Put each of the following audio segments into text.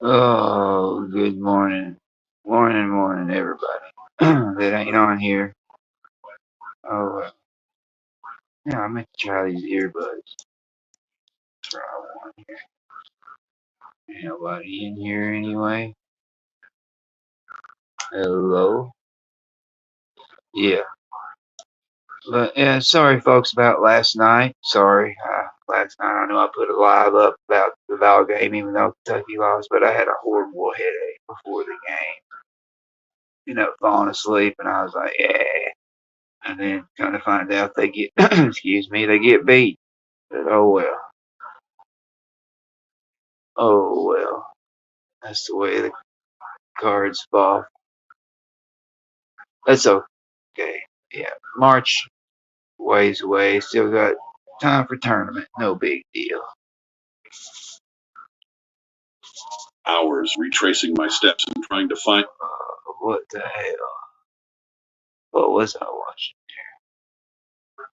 Oh, good morning. Morning, everybody. That ain't on here. Oh, yeah, I meant to try these earbuds. Try one here. Ain't nobody in here anyway. Hello? Yeah. But, yeah, sorry, folks, about last night. Sorry. Last night, I know I put a live up about the Val game, even though Kentucky lost, but I had a horrible headache before the game. Ended up falling asleep, and I was like, yeah. And then kind of find out they get, excuse me, they get beat. But oh well. Oh well. That's the way the cards fall. That's okay. Yeah. March ways away. Still got time for tournament. No big deal. Hours retracing my steps and trying to find. What the hell? What was I watching here?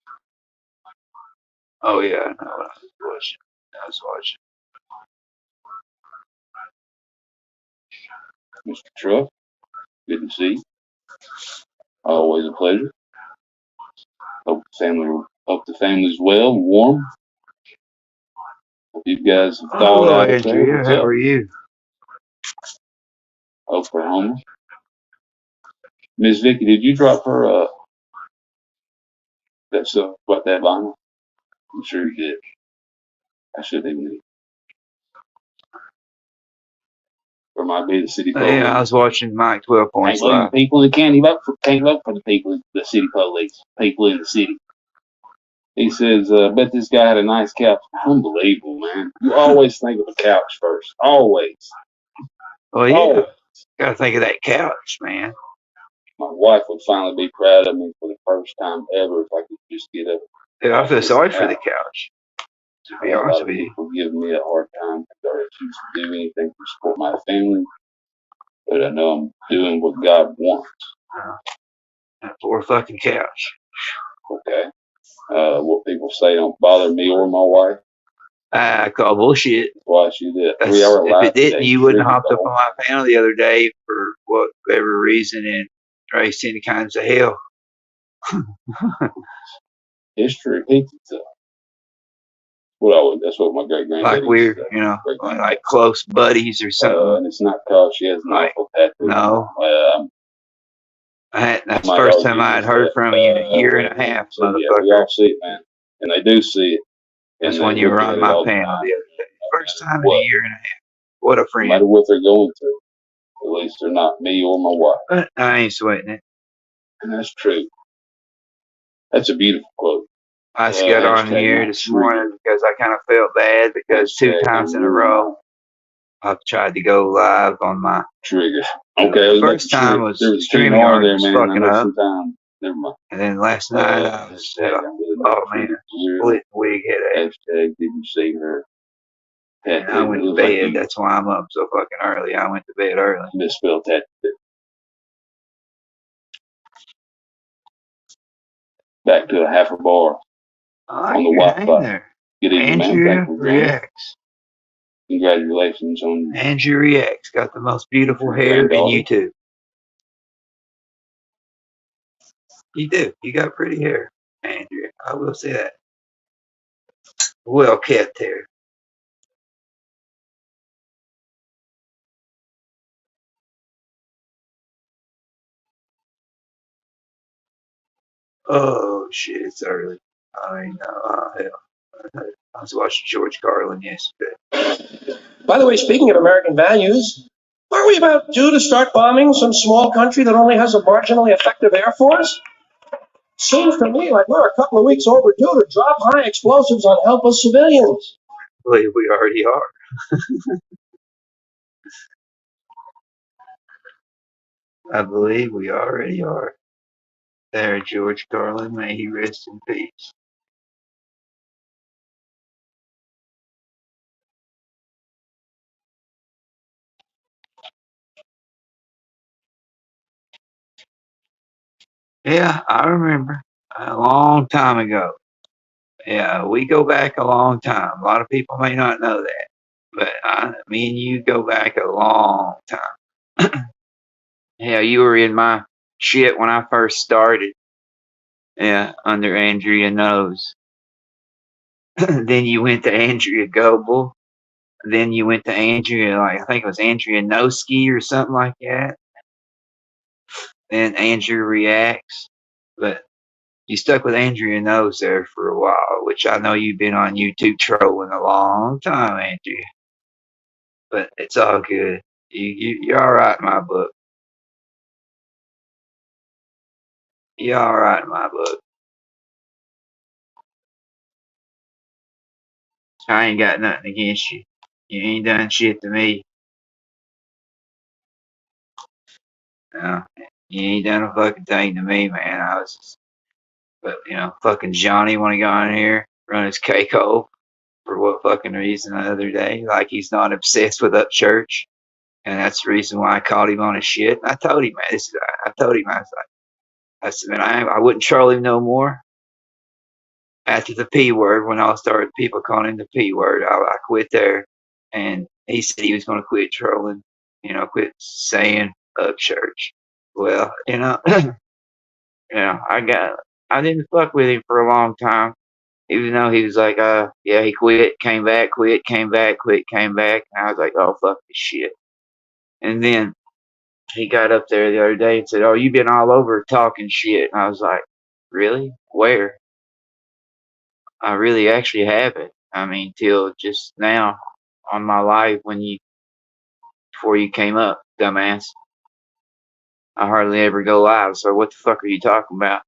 Oh yeah, I know what I was watching. Mr. Truck, good to see you. Always a pleasure. Hope the family's well and warm. Hope you guys have thawed out Andrea, how are you? Oklahoma. Miss Vicky, did you drop her that stuff about that vinyl? I'm sure you did. I should have knew. Or might be the city police. Yeah, I was watching Mike 12 Points Live. People in the county can't vote for the people, the city police, people in the city. He says, bet this guy had a nice couch. Unbelievable, man. You always think of a couch first. Always. Oh, yeah. Always. Gotta think of that couch, man. My wife would finally be proud of me for the first time ever if I could just get up. Yeah, I feel sorry for the couch. To be honest with you. People give me a hard time because I refuse to do anything to support my family. But I know I'm doing what God wants. That poor fucking couch. Okay. What people say don't bother me or my wife. I call bullshit. Why she did a 3-hour live. If it didn't, you wouldn't have hopped up on my panel the other day for whatever reason and raced any kinds of hell. History repeats itself. That's what my great granddad. Like we're, like close buddies or something. And it's not because she has an awful tattoo. No. That's the first time I had heard from you in a year and a half, motherfucker. Yeah, we all see it, man. And they do see it. That's when you were on my panel the other day. First time in a year and a half. What a friend. No matter what they're going through, at least they're not me or my wife. But I ain't sweating it. And that's true. That's a beautiful quote. I just got on here this morning because I kind of felt bad because 2 times in a row I've tried to go live on my trigger. Okay. The first time was StreamYard was fucking up. Never mind. And then last night I was oh man, split wig headache. Did you see her? And I went to bed. That's why I'm up so fucking early. I went to bed early. Misspelled that. Back to a half a bar on the Wi-Fi. Good evening, man. Reacts. Congratulations on Andrew Reacts. Got the most beautiful hair in YouTube. You do. You got pretty hair, Andrew. I will say that. Well kept hair. Oh shit, it's early. I know. Hell. I was watching George Carlin yesterday. By the way, speaking of American values, are we about due to start bombing some small country that only has a marginally effective air force? Seems to me like we're a couple of weeks overdue to drop high explosives on helpless civilians. I believe we already are. I believe we already are. There, George Carlin, may he rest in peace. Yeah, I remember a long time ago. Yeah, we go back a long time. A lot of people may not know that, but me and you go back a long time. Yeah, you were in my shit when I first started. Yeah, under Andrea Nose. Then you went to Andrea Goebel. Then you went to Andrea, like I think it was Andrea Noski or something like that. Then Andrea Reacts. But you stuck with Andrea Nose there for a while, which I know you've been on YouTube trolling a long time, Andrea. But it's all good. You're all right in my book. You're all right in my book. I ain't got nothing against you. You ain't done shit to me. No, you ain't done a fucking thing to me, man. But fucking Johnny want to go in here, run his cake hole for what fucking reason the other day? Like he's not obsessed with Upchurch, and that's the reason why I called him on his shit. And I told him, man, I told him, I said, man, I wouldn't troll him no more. After the P word, when I started people calling him the P word, I quit there. And he said he was going to quit trolling, quit saying Upchurch. Well, I didn't fuck with him for a long time. Even though he was like, yeah, he quit, came back, quit, came back, quit, came back. And I was like, oh, fuck this shit. And then he got up there the other day and said, oh, you've been all over talking shit. And I was like, really? Where? I really actually haven't. I mean, till just now on my live before you came up, dumbass. I hardly ever go live, so what the fuck are you talking about?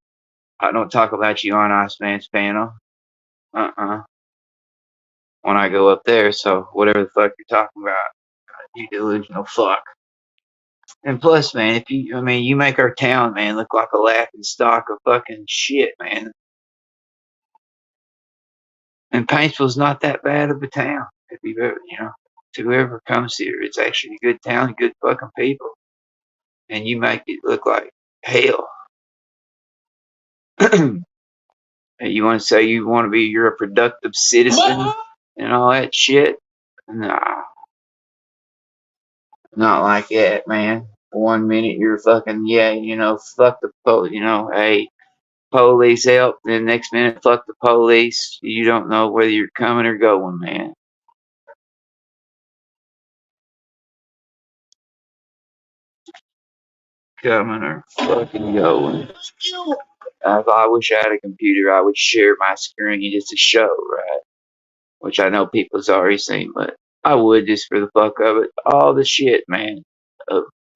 I don't talk about you on Iceman's panel. When I go up there, so whatever the fuck you're talking about, you delusional fuck. And plus, man, you make our town, man, look like a laughing stock of fucking shit, man. And Paintsville's not that bad of a town. If you've ever, to whoever comes here, it's actually a good town, good fucking people. And you make it look like hell. You want to say you're a productive citizen and all that shit? Nah, not like that, man. 1 minute you're fucking, fuck the police, hey, police help. Then next minute, fuck the police. You don't know whether you're coming or going, man. Coming or fucking going. If I wish I had a computer, I would share my screen just to show, right? Which I know people's already seen, but I would just for the fuck of it. All the shit, man.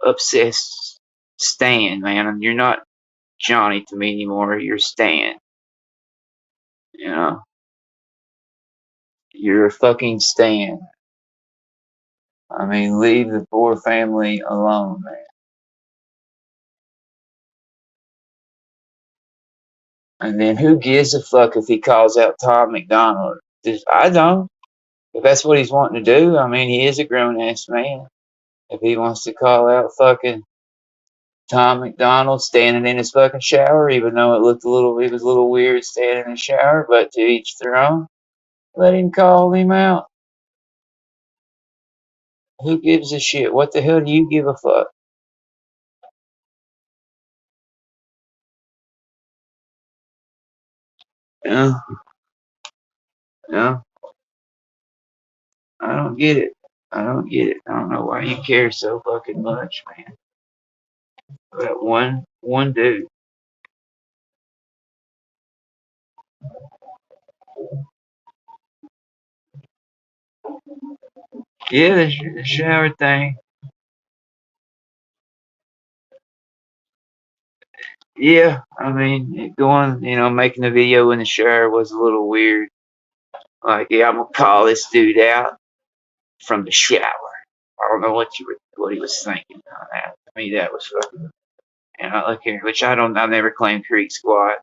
Obsessed Stan, man. And you're not Johnny to me anymore. You're Stan. You know, you're a fucking Stan. I mean, leave the poor family alone, man. And then who gives a fuck if he calls out Tom McDonald? I don't. If that's what he's wanting to do, I mean, he is a grown ass man. If he wants to call out fucking Tom McDonald standing in his fucking shower, even though it was a little weird standing in the shower, but to each their own. Let him call him out. Who gives a shit? What the hell do you give a fuck? Yeah, yeah. I don't get it. I don't get it. I don't know why you care so fucking much, man. That one dude. Yeah, the shower thing. yeah, I mean, going, making the video in the shower was a little weird. Like, yeah, I'm gonna call this dude out from the shower. I don't know what he was thinking on that. To me, that was fucking. And I look here, which I've never claimed Creek Squad.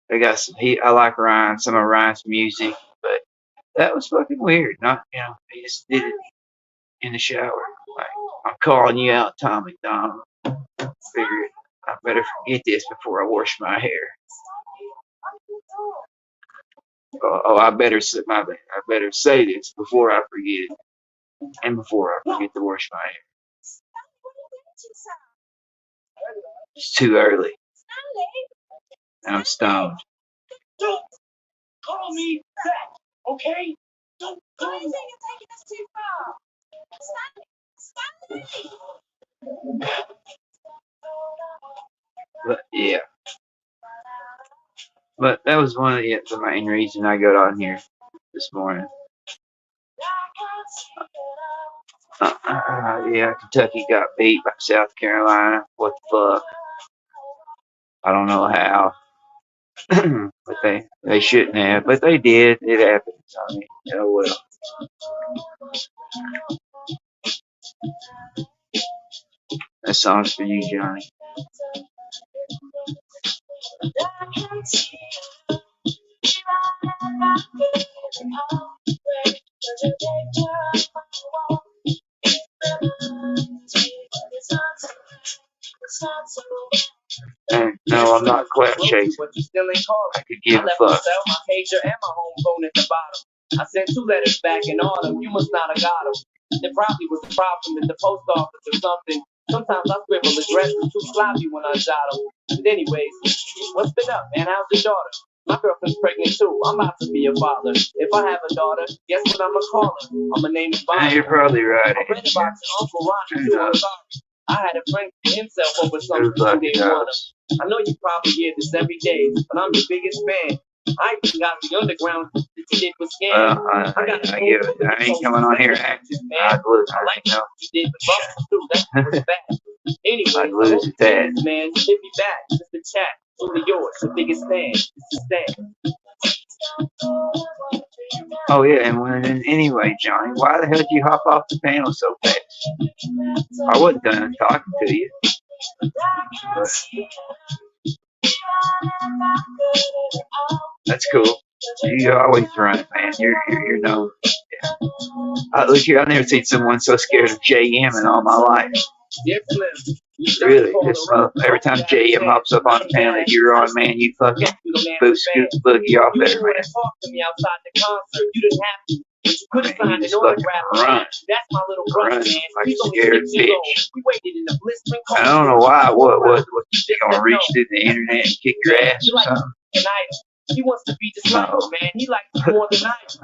They got I like Ryan, some of Ryan's music, but that was fucking weird. Not, he just did it in the shower. Like, I'm calling you out, Tom McDonald. Figured I better forget this before I wash my hair. I better say this before I forget it, and before I forget to wash my hair. It's too early, and I'm stoned. Don't call me that, okay? Don't call me. But yeah, but that was one of the main reason I got on here this morning. Yeah, Kentucky got beat by South Carolina. What the fuck? I don't know how, but they shouldn't have, but they did. It happens. I mean, oh well. That song's for you, Johnny. And no, I'm not clout chasing. I could give a fuck. My pager and my home phone at the bottom. I sent 2 letters back in autumn. You must not have got them. There probably was a problem at the post office or something. Sometimes I scribble addresses too sloppy when I jot them. But anyways, what's been up, man? How's your daughter? My girlfriend's pregnant too. I'm about to be a father. If I have a daughter, guess what I'ma call her? I'ma name her Bonnie. You're probably right. I read about your Uncle Ronnie too. I'm sorry. I had a friend kill himself over something he didn't want to. I know you probably hear this every day, but I'm your biggest fan. I even got the underground that you did with Scam. I ain't coming on here acting. I'd lose. I like what you did with Buffalo too. That was bad. Anyway, I'd lose at that. Man, hit me back. Just the chat. Only yours, the biggest fan. This is Stan. Oh yeah, and anyway, Johnny, why the hell did you hop off the panel so fast? I wasn't done talking to you. But that's cool. You always run, man. You're known. Yeah. Look here, I've never seen someone so scared of JM in all my life. Really, every time JM hops up on the panel that you're on, man, you fucking scoot the boogie off there, man. You just fucking run. Run like a scared bitch. I don't know why. What? You gonna reach through the internet and kick your ass or something? He wants to be just like him, man. He likes you more than I do.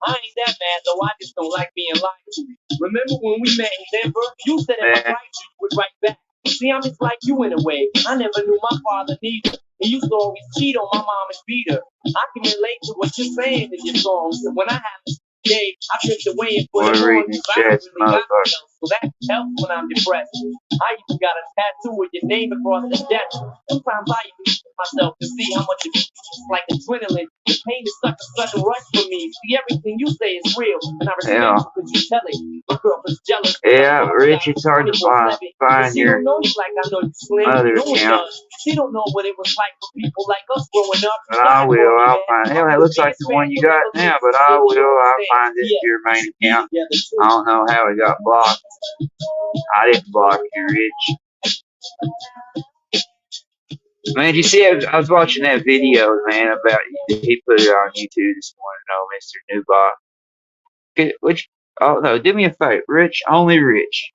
I ain't that mad, though. I just don't like being lied to. Remember when we met in Denver? You said if I write you would write back. See, I'm just like you in a way. I never knew my father neither. He used to always cheat on my mom and beat her. I can relate to what you're saying in your songs. So when I have a day, I tripped away and put it on because I really got myself. So that helps when I'm depressed. I even got a tattoo with your name across the desk. Sometimes I even shoot myself to see how much it's like adrenaline. The pain is such a sudden rush for me. See, everything you say is real, and I respect you because you tell it. My girlfriend's jealous. Yeah, Rich, it's hard to find your other account. She don't know what it was like for people like us growing up. But I'll find it. Hell, it looks like the one you got now, but I'll find it your main account. I don't know how it got blocked. I didn't block you, Rich. Man, you see, I was watching that video, man, about he put it on YouTube this morning, Mr. Newbot. No, do me a favor, Rich, only Rich.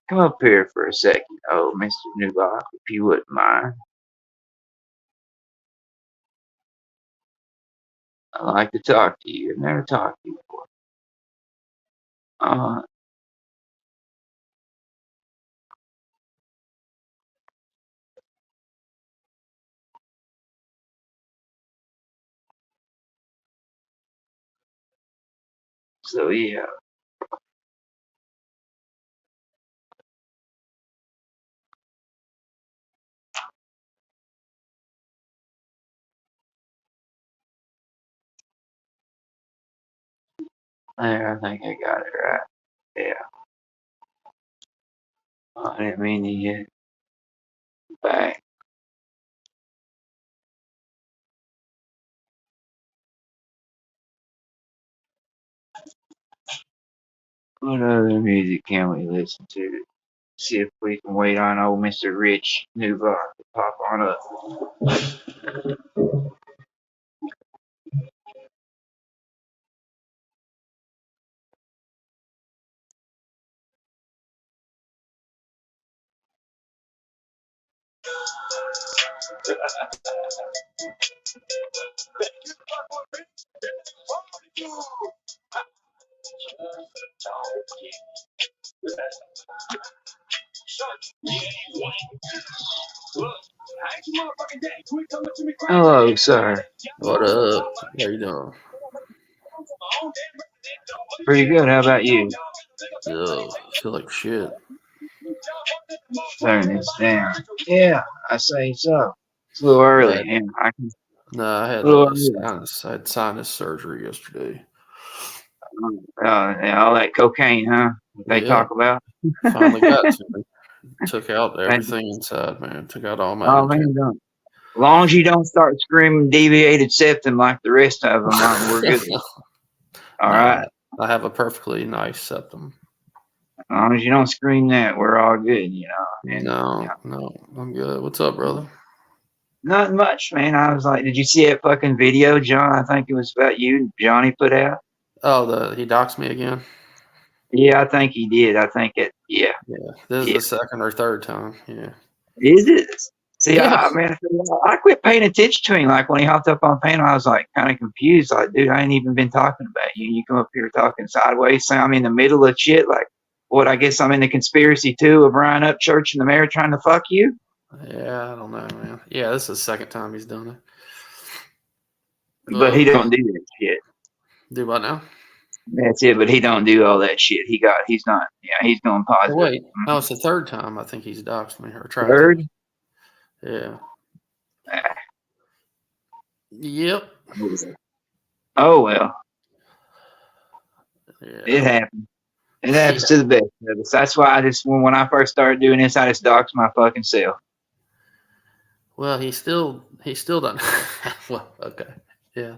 Come up here for a second, Mr. Newbot, if you wouldn't mind. I'd like to talk to you. I've never talked to you before. So yeah. There, I think I got it right. Yeah. I didn't mean to get back. What other music can we listen to? See if we can wait on old Mr. Rich Newbar to pop on up. Hello, sir. What up? How you doing? Pretty good. How about you? Yo, feel like shit. Turn this down. Yeah, I say so. It's a little early. Bad. Yeah, I can. Nah, I had A little early. I had sinus surgery yesterday. All that cocaine, huh? They Yeah, talk about. finally got to me. Took out And, everything inside, man. Took out all my oh engine. man, don't. As long as you don't start screaming deviated septum like the rest of them, we're good. All Nah, right. I have a perfectly nice septum. As long as you don't scream that, we're all good, you know. And No, I'm good. What's up, brother? not much, man. I was like, did you see that fucking video, John? I think it was about you, Johnny put out. Oh, he doxed me again? Yeah, I think he did. I think it. Yeah. Yeah, this is the second or third time. Yeah. Is it? See, Yeah. I quit paying attention to him. Like when he hopped up on panel, I was like kind of confused. Like, dude, I ain't even been talking about you. You come up here talking sideways. So I'm in the middle of shit. Like, what? I guess I'm in the conspiracy too of Ryan Upchurch and the mayor trying to fuck you. Yeah, I don't know, man. Yeah, this is the second time he's done it. But he don't do that shit. Do what now? That's it. But he don't do all that shit. He's not. Yeah, he's going positive. Wait, no, it's the third time I think he's doxed me or tried Third? to. Yeah. Ah. Yep. Oh well. Yeah. It happens. It happens to the best of us. That's why when I first started doing this, I just doxed my fucking self. Well, he still done. Well, okay. Yeah.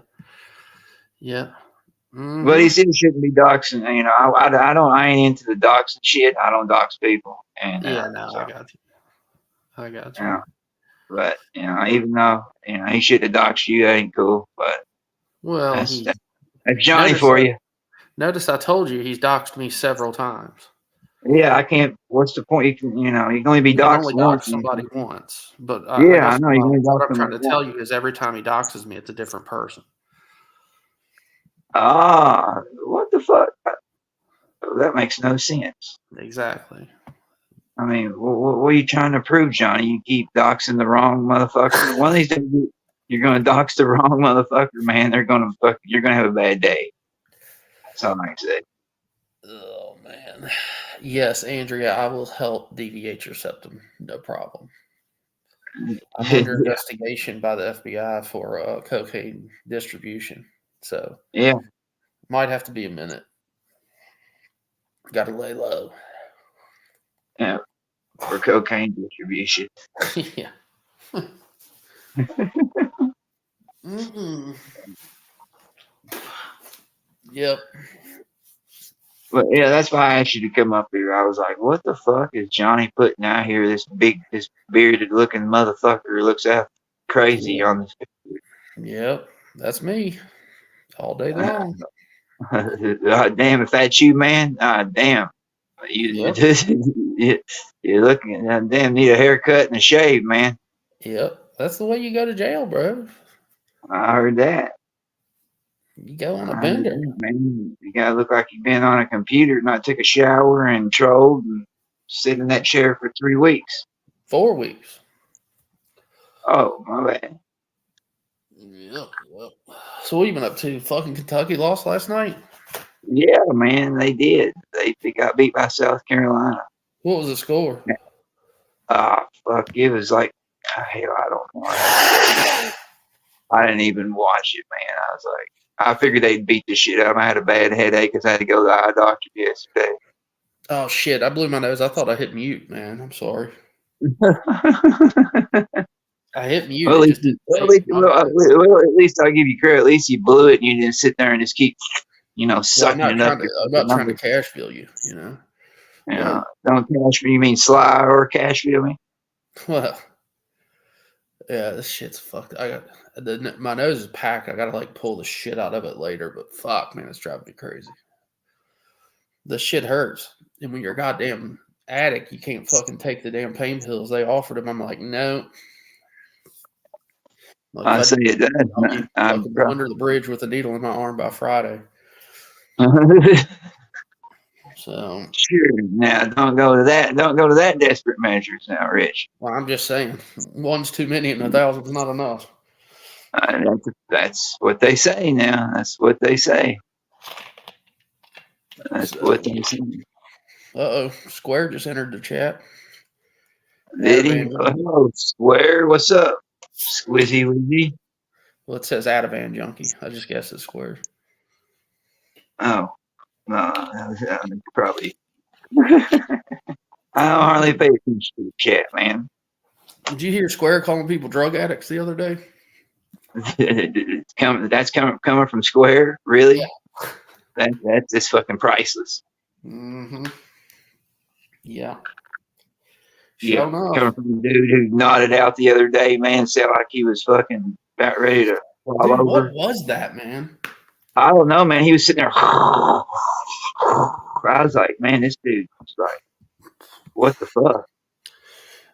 Yeah. Mm-hmm. But he still shouldn't be doxing. You know, I ain't into the doxing shit. I don't dox people. And yeah, no, so, I got you. You know, but even though he should have doxed you, that ain't cool. But well, that's Johnny for you. Notice I told you he's doxed me several times. Yeah, I can't. What's the point? You can only be doxed once. Somebody once, but I know. What I'm trying to tell you is every time he doxes me, it's a different person. Ah, what the fuck? That makes no sense. Exactly. I mean, what are you trying to prove, Johnny? You keep doxing the wrong motherfucker. One of these days, you're going to dox the wrong motherfucker, man. You're going to have a bad day. That's all I can say. Oh, man. Yes, Andrea, I will help deviate your septum. No problem. I'm under investigation by the FBI for cocaine distribution. So, yeah. Might have to be a minute. Got to lay low. Yeah. For cocaine distribution. Yeah. Mm-mm. Yep. But yeah, that's why I asked you to come up here. I was like, what the fuck is Johnny putting out here? This bearded looking motherfucker who looks out crazy on this picture. Yep. That's me. All day long. Damn, if that's you, man, damn. You're looking, damn, need a haircut and a shave, man. Yep. That's the way you go to jail, bro. I heard that. You go on a bender. Man, you gotta look like you've been on a computer, not took a shower and trolled and sit in that chair for 3 weeks. 4 weeks. Oh, my bad. Yep. So what have you been up to? Fucking Kentucky lost last night? Yeah, man, they did. They got beat by South Carolina. What was the score? Fuck, it was like, hell, I don't know. I didn't even watch it, man. I was like, I figured they'd beat the shit out of me. I had a bad headache because I had to go to the eye doctor yesterday. Oh shit! I blew my nose. I thought I hit mute, man. I'm sorry. I hit mute. Well, It just didn't at take. My bad. least I'll give you credit. At least you blew it and you didn't sit there and just keep, Well, I'm sucking not it up. trying to. I'm not trying to Cashville you. You know. Yeah, don't cash me. You mean Sly or Cashville me? Well, yeah, this shit's fucked. I got my nose is packed. I gotta like pull the shit out of it later. But fuck, man, it's driving me crazy. The shit hurts, and when you're a goddamn addict, you can't fucking take the damn pain pills they offered him. I'm like, no. Like, I say it does. I'll be fucking under the bridge with a needle in my arm by Friday. So sure. Now don't go to that. Don't go to that desperate measures now, Rich. well, I'm just saying, one's too many and 1,000's not enough. That's what they say now. That's what they say. That's what they say. Square just entered the chat. Did he? Oh, Square, what's up? Squizzy Wizzy. Well, it says Ativan Junkie. I just guessed it's Square. Oh, no, probably. I don't hardly pay attention to the chat, man. Did you hear Square calling people drug addicts the other day? That's coming from Square, really? Yeah. That's just fucking priceless. Mm-hmm. Yeah. Yeah, enough. coming from the dude who nodded out the other day, man, sounded like he was fucking about ready to fall over. What was that, man? I don't know, man. He was sitting there. I was like, man, this dude was like, what the fuck?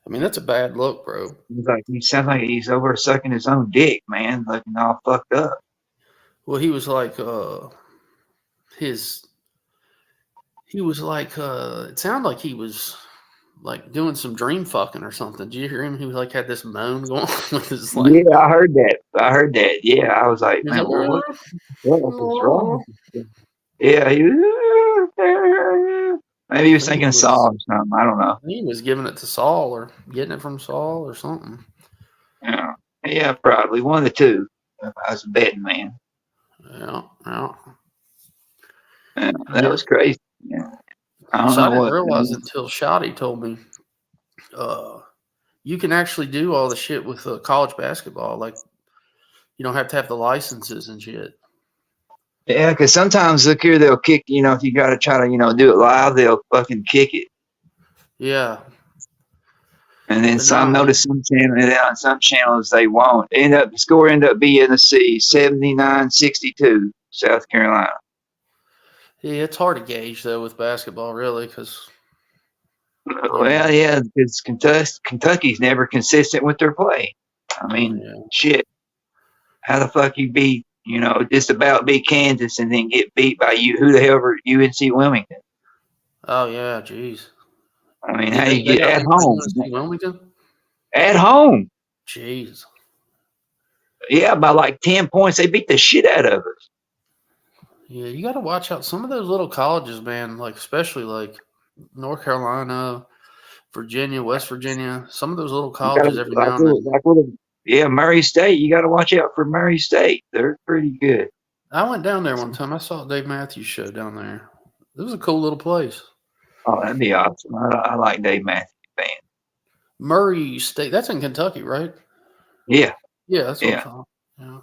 I mean, that's a bad look, bro. He sounds like he's over sucking his own dick, man, looking all fucked up. Well, he was like, it sounded like he was like doing some dream fucking or something. Did you hear him? He was like had this moan going on with his like. Yeah, I heard that. Yeah, I was like, man, what was wrong? Yeah, he was. Maybe he was thinking of Saul or something. I don't know. He was giving it to Saul or getting it from Saul or something. Yeah, probably one of the two. If I was a betting man. Yeah. That was crazy. Yeah. I didn't realize until Shotty told me you can actually do all the shit with college basketball. Like, you don't have to have the licenses and shit. Yeah, because sometimes, look here, they'll kick, if you got to try to, do it live, they'll fucking kick it. Yeah. And then notice some channels they won't. The score ended up being 79-62, South Carolina. Yeah, it's hard to gauge, though, with basketball, really, because... Well, yeah, because Kentucky's never consistent with their play. I mean, shit. How the fuck you beat, just about beat Kansas and then get beat by who the hell were UNC Wilmington? Oh, yeah, jeez. I mean, how you get at home? UNC Wilmington? At home. Jeez. Yeah, by like 10 points. They beat the shit out of us. Yeah, you got to watch out. Some of those little colleges, man, like especially like North Carolina, Virginia, West Virginia, some of those little colleges every now and then. Yeah, Murray State. You got to watch out for Murray State. They're pretty good. I went down there one time. I saw Dave Matthews show down there. It was a cool little place. Oh, that'd be awesome. I like Dave Matthews Band. Murray State. That's in Kentucky, right? Yeah. Yeah, that's what I'm talking. Yeah.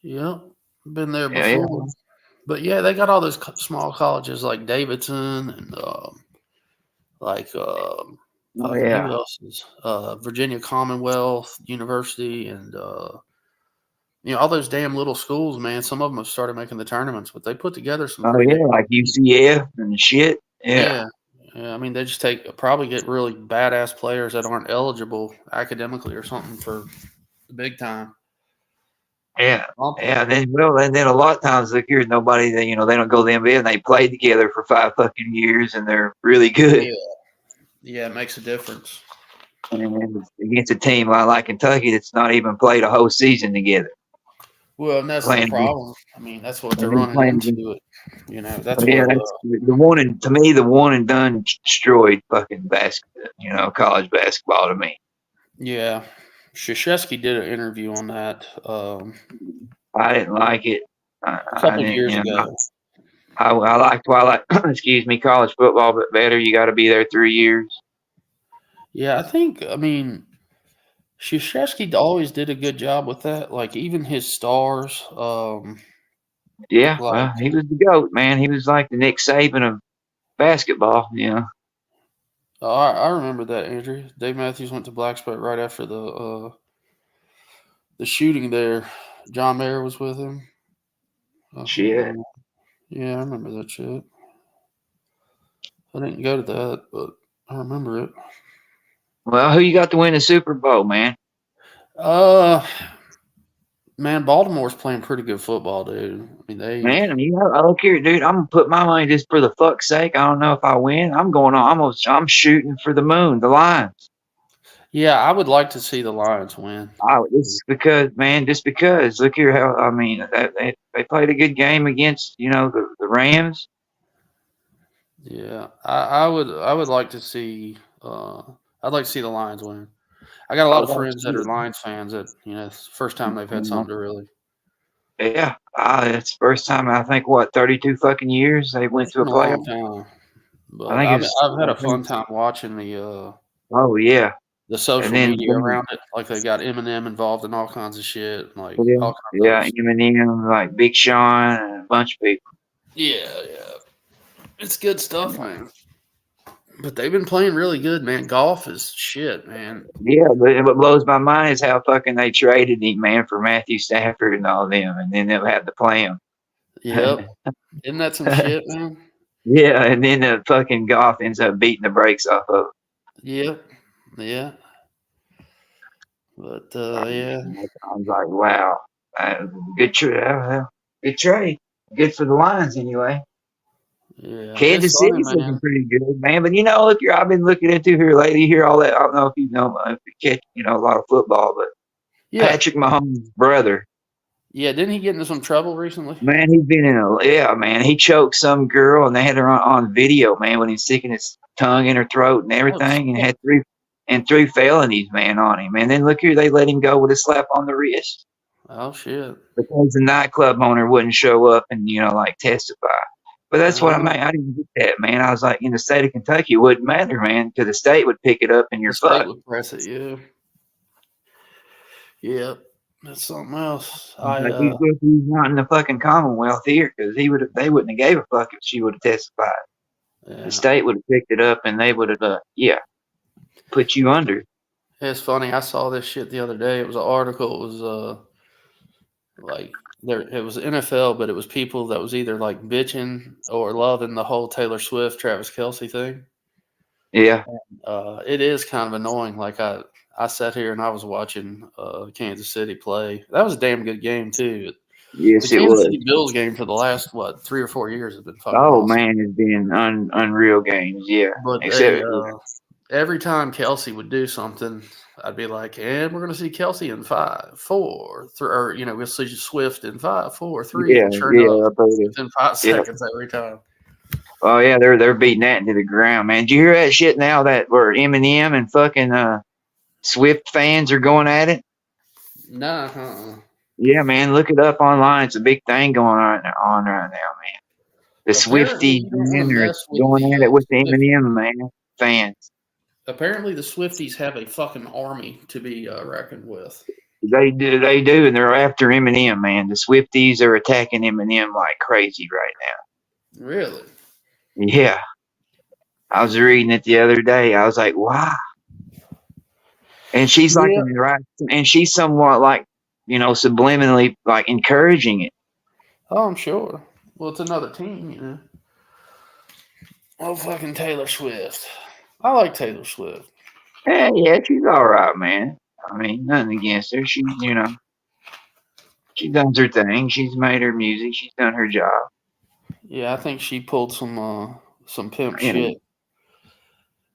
Yeah. Been there before. Yeah. But yeah, they got all those small colleges like Davidson and who else is Virginia Commonwealth University and all those damn little schools, man. Some of them have started making the tournaments, but they put together some. Oh yeah, like UCF and shit. Yeah. I mean, they just probably get really badass players that aren't eligible academically or something for the big time. Yeah. And then a lot of times, look here, nobody, they don't go to the NBA and they play together for 5 fucking years and they're really good. Yeah, it makes a difference. And against a team like Kentucky that's not even played a whole season together. Well, and that's the problem. I mean, that's what they're running into it. That's the one and done destroyed fucking basketball, college basketball to me. Yeah. Krzyzewski did an interview on that. I didn't like it. A I couple didn't, years you know, ago. I like Twilight, excuse me, college football, but better. You got to be there 3 years. Yeah, I mean, Krzyzewski always did a good job with that. Like even his stars, Yeah, like well, he was the GOAT, man. He was like the Nick Saban of basketball, you know. I remember that, Andrew. Dave Matthews went to Blacksburg right after the shooting there. John Mayer was with him. Shit. Yeah, I remember that shit. I didn't go to that, but I remember it. Well, who you got to win the Super Bowl, man? Man, Baltimore's playing pretty good football, dude. I mean, Man, you know, I look here, dude. I'm gonna put my money just for the fuck's sake. I don't know if I win. I'm shooting for the moon, the Lions. Yeah, I would like to see the Lions win. This is because, man, just because. Look here, how I mean, they played a good game against, you know, the Rams. Yeah, I would like to see. I'd like to see the Lions win. I got a lot of friends that are Lions fans. That it's the first time they've had something to really. Yeah, it's the first time I think 32 fucking years they went to a long playoff. time. But I think I've had a fun time watching the oh yeah, the social then media around it. Like they got Eminem involved in all kinds of shit. Like yeah, all kinds of Eminem, like Big Sean, and a bunch of people. yeah. It's good stuff, man. But they've been playing really good, man. Golf is shit, man. Yeah, but what blows my mind is how fucking they traded him, man, for Matthew Stafford and all them, and then they'll have to play him. Yep. Isn't that some shit, man? Yeah, and then the fucking Goff ends up beating the brakes off of. Yep. Yeah. But yeah. I was like, wow, good trade. Good trade. Good for the Lions anyway. Yeah. Kansas City's looking pretty good, man. But you know, look here, I've been looking into here lately. You hear all that? I don't know if you know, if you catch, you know, a lot of football, but yeah. Patrick Mahomes' brother. Yeah, didn't he get into some trouble recently? Man, he's been man. He choked some girl, and they had her on video, man, when he's sticking his tongue in her throat and everything, and had three felonies, man, on him. And then look here, they let him go with a slap on the wrist. Oh shit! Because the nightclub owner wouldn't show up and like testify. But that's what I mean. I didn't get that, man. I was like, in the state of Kentucky, it wouldn't matter, man, because the state would pick it up and you're fucked. Would press it, yeah. Yep. That's something else. He's not in the fucking Commonwealth here because they wouldn't have gave a fuck if she would have testified. Yeah. The state would have picked it up and they would have, put you under. It's funny. I saw this shit the other day. It was an article. It was it was NFL, but it was people that was either like bitching or loving the whole Taylor Swift, Travis Kelce thing. Yeah. And, it is kind of annoying. Like I sat here and I was watching Kansas City play. That was a damn good game too. Yes, the it was. City Bills game for the last 3 or 4 years has been fucking. Oh awesome. Man, it's been unreal games. Yeah, but every time Kelce would do something, I'd be like, "And we're going to see Kelce in 5, 4, 3, or we'll see Swift in 5, 4, 3." Yeah, and sure enough, within 5 seconds every time. Oh yeah, they're beating that into the ground, man. Did you hear that shit now that where Eminem and fucking Swift fans are going at it? No. Yeah, man, look it up online. It's a big thing going on right now, man. The Swifties are going at it with the Eminem fans. Apparently, the Swifties have a fucking army to be reckoned with. They do, and they're after Eminem, man. The Swifties are attacking Eminem like crazy right now. Really? Yeah. I was reading it the other day. I was like, wow. And she's like, right, and she's somewhat like, subliminally like encouraging it. Oh, I'm sure. Well, it's another team, Oh, fucking Taylor Swift. I like Taylor Swift. Yeah, she's all right, man. I mean, nothing against her. She does her thing. She's made her music. She's done her job. Yeah, I think she pulled some pimp shit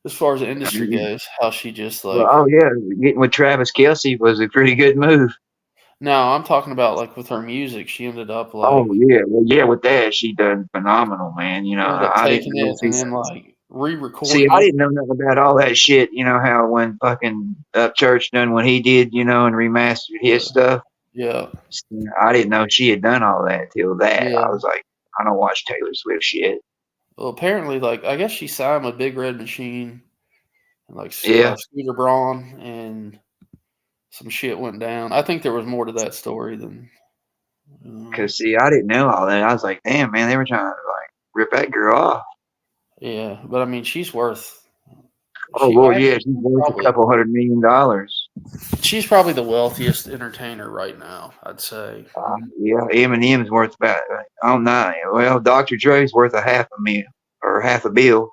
as far as the industry goes. How she just like, getting with Travis Kelce was a pretty good move. No, I'm talking about like with her music. She ended up like, with that she done phenomenal, man. I didn't know and then like re-recording. See, I didn't know nothing about all that shit. How when fucking Upchurch done what he did, and remastered his stuff. Yeah. I didn't know she had done all that till that. Yeah. I was like, I don't watch Taylor Swift shit. Well, apparently, like, I guess she signed with Big Red Machine and, like, Yeah. Scooter Braun, and some shit went down. I think there was more to that story than. Cause see, I didn't know all that. I was like, damn, man, they were trying to like rip that girl off. Yeah, but I mean, she's worth. Oh Lord, yeah, she's worth a couple $100 million. She's probably the wealthiest entertainer right now, I'd say. Yeah, Eminem's worth about oh nine. Well, Dr. Dre's worth half a bill.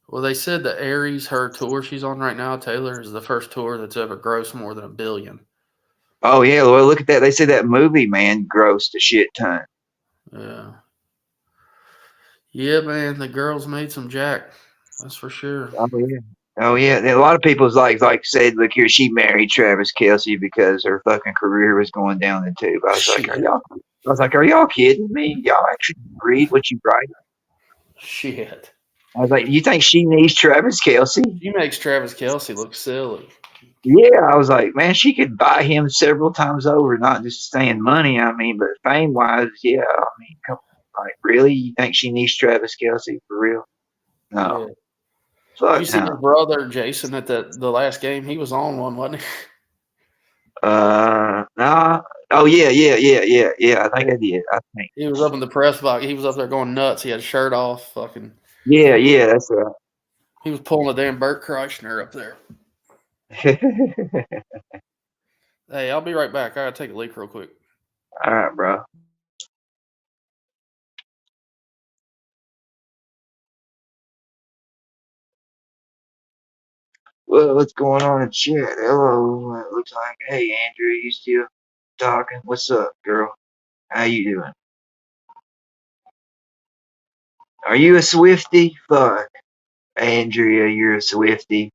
Well, they said the Aries, her tour she's on right now, Taylor, is the first tour that's ever grossed more than $1 billion. Oh yeah, well look at that. They said that movie, man, grossed a shit ton. Yeah. Yeah, man, the girls made some jack. That's for sure. Oh yeah. Oh yeah. A lot of people's like said, look here, she married Travis Kelce because her fucking career was going down the tube. I was like, are y'all kidding me? Y'all actually read what you write? Shit. I was like, you think she needs Travis Kelce? She makes Travis Kelce look silly. Yeah, I was like, man, she could buy him several times over, not just saying money. I mean, but fame wise, yeah. I mean, come on, like, really? You think she needs Travis Kelce for real? No. Yeah. Fuck You see no. his brother Jason at the last game? He was on one, wasn't he? Nah. Oh yeah. I think I did. I think. He was up in the press box. He was up there going nuts. He had his shirt off. Fucking. Yeah, that's right. He was pulling a damn Bert Kreischer up there. Hey, I'll be right back. I gotta take a leak real quick. All right, bro. Well, what's going on in chat? Hello. It looks like, hey, Andrew, you still talking? What's up, girl? How you doing? Are you a Swiftie? Fuck. Andrea, you're a Swiftie.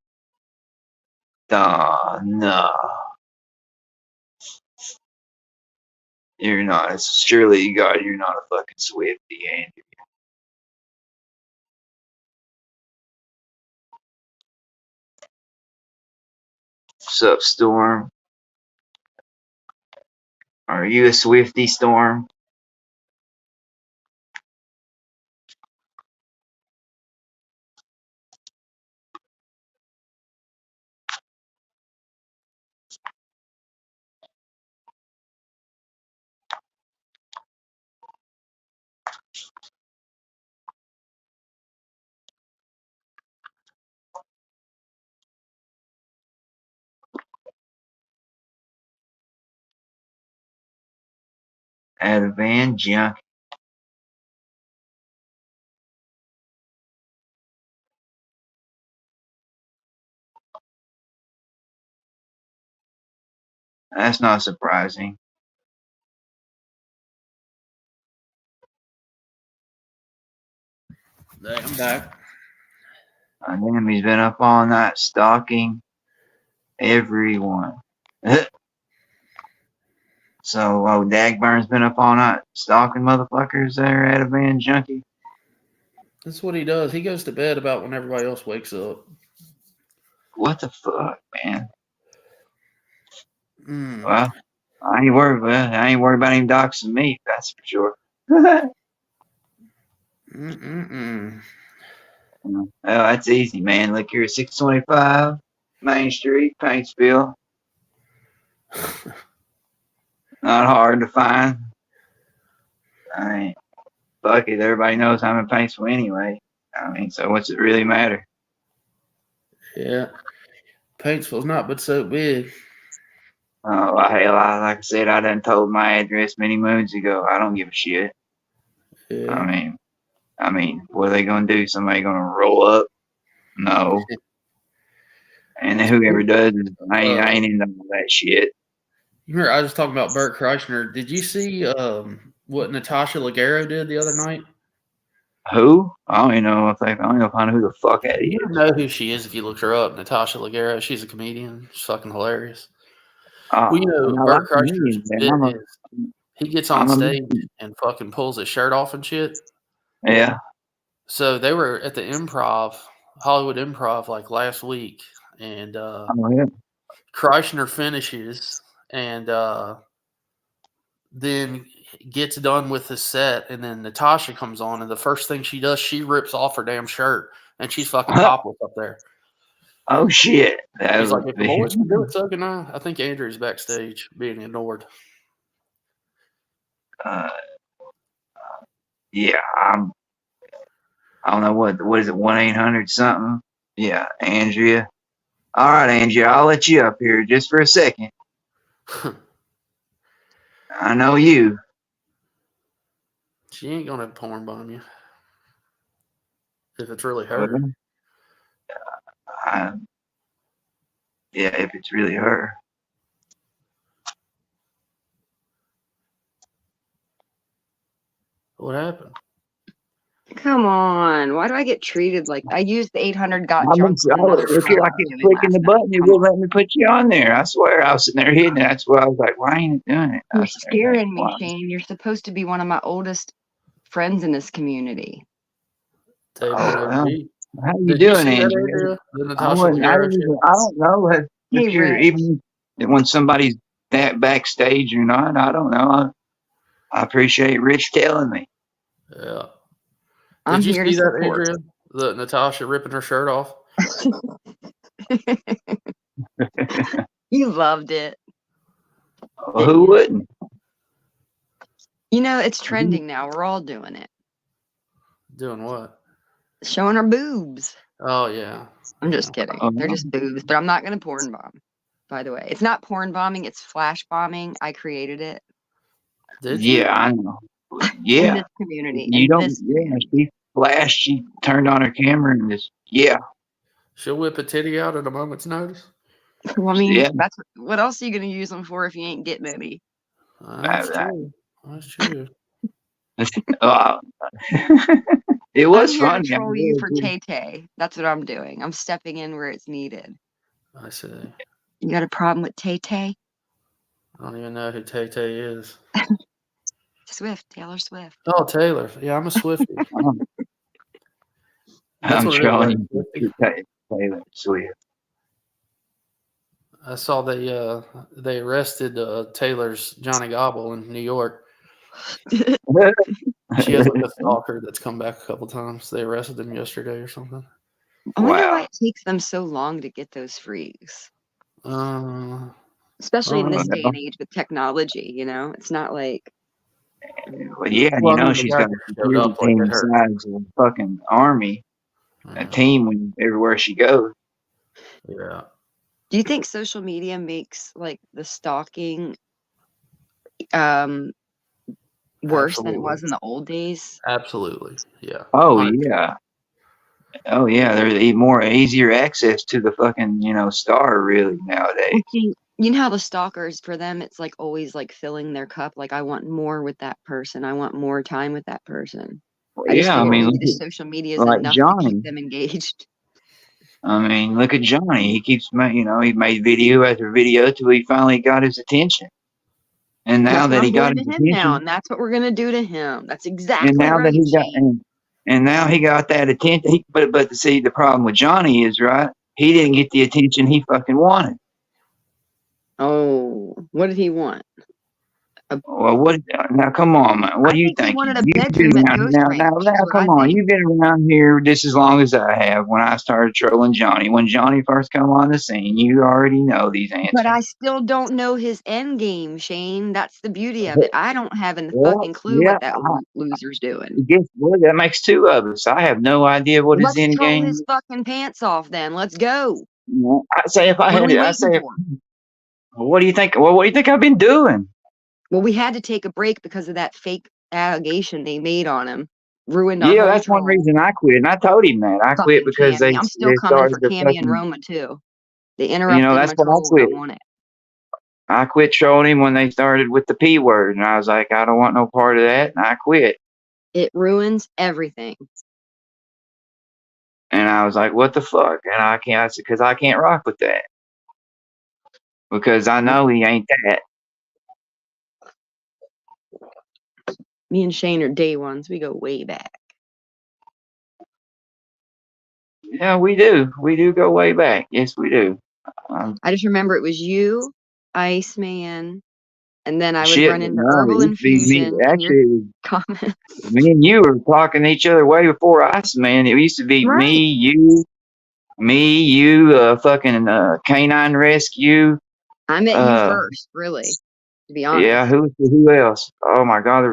No. You're not. Surely, God, you're not a fucking Swiftie, Andrea. What's up, Storm? Are you a Swiftie, Storm? Ativan Junkie. That's not surprising. Hey, I'm back. My enemy's been up all night stalking everyone. So, Dagburn's been up all night stalking motherfuckers there at a Van Junkie. That's what he does. He goes to bed about when everybody else wakes up. What the fuck, man? Mm. Well, I ain't worried about him doxing me, that's for sure. Well, that's easy, man. Look here, 625 Main Street, Paintsville. Not hard to find. I mean, fuck it. Everybody knows I'm in Paintsville anyway. I mean, so what's it really matter? Yeah. Paintsville's not but so big. Oh, hell, like I said, I done told my address many moons ago. I don't give a shit. Yeah. I mean, what are they gonna do? Somebody gonna roll up? No. And whoever does, I ain't into all that shit. You remember I was talking about Bert Kreischer. Did you see what Natasha Leggero did the other night? Who? I don't even know if I don't know who the fuck that is. You don't know who she is if you looked her up. Natasha Leggero. She's a comedian. She's fucking hilarious. Oh, Well, you know, Bert Kreischer's bit man. is he gets on stage and fucking pulls his shirt off and shit. Yeah. So they were at the Improv, Hollywood Improv, like last week, and Oh, yeah. Kreischer finishes, and then gets done with the set, and then Natasha comes on, and the first thing she does, she rips off her damn shirt, and she's fucking topless up there. Oh shit! He's like, if the boys can do it, so can I. I think Andrew's backstage being ignored. Yeah, I don't know what is it, 1-800 something? Yeah, Andrea. All right, Andrea, I'll let you up here just for a second. I know you. She ain't gonna porn bomb you if it's really her. Yeah, if it's really her. What happened? Come on. Why do I get treated like I used the 800 got I drunk on another kept show clicking the button. It wouldn't let me put you on there. I swear, I was sitting there hitting it. That's why I was like, why ain't it doing it? You're scaring me, Shane. You're supposed to be one of my oldest friends in this community. How you doing, Andrea? I don't know if you're even when somebody's that backstage or not. I don't know. I appreciate Rich telling me. Yeah. I'm Did you here see to that, support. Andrea? The Natasha ripping her shirt off? You loved it. Well, who wouldn't? You know, it's trending now. We're all doing it. Doing what? Showing our boobs. Oh, yeah. I'm just kidding. They're just boobs, but I'm not going to porn bomb, by the way. It's not porn bombing. It's flash bombing. I created it. Did you? Yeah, I know. Yeah. In this community. You don't. Yeah, she flashed. She turned on her camera and just She'll whip a titty out at a moment's notice. Well, I mean, that's what else are you going to use them for if you ain't getting any? That's true. That's true. It was I'm fun. Here to troll you for Tay-Tay. That's what I'm doing. I'm stepping in where it's needed. I see. You got a problem with Tay-Tay? I don't even know who Tay-Tay is. Swift, Taylor Swift. Oh, Taylor. Yeah, I'm a Swiftie. I'm trolling Taylor Swift. I saw they arrested Taylor's Johnny Gobble in New York. She has like a stalker that's come back a couple times. They arrested him yesterday or something. I wonder why it takes them so long to get those freaks. Especially in this day and age with technology, you know? It's not like... Well, yeah, you know, she's got a security team the size of a fucking army. A team everywhere she goes. Yeah. Do you think social media makes like the stalking worse than it was in the old days? Absolutely. Yeah. Oh 100%. Yeah. Oh yeah. There's easier access to the fucking, star really nowadays. You know how the stalkers, for them, it's like always like filling their cup. Like, I want more with that person. I want more time with that person. Yeah, I mean, the social media is like enough Johnny. to keep them engaged. I mean, look at Johnny. He keeps, he made video after video till he finally got his attention. And now that he got his attention, now, and that's what we're gonna do to him. That's exactly and now right. That he got, and now he got that attention. But see, the problem with Johnny is he didn't get the attention he fucking wanted. Oh, what did he want? Well, what? Now, come on, man. What do you think? He wanted a bedroom at Ghost Ranch. Now, come on. You've been around here just as long as I have. When I started trolling Johnny, when Johnny first come on the scene, you already know these answers. But I still don't know his end game, Shane. That's the beauty of it. I don't have a fucking clue what that loser's doing. Guess what? That makes two of us. I have no idea what his end game. Let's troll his fucking pants off, then. Let's go. I say if I had it, I say. What do you think? Well, what do you think I've been doing? Well, we had to take a break because of that fake allegation they made on him. Ruined our whole that's troll. One reason I quit. And I told him that. I quit because I'm still coming for Cammy and Roma, too. They interrupted that's what I quit. I quit trolling him when they started with the P word. And I was like, I don't want no part of that. And I quit. It ruins everything. And I was like, what the fuck? And I said, because I can't rock with that. Because I know he ain't that. Me and Shane are day ones. We go way back. Yeah, we do. We do go way back. Yes, we do. I just remember it was you, Iceman, And then I would Shit, run into no, Herbal it used to be me. Infusion in your Actually, it was comments. me and you were talking to each other way before us, man. It used to be Right. me, you, fucking Canine Rescue. I met you Uh, first, really, to be honest. yeah, who else? Oh my God,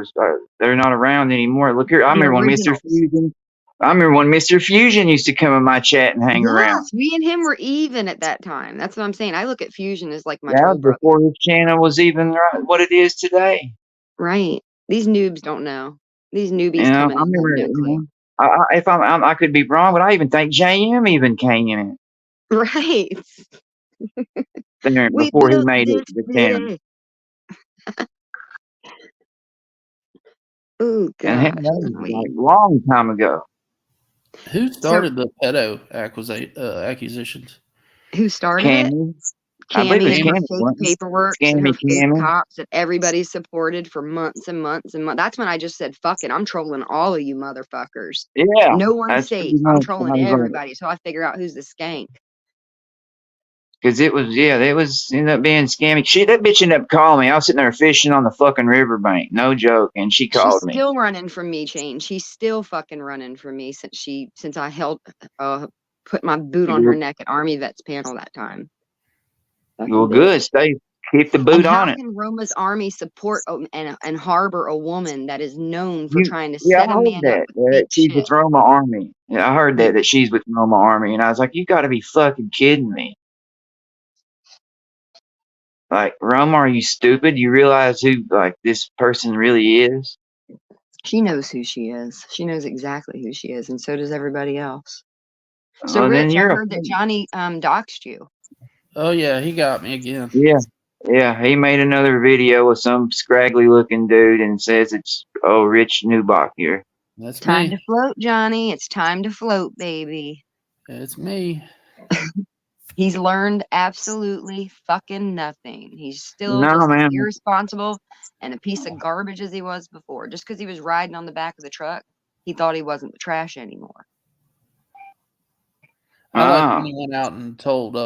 they're not around anymore. Look here, I The remember when Mr. originals. Fusion. I remember when Mr. Fusion used to come in my chat and hang around. Yes, me and him were even at that time. That's what I'm saying. I look at Fusion as like my That troll was brother. before his channel was even what it is today. Right. These noobs don't know. These newbies You know, coming I in have remember. no clue. If I could be wrong, but I even think JM even came in Right. there We before he built made it this the channel. city. Oh And hell, gosh. that was like long time ago. Who started the pedo accusations? Who started it? Cammy, I believe Cammy it's and her Cammy. fake wasn't it? paperwork and her Scammy fake Cammy. cops that everybody supported for months and months and months. That's when I just said, fuck it, I'm trolling all of you motherfuckers. Yeah, No one's that's safe. pretty I'm much trolling everybody. So I figure out who's the skank. because it was ended up being scammy. That bitch ended up calling me. I was sitting there fishing on the fucking riverbank, no joke, and she She's called me. still running from me, Shane. She's still fucking running from me since I put my boot on her neck at Army Vets panel that time. Fucking Well, bitch. good. Keep the boot And how on it. can Roma's army support and harbor a woman that is known for trying to Yeah, set I a heard man up that. with That fake she's shit? with Roma Army. Yeah, I heard that she's with Roma Army, and I was like, you got to be fucking kidding me. Like, Roma, are you stupid? You realize who like this person really is? She knows who she is. She knows exactly who she is, and so does everybody else. So, Well, then Rich, I you're heard that Johnny doxed you. Oh yeah, he got me again. Yeah. He made another video with some scraggly looking dude and says it's Rich Newbach here. That's Time me. to float, Johnny. It's time to float, baby. It's me. He's learned absolutely fucking nothing. He's still No, just as man. irresponsible and a piece of garbage as he was before. Just because he was riding on the back of the truck, he thought he wasn't the trash anymore. I like when he went out and told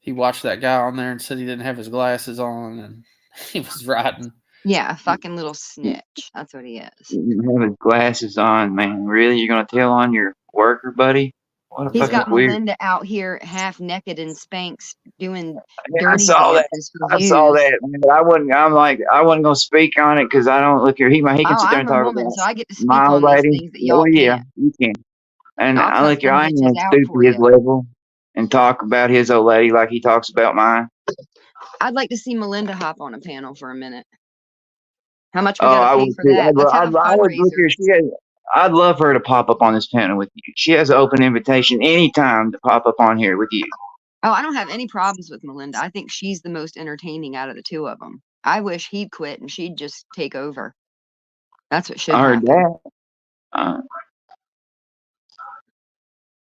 he watched that guy on there and said he didn't have his glasses on and he was riding. Yeah, a fucking little snitch. That's what he is. He didn't have his glasses on, man. Really? You're gonna tell on your worker, buddy? What a He's fucking got weird. Melinda out here half naked in Spanx doing dirty I saw that. dances for I views. saw that, man, but I wasn't gonna speak on it because I don't look here. He can sit there and I'm a talk woman, about so I get to speak my on these lady. things that y'all Yeah, can't. you can. And I'll I cut look here. some I ain't bitches gonna out stoop for to his you. level and talk about his old lady like he talks about mine. I'd like to see Melinda hop on a panel for a minute. How much we Oh, gotta I pay would for too. that? Let's have a I would look fundraiser. here. I'd love her to pop up on this panel with you. She has an open invitation anytime to pop up on here with you. Oh, I don't have any problems with Melinda. I think she's the most entertaining out of the two of them. I wish he'd quit and she'd just take over. That's what should I heard happen. that.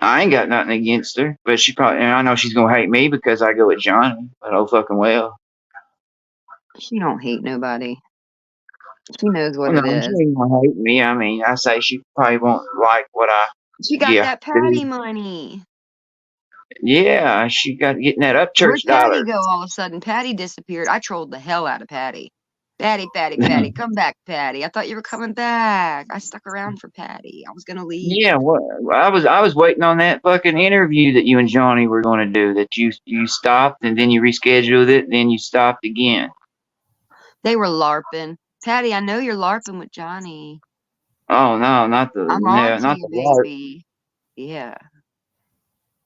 I ain't got nothing against her, but and I know she's gonna hate me because I go with Johnny. But oh fucking well. She don't hate nobody. She knows what Well, it no, is. she ain't gonna hate me. I mean, I say she probably won't like what I. She got Yeah, that Patty money. Yeah, she got getting that Where'd upchurch dollar. Patty go all of a sudden? Patty disappeared. I trolled the hell out of Patty. Patty, come back, Patty. I thought you were coming back. I stuck around for Patty. I was gonna leave. Yeah, well, I was waiting on that fucking interview that you and Johnny were gonna do. That you stopped and then you rescheduled it, and then you stopped again. They were LARPing. Patty, I know you're LARPing with Johnny. Oh no, not the I'm on to you, baby. Yeah.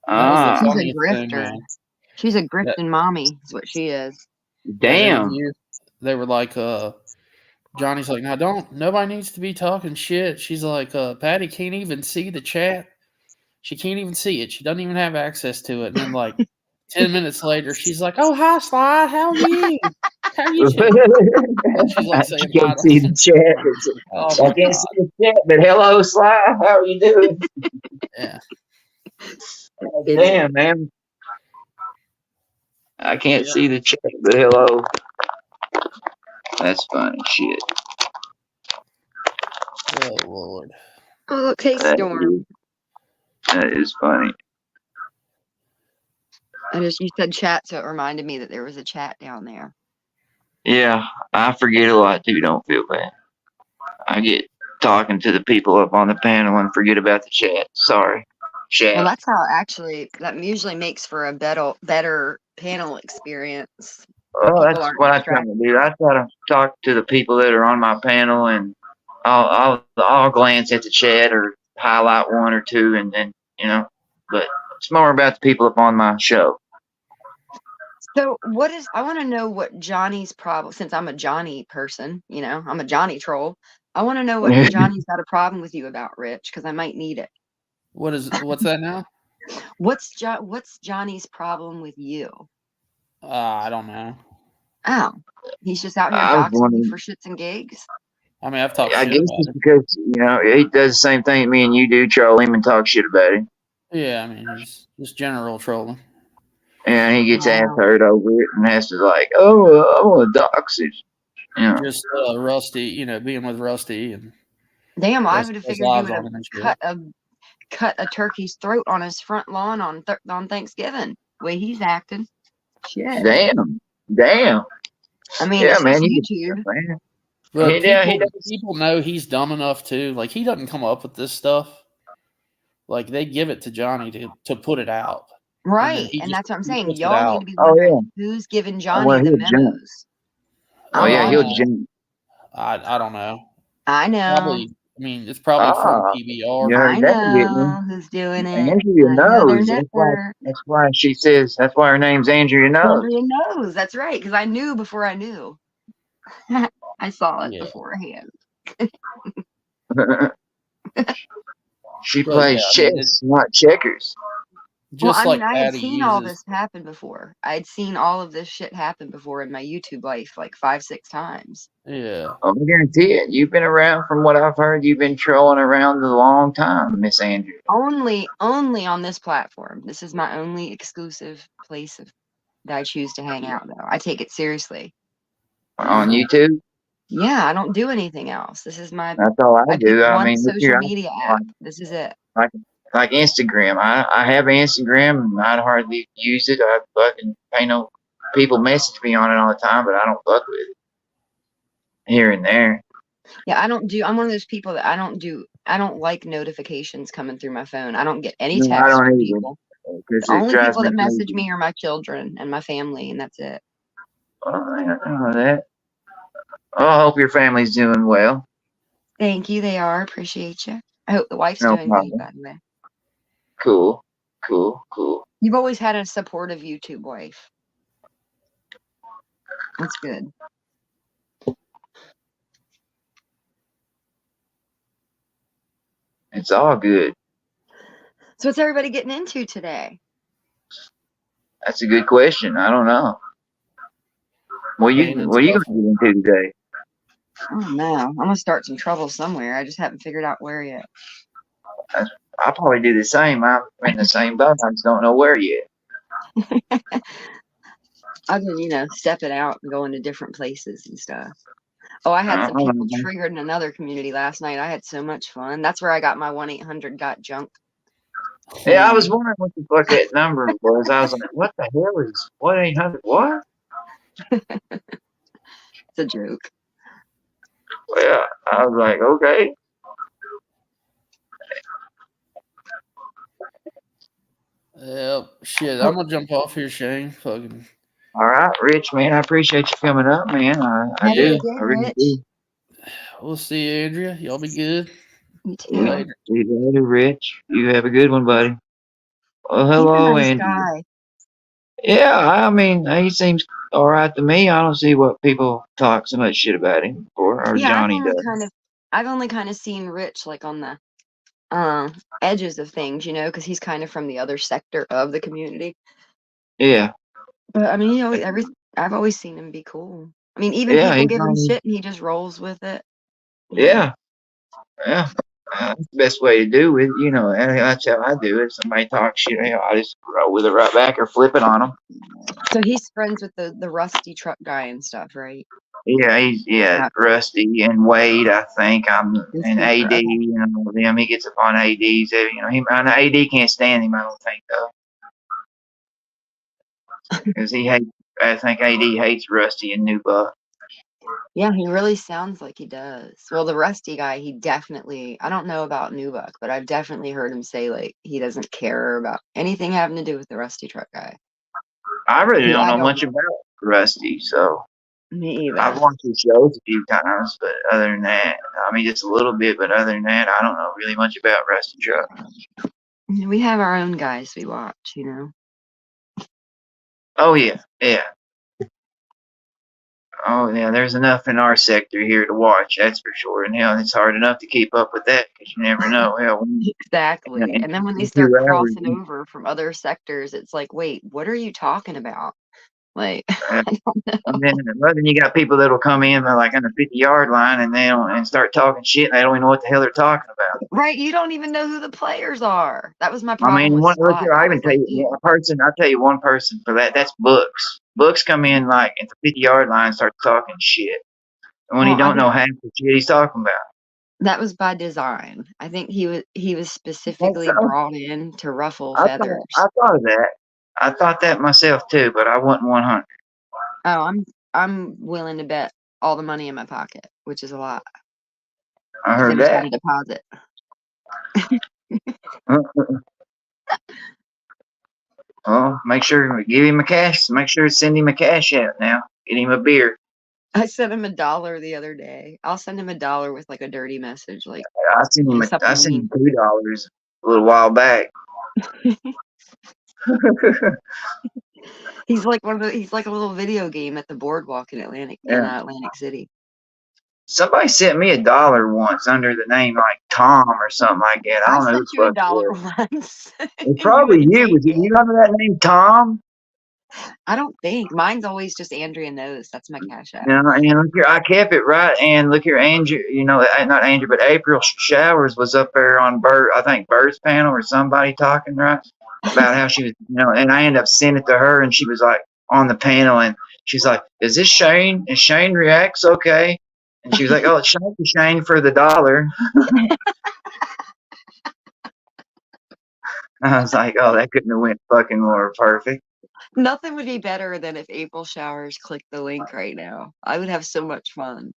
That was the She's a funniest thing, grifter. man. She's a grifting mommy, is what she is. Damn. They were like, Johnny's like, now nobody needs to be talking shit. She's like, Patty can't even see the chat. She can't even see it. She doesn't even have access to it. And then like 10 minutes later, she's like, oh, hi, Sly. How are you? How are you doing? She's like saying I can't see the chat. Oh, I can't see the chat, but hello, Sly. How are you doing? Yeah. Damn, man. I can't see the chat, but hello. That's funny shit. Oh, Lord. Oh, look, hey, Storm. That is funny. You said chat, so it reminded me that there was a chat down there. Yeah, I forget a lot too. Don't feel bad. I get talking to the people up on the panel and forget about the chat. Sorry, Well, chat. that's how actually that usually makes for a better panel experience. Well, People that's aren't what I try distracted. to do. I try to talk to the people that are on my panel, and I'll glance at the chat or highlight one or two, and then But it's more about the people up on my show. So I want to know what Johnny's problem, since I'm a Johnny person, I'm a Johnny troll. I want to know what Johnny's got a problem with you about, Rich, because I might need it. What's that now? What's Johnny's problem with you? I don't know. Oh, he's just out here I was doxing you wondering. for shits and gigs. I mean, I've talked I shit guess about it's him. because he does the same thing me and you do, troll him and talk shit about him, Yeah, I mean, he's just general trolling. and he gets ass Wow. hurt over it and has to like, I want to dox it. Just Rusty, being with Rusty and Damn, I has, would have has figured you lives would on have him and shit. cut a turkey's throat on his front lawn on Thanksgiving. The way he's acting. Shit. Damn. I mean, Yeah, it's man, just you YouTube. man. But He people does. know he's dumb enough too. Like, he doesn't come up with this stuff. Like, they give it to Johnny to put it out. And then Right. And that's what I'm saying. puts it Y'all need out. to be Oh wondering yeah. who's giving Oh, Johnny well, the he'll jump. memos. Oh I'm yeah, on he'll it. jump. I don't know. I know. Probably. I mean, it's probably from Ah, PBR. you I heard that, didn't you? know who's doing it. Andrea I know their knows. network. That's why she says. That's why her name's Andrea knows. Andrea knows. That's right. Because I knew before I knew. I saw it Yeah. beforehand. She But plays yeah, I mean, chess, not checkers. just like I had Patty seen all uses. this happen before. I'd seen all of this shit happen before in my YouTube life, like 5-6 times. Yeah. I guarantee it. You've been around, from what I've heard. You've been trolling around a long time, Miss Andrea. Only on this platform. This is my only exclusive place that I choose to hang out, though. I take it seriously. On YouTube. Yeah, I don't do anything else. This is my. That's all I I do. pick I one mean, look social here, media app. This is it. like Instagram. I have Instagram, and I'd hardly use it. I fucking people message me on it all the time, but I don't fuck with it here and there. Yeah, I'm one of those people that I don't like notifications coming through my phone. I don't get any No, I texts don't from either, people. because The it only drives people me that message crazy. me are my children and my family, and that's it. Oh, I know that. Oh, I hope your family's doing well. Thank you. They are. Appreciate you. I hope the wife's No doing good, problem. by the way. Cool. You've always had a supportive YouTube wife. That's good. It's all good. So what's everybody getting into today? That's a good question. I don't know. What are you Painting gonna stuff. get into today? Oh no, I'm gonna start some trouble somewhere. I just haven't figured out where yet. I'll probably do the same. I'm in the same boat. I just don't know where yet. I've been, stepping out and going to different places and stuff. Oh, I had some people triggered in another community last night. I had so much fun. That's where I got my 1-800-GOT-JUNK. Yeah, I was wondering what the fuck that number was. I was like, what the hell is 1-800? What? It's a joke. Well, I was like, okay. Yep. Shit, I'm gonna jump off here, Shane. Fucking. All right, Rich, man, I appreciate you coming up, man. I do. I really do. We'll see you, Andrea. Y'all be good. You too. See you later. See you later, Rich. You have a good one, buddy. Well, hello, He's a nice Andrew. guy. Yeah, I mean, he seems all right to me. I don't see what people talk so much shit about him for, or Yeah, Johnny does. I've only kind of seen Rich like on the edges of things, because he's kind of from the other sector of the community. Yeah. But I mean, I've always seen him be cool. I mean, even Yeah, people give him shit and he just rolls with it. Yeah. That's the best way to do it, and that's how I do it. Somebody talks shit, I just roll with it right back or flip it on them. So he's friends with the Rusty truck guy and stuff, right? Yeah, Rusty and Wade, I think. And AD, them. He gets up on ADs. AD can't stand him, I don't think, though. Because I think AD hates Rusty and New Buck. Yeah, he really sounds like he does. Well, the Rusty guy, he definitely, I don't know about Nubuck, but I've definitely heard him say like he doesn't care about anything having to do with the Rusty truck guy. I really Yeah, don't I know don't much about Rusty, so me I've either. watched his shows a few times, but other than that, I mean, just a little bit, but other than that, I don't know really much about Rusty Truck. We have our own guys we watch, you know. Oh, yeah, yeah. Oh, yeah, there's enough in our sector here to watch, that's for sure. And, hell, it's hard enough to keep up with that because you never know. Hell, Exactly. And then when they in start 2 hours, crossing over from other sectors, it's like, wait, what are you talking about? Like, uh, I don't and know. then you got people that'll come in like on the 50-yard line and and start talking shit and they don't even know what the hell they're talking about. Right, you don't even know who the players are. That was my I problem mean, with look Scott. here, I I even was tell like, you dude, one person. I'll tell you one person for that. That's Books. Books come in like at the 50-yard line, and start talking shit, and when he well, I don't mean, know half the shit he's talking about. that was by design. I think he was You think specifically so? brought in to ruffle feathers. I thought of that. I thought that myself too, but I wasn't 100. Oh, I'm willing to bet all the money in my pocket, which is a lot. I He's heard gonna try that. to deposit. Well, make sure give him a cash. Make sure to send him a cash out now. Get him a beer. I sent him $1 the other day. I'll send him $1 with like a dirty message, like I something sent mean. him $2 a little while back. He's like he's like a little video game at the boardwalk in Yeah. Atlantic City. Somebody sent me $1 once under the name like Tom or something like that. I I don't know who sent the you fuck it $1 was. once. It's And you probably wouldn't you. take Was it it. you under that name, Tom? I don't think mine's always just Andrea Knows. That's my cash app. You know, and look here, I kept it right. And look here, Andrew. You know, not Andrew, but April Showers was up there on I think Bird's panel or somebody talking right about how she was. You know, and I ended up sending it to her, and she was like on the panel, and she's like, "Is this Shane? Is Shane reacts okay?" And she was like, "Oh, it's Shane for the $1." I was like, "Oh, that couldn't have went fucking more perfect." Nothing would be better than if April Showers clicked the link right now. I would have so much fun.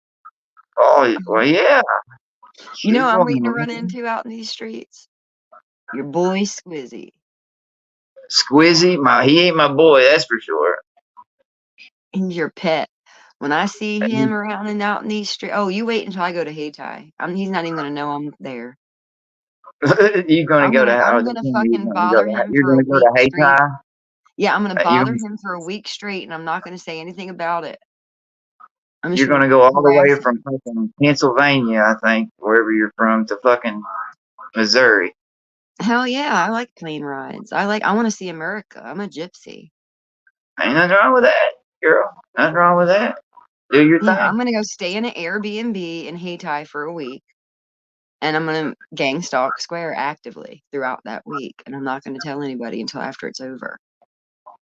Oh, well, yeah. You know She's what I'm one waiting to of run them. into out in these streets? Your boy Squizzy. Squizzy, he ain't my boy, that's for sure. He's your pet. When I see him around and out in these streets, oh, you wait until I go to Hayti. He's not even gonna know I'm there. You're gonna go to I'm gonna fucking bother him you're for a gonna go week to straight. Hayti. Yeah, I'm gonna You're bother him for a week straight, and I'm not gonna say anything about it. I'm just you're gonna gonna go all the way harass him. from fucking Pennsylvania, I think, wherever you're from, to fucking Missouri. Hell yeah, I like plane rides. I want to see America. I'm a gypsy. Ain't nothing wrong with that, girl. Nothing wrong with that. Do your Yeah, I'm thing. gonna go stay in an Airbnb in Hayti for a week, and I'm gonna gang stalk Square actively throughout that week, and I'm not gonna tell anybody until after it's over.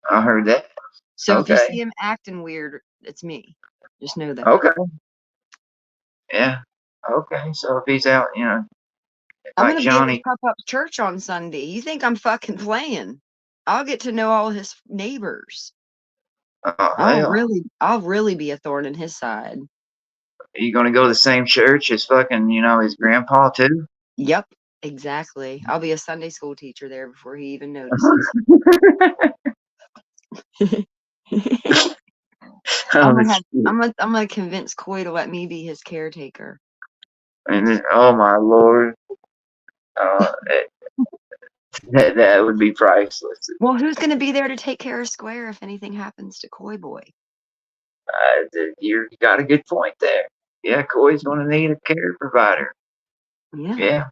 I heard that. So if you see Okay. him acting weird, it's me. Just know that. Okay. Yeah. Okay. So if he's out, I'm like gonna be at his Johnny. pop-up church on Sunday. You think I'm fucking playing? I'll get to know all his neighbors. Oh hell. I'll really be a thorn in his side. Are you gonna go to the same church as fucking, his grandpa too? Yep, exactly. I'll be a Sunday school teacher there before he even notices. Oh, shit. I'm gonna convince Coy to let me be his caretaker. And then, oh my lord, that would be priceless. Well, who's gonna be there to take care of Square if anything happens to Coy Boy? You got a good point there. Yeah, Coy's going to need a care provider. Yeah. Yeah,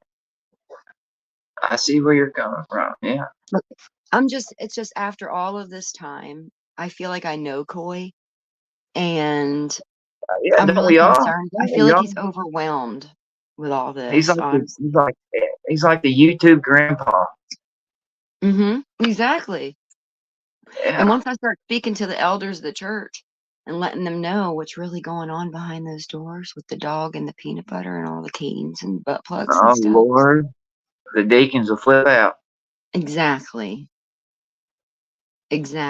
I see where you're coming from. Yeah. Look, it's just after all of this time, I feel like I know Coy, and Yeah, I'm don't really we all? concerned. I Don't feel we like all? he's overwhelmed with all He's this, like honestly. he's like the YouTube grandpa. Exactly. Yeah. And once I start speaking to the elders of the church and letting them know what's really going on behind those doors with the dog and the peanut butter and all the canes and butt plugs and Oh stuff. Lord, the deacons will flip out. Exactly.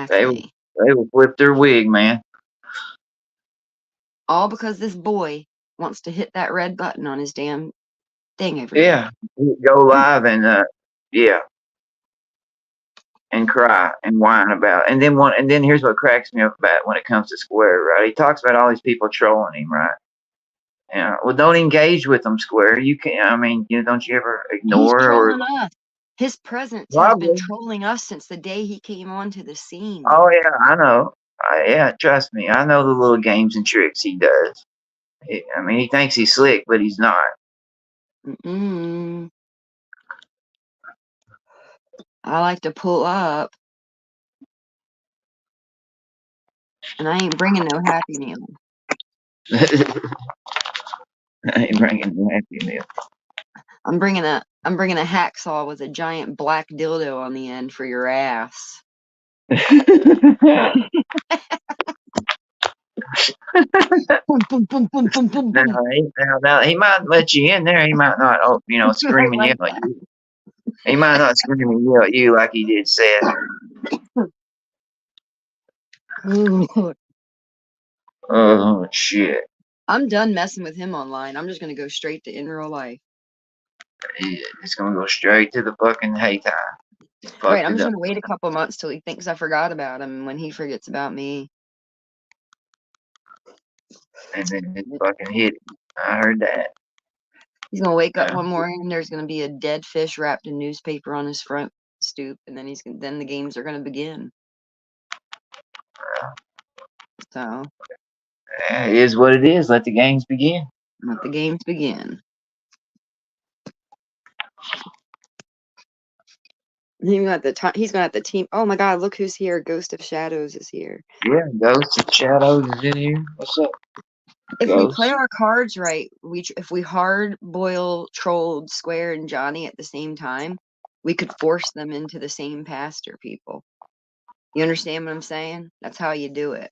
They Exactly. will flip their wig, man. All because this boy wants to hit that red button on his damn thing over there. Yeah, go live and yeah, and cry and whine about it. And then here's what cracks me up about when it comes to Square, right? He talks about all these people trolling him, right? Yeah. Well, don't engage with them, Square. You can't. I mean, don't you ever He's ignore or trolling us. His presence has probably? been trolling us since the day he came onto the scene. Oh yeah, I know. Yeah, trust me, I know the little games and tricks he does. I mean, he thinks he's slick, but he's not. Mm-mm. I like to pull up, and I ain't bringing no Happy Meal. I ain't bringing no Happy Meal. I'm bringing a hacksaw with a giant black dildo on the end for your ass. Boom, boom, boom, boom, boom, boom, boom. Now, he might let you in there. He might not, scream and yell at you. He might not scream and yell at you like he did Seth. Oh shit! I'm done messing with him online. I'm just gonna go straight to in real life. Yeah, it's gonna go straight to the fucking haytime. Right, I'm just gonna wait a couple months till he thinks I forgot about him, and when he forgets about me. And then it fucking hit. I heard that. He's gonna wake up one morning and there's gonna be a dead fish wrapped in newspaper on his front stoop, and then then the games are gonna begin. So it is what it is. Let the games begin. Let the games begin. He's gonna have the team. Oh my God! Look who's here! Ghost of Shadows is here. Yeah, Ghost of Shadows is in here. What's up? If we play our cards right, if we hard boil trolled Square and Johnny at the same time, we could force them into the same pastor, people. You understand what I'm saying? That's how you do it.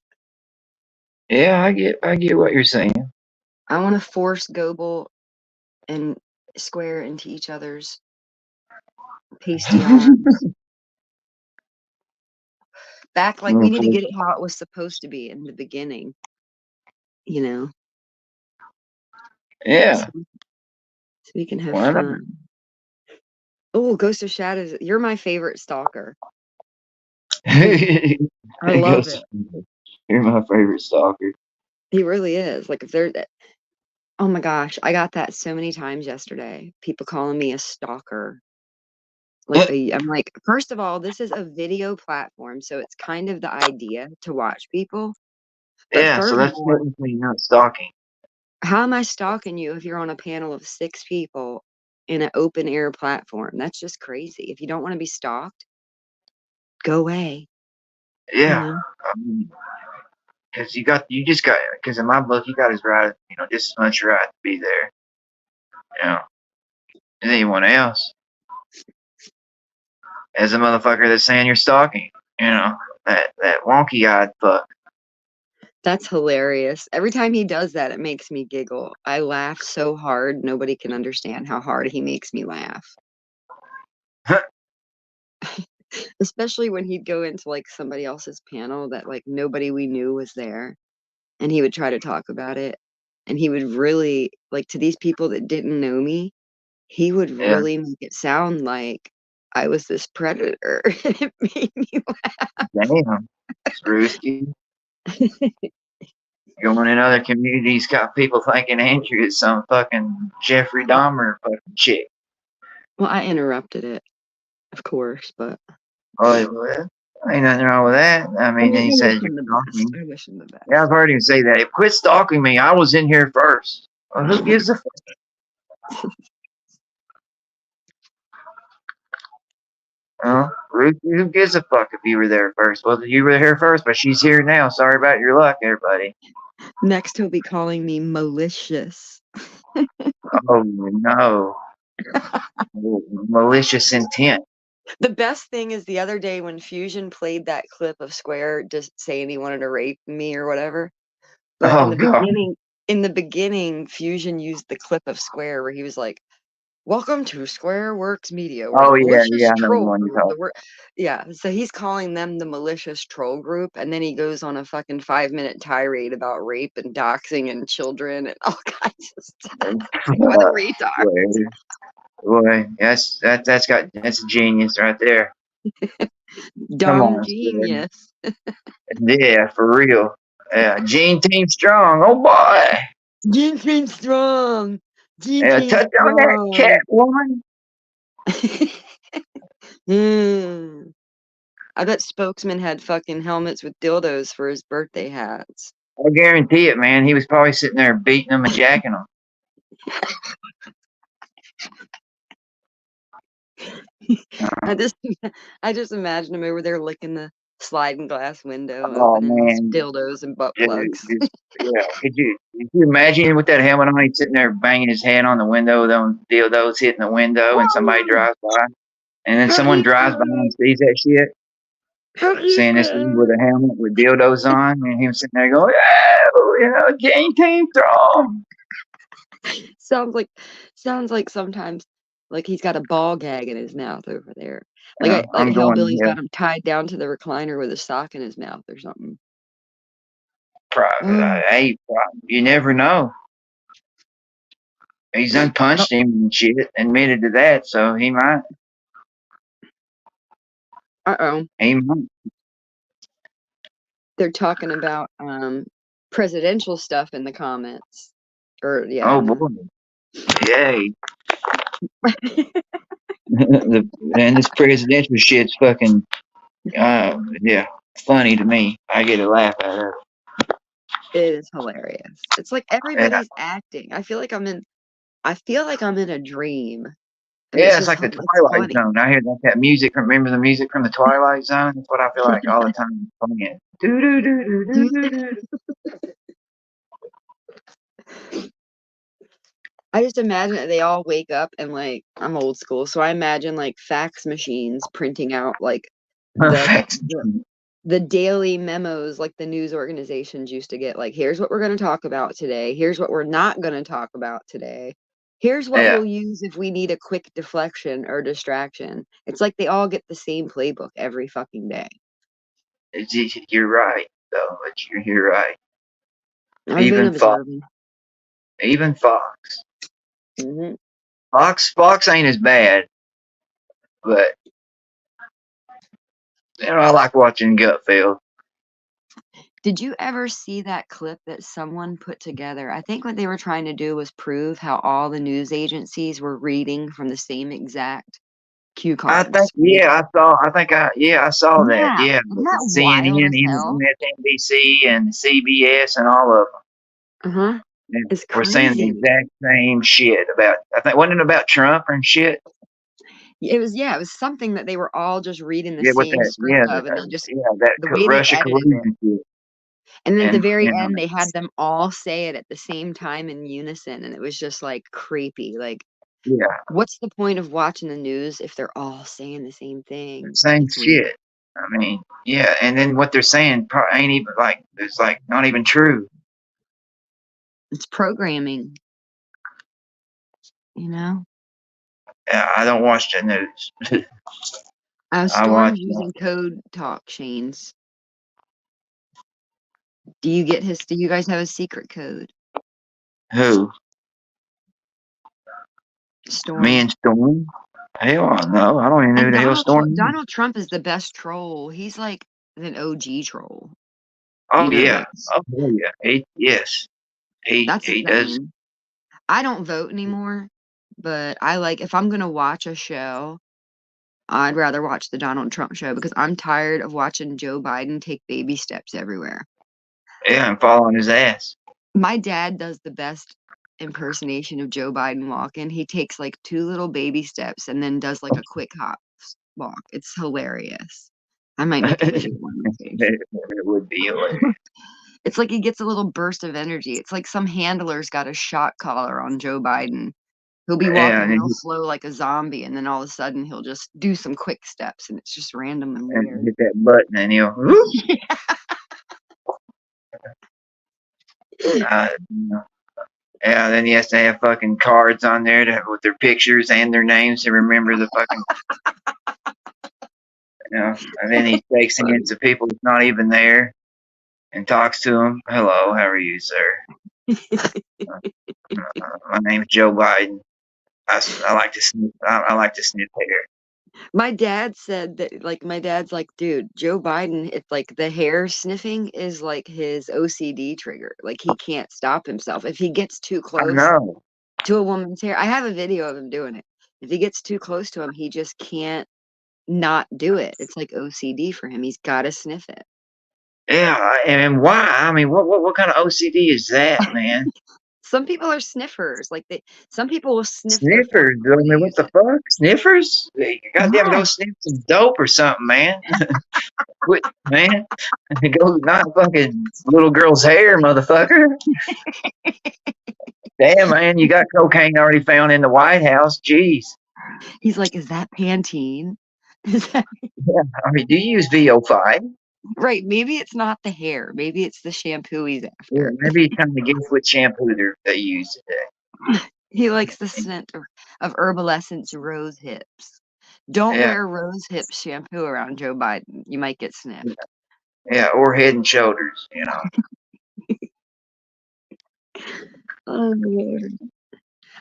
Yeah, I get what you're saying. I want to force Goebel and Square into each other's pasty arms. Back like we need to get it how it was supposed to be in the beginning. You know? Yeah. So we can have fun. Oh, Ghost of Shadows. You're my favorite stalker. I love it. You're my favorite stalker. He really is. Like if there's oh my gosh, I got that so many times yesterday. People calling me a stalker. I'm like, first of all, this is a video platform, so it's kind of the idea to watch people. But yeah, so that's technically not stalking. How am I stalking you if you're on a panel of 6 people in an open air platform? That's just crazy. If you don't want to be stalked, go away. Yeah. Because because in my book, you got his right, just as much right to be there. As anyone else. As a motherfucker that's saying you're stalking, that wonky-eyed fuck. That's hilarious. Every time he does that, it makes me giggle. I laugh so hard, nobody can understand how hard he makes me laugh. Especially when he'd go into like somebody else's panel that like nobody we knew was there, and he would try to talk about it, and he would really like to these people that didn't know me, he would really make it sound like I was this predator. It made me laugh. Damn, Screwski. Going in other communities, got people thinking Andrew is some fucking Jeffrey Dahmer fucking chick. Well, I interrupted it, of course, but. Oh, well, ain't nothing wrong with that. I mean, he said you're stalking me. I wish him the best. Yeah, I've heard him say that. Quit stalking me. I was in here first. Well, who gives a fuck? Who gives a fuck if you were there first? Well, you were here first, but she's here now. Sorry about your luck, everybody. Next, he'll be calling me malicious. Oh, no. Malicious intent. The best thing is the other day when Fusion played that clip of Square just saying he wanted to rape me or whatever. But in the beginning, Fusion used the clip of Square where he was like, welcome to SquareWorks Media, where Oh the yeah, malicious I know the troll one you're group, talking. yeah, so he's calling them the malicious troll group, and then he goes on a fucking 5-minute tirade about rape and doxing and children and all kinds of stuff. What a retard. Boy, that's a genius right there. Come Dumb on, Square. genius. Yeah, for real. Yeah, Gene Team Strong. Oh boy. Gene Team Strong. Gene Yeah, Team touch on that cat woman. Strong. I bet Spokesman had fucking helmets with dildos for his birthday hats. I guarantee it, man. He was probably sitting there beating them and jacking them. I just I just imagine him over there licking the sliding glass window, Oh opening his man, dildos and butt Dude, plugs. yeah. Could you imagine with that helmet on? He's sitting there banging his head on the window, those dildos hitting the window, and somebody drives by, and then someone drives by and sees that shit, seeing this dude with a helmet with dildos on, and him sitting there going, "Oh, Gene Team Strong." sounds like sometimes like he's got a ball gag in his mouth over there. Yeah, Like I'm going to Hellbilly's hell. got him tied down to the recliner with a sock in his mouth or something. Hey, you never know. He's unpunched him and shit, admitted to that, so he might. Uh-oh. He might. They're talking about presidential stuff in the comments. Or yeah. Oh boy, yay! And this presidential shit's fucking, yeah, funny to me. I get a laugh out of it. It is hilarious. It's like everybody's acting. I feel like I'm in a dream. And Yeah, it's like the it's Twilight funny. Zone. I hear like that music. Remember the music from the Twilight Zone? That's what I feel like all the time. Playing. Do do do do do do. I just imagine that they all wake up and like I'm old school, so I imagine like fax machines printing out like the daily memos like the news organizations used to get, like, here's what we're going to talk about today, here's what we're not going to talk about today, here's what Yeah, we'll use if we need a quick deflection or distraction. It's like they all get the same playbook every fucking day. you're right though. But you're right. I've been Even Fox. observing. Even Fox. Mm-hmm. Fox ain't as bad, but I like watching Gutfeld. Did you ever see that clip that someone put together? I think what they were trying to do was prove how all the news agencies were reading from the same exact cue I cards. think, yeah, I saw that. Yeah. Yeah, Isn't that wild CNN, as hell? MSNBC, and CBS, and all of them. Uh-huh. It's We're saying the crazy. exact same shit about. I think wasn't it about Trump and shit? It was something that they were all just reading the Yeah, with same that, script of, and they just that the way they Russia edited it. collusion shit. And then at the And very end, they had them all say it at the same time in unison, and it was just like creepy. Like, yeah, what's the point of watching the news if they're all saying the same thing? same It's weird. shit. I mean, yeah, and then what they're saying ain't even like it's like not even true. It's programming, you know? Yeah, I don't watch the news. I watch. Storm's using code talk, Shane's. Do you guys have a secret code? Who? Storm. Me and Storm? Hell no, I don't even know who the hell Storm is. Donald Trump is the best troll. He's like an OG troll. Oh You know, yeah. like, Oh yeah. Yes. that's He his does. name. I don't vote anymore, but I like, if I'm gonna watch a show, I'd rather watch the Donald Trump show because I'm tired of watching Joe Biden take baby steps everywhere. Yeah, and following his ass. My dad does the best impersonation of Joe Biden walking. He takes like 2 little baby steps and then does like a quick hop walk. It's hilarious. I might make a video one of these days. It would be hilarious. It's like he gets a little burst of energy. It's like some handler's got a shot collar on Joe Biden. He'll be walking real slow like a zombie, and then all of a sudden he'll just do some quick steps, and it's just random and weird. Hit that button and he'll. Yeah, then he has to have fucking cards on there with their pictures and their names to remember the fucking, and then he takes hands to people that's not even there and talks to them. Hello, how are you, sir? My name's Joe Biden. I like to sniff. I like to sniff hair. My dad said that, like, my dad's like, dude, Joe Biden, it's like the hair sniffing is like his OCD trigger. Like, he can't stop himself. If he gets too I close know. to a woman's hair, I have a video of him doing it. If he gets too close to him, he just can't not do it. It's like OCD for him. He's got to sniff it. Yeah, and why? I mean, what kind of OCD is that, man? Some people are sniffers. Like, some people will sniff their phone Sniffers. I before they mean, what use the it. fuck? Sniffers? Goddamn, go Yeah. sniff some dope or something, man. Quit, man. Go not fucking little girl's hair, motherfucker. Damn, man, you got cocaine already found in the White House. Jeez. He's like, is that Pantene? Is that I mean, do you use VO5? right? Maybe it's not the hair. Maybe it's the shampoo he's Yeah, after. maybe he's trying to guess what shampoo they use today. He likes the scent of Herbal Essence Rose Hips. Don't Yeah, wear Rose Hips shampoo around Joe Biden. You might get sniffed. yeah, or Head and Shoulders, Oh, Lord.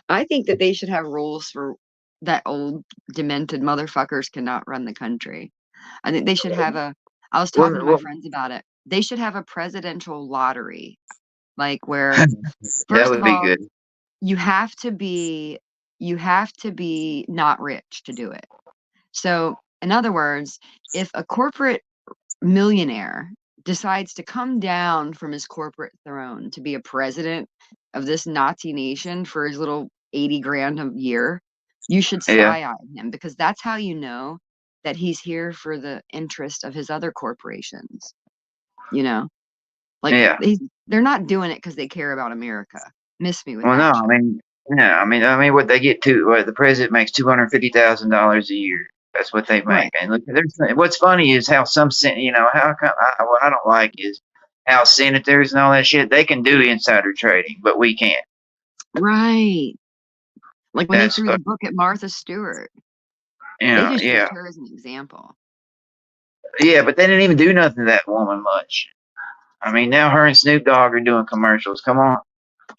I think that they should have rules for that old demented motherfuckers cannot run the country. I think they should have I was talking to my Well, friends about it. They should have a presidential lottery. Like where, that first would of be all, good. you have to be not rich to do it. So, in other words, if a corporate millionaire decides to come down from his corporate throne to be a president of this Nazi nation for his little 80 grand a year, you should Yeah, side him, because that's how you know that he's here for the interest of his other corporations. You know, like yeah. they're not doing it because they care about America. Miss me with Well, no, that I shit. mean, no, I mean, what they get to, what the president makes $250,000 a year. That's what they Right. make. And look, what's funny is how how come what I don't like is how senators and all that shit they can do insider trading, but we can't. Right. Like when he That's threw the book at Martha Stewart. They just used yeah, her as an example. yeah, but they didn't even do nothing to that woman much. I mean, now her and Snoop Dogg are doing commercials. Come on.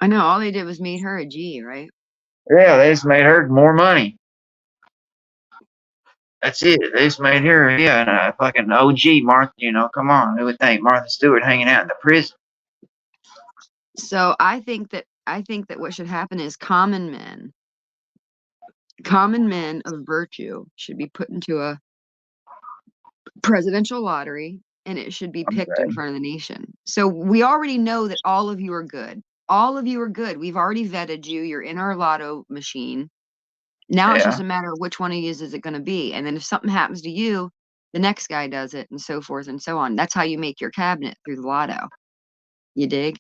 I know, all they did was made her a G, right? Yeah, they just made her more money. That's it. They just made her, and a fucking OG Martha. Come on. Who would think Martha Stewart hanging out in the prison? So I think that what should happen is common men of virtue should be put into a presidential lottery, and it should be picked in front of the nation. So we already know that all of you are good. All of you are good. We've already vetted you. You're in our lotto machine. Now it's Yeah. just a matter of which one of you is it going to be. And then if something happens to you, the next guy does it, and so forth and so on. That's how you make your cabinet, through the lotto. You dig?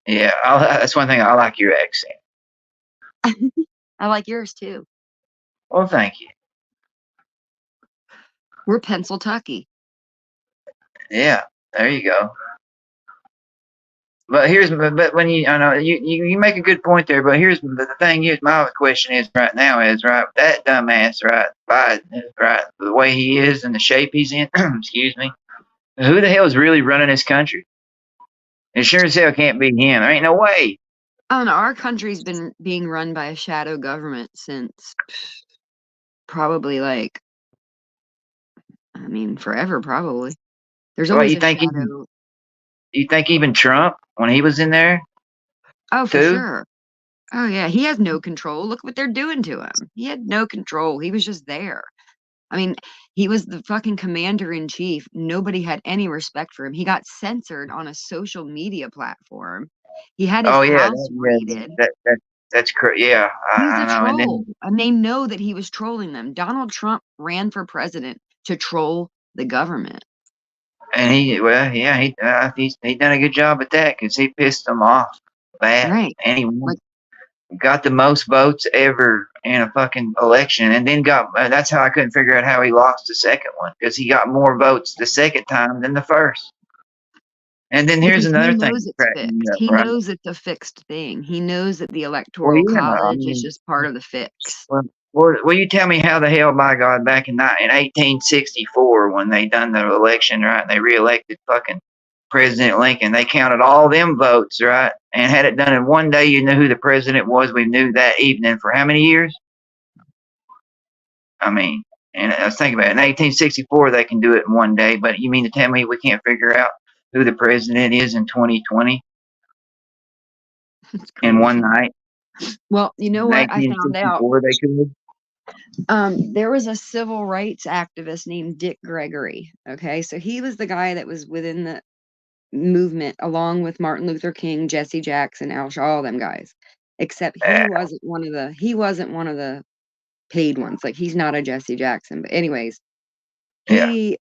Yeah, that's one thing I like your accent. I like yours too. Well, thank you. We're Pennsyltucky. Yeah, there you go. But when I know you make a good point there. But here's the thing. Here's my question is right now is right that dumbass Biden right the way he is and the shape he's in. Excuse me. Who the hell is really running this country? It sure as hell can't be him. There ain't no way. I don't know. Our country's been being run by a shadow government since probably forever, probably. There's What always you a think? shadow. You think even Trump when he was in there Oh, for too? sure. Oh, yeah. He has no control. Look what they're doing to him. He had no control. He was just there. I mean, he was the fucking commander in chief. Nobody had any respect for him. He got censored on a social media platform. He had his Oh yeah, house raided. that's correct. Yeah, He's I a know. And troll. then And they know that he was trolling them. Donald Trump ran for president to troll the government. and he's done a good job at that because he pissed them off bad. Right. And he Like, got the most votes ever in a fucking election, and then that's how I couldn't figure out how he lost the second one because he got more votes the second time than the first. And then here's Because he another thing knows that it's cracked me fixed. up, He right? knows it's a fixed thing. He knows that the Well, electoral yeah, I college is mean, just part of the fix. will you tell me how the hell, by God, back in 1864 when they done the election, right? They reelected fucking President Lincoln. They counted all them votes, right? And had it done in one day, you knew who the president was. We knew that evening for how many years? I mean, and I was thinking about it. In 1864, they can do it in one day, but you mean to tell me we can't figure out who the president is in 2020 It's in one crazy. night? Well, you know In what I found out? 1864, they could. There was a civil rights activist named Dick Gregory. Okay, so he was the guy that was within the movement along with Martin Luther King, Jesse Jackson, Al Shaw, all them guys. Except he wasn't one of the paid ones. Like he's not a Jesse Jackson. But anyways, Yeah. he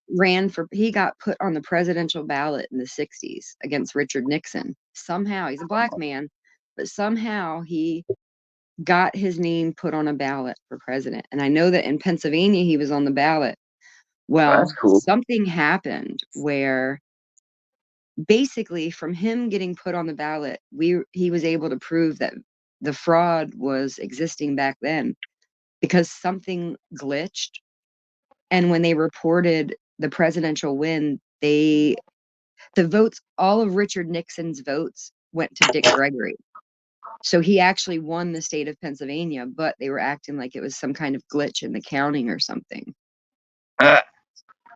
got put on the presidential ballot in the 60s against Richard Nixon. Somehow, he's a black man, but somehow he got his name put on a ballot for president. And I know that in Pennsylvania he was on the ballot. Well, that's Well, cool. something happened where basically from him getting put on the ballot, he was able to prove that the fraud was existing back then because something glitched. And when they reported the presidential win, the votes, all of Richard Nixon's votes went to Dick Gregory. So he actually won the state of Pennsylvania, but they were acting like it was some kind of glitch in the counting or something.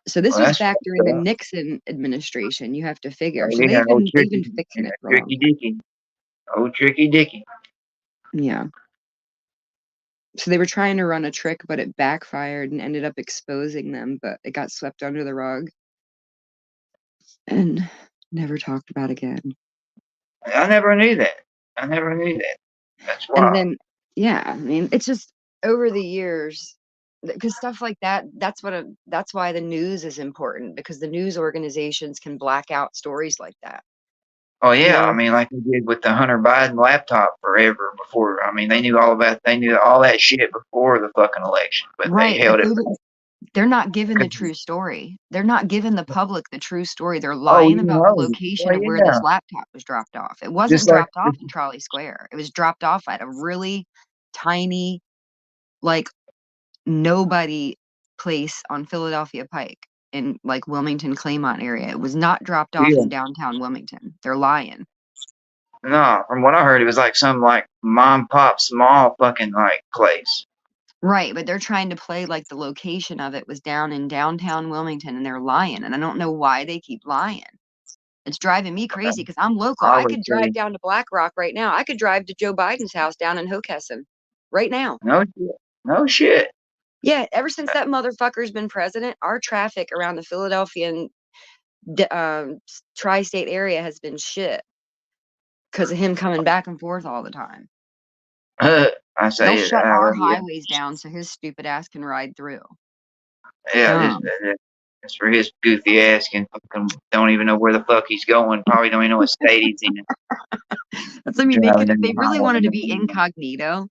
So this Well, was that's back during the fucked up. Nixon administration. You have to figure. Oh, So yeah, old they've been fixing it for a long Tricky time. Dicky. Old Tricky Dicky. Yeah. So they were trying to run a trick, but it backfired and ended up exposing them, but it got swept under the rug and never talked about again. I never knew that. That's And wild. then, yeah, I mean, it's just over the years, because stuff like that, that's why the news is important, because the news organizations can black out stories like that. Oh yeah, You know? I mean, like they did with the Hunter Biden laptop forever before. I mean, they knew all that shit before the fucking election, but Right, they held but it. they're not giving the true story. They're not giving the public the true story. They're Oh, lying you about the know. location Well, of where yeah. this laptop was dropped off. It wasn't Just like dropped off in Trolley Square. It was dropped off at a really tiny, like, nobody place on Philadelphia Pike in like Wilmington, Claymont area. It was not dropped off Yeah. in downtown Wilmington. They're lying. No, from what I heard, it was like some like mom pop small fucking like place. Right, but they're trying to play like the location of it was down in downtown Wilmington, and they're lying. And I don't know why they keep lying. It's driving me crazy because I'm local. I I would could say drive down to Black Rock right now. I could drive to Joe Biden's house down in Hockessin right now. no shit. No shit. Yeah, ever since that motherfucker's been president, our traffic around the Philadelphia and tri-state area has been shit because of him coming back and forth all the time. I say They'll it. shut our Yeah. highways down so his stupid ass can ride through. Yeah, it's for his goofy ass and fucking don't even know where the fuck he's going. Probably don't even know what state he's in. That's, I mean, they could, if they really wanted to be incognito.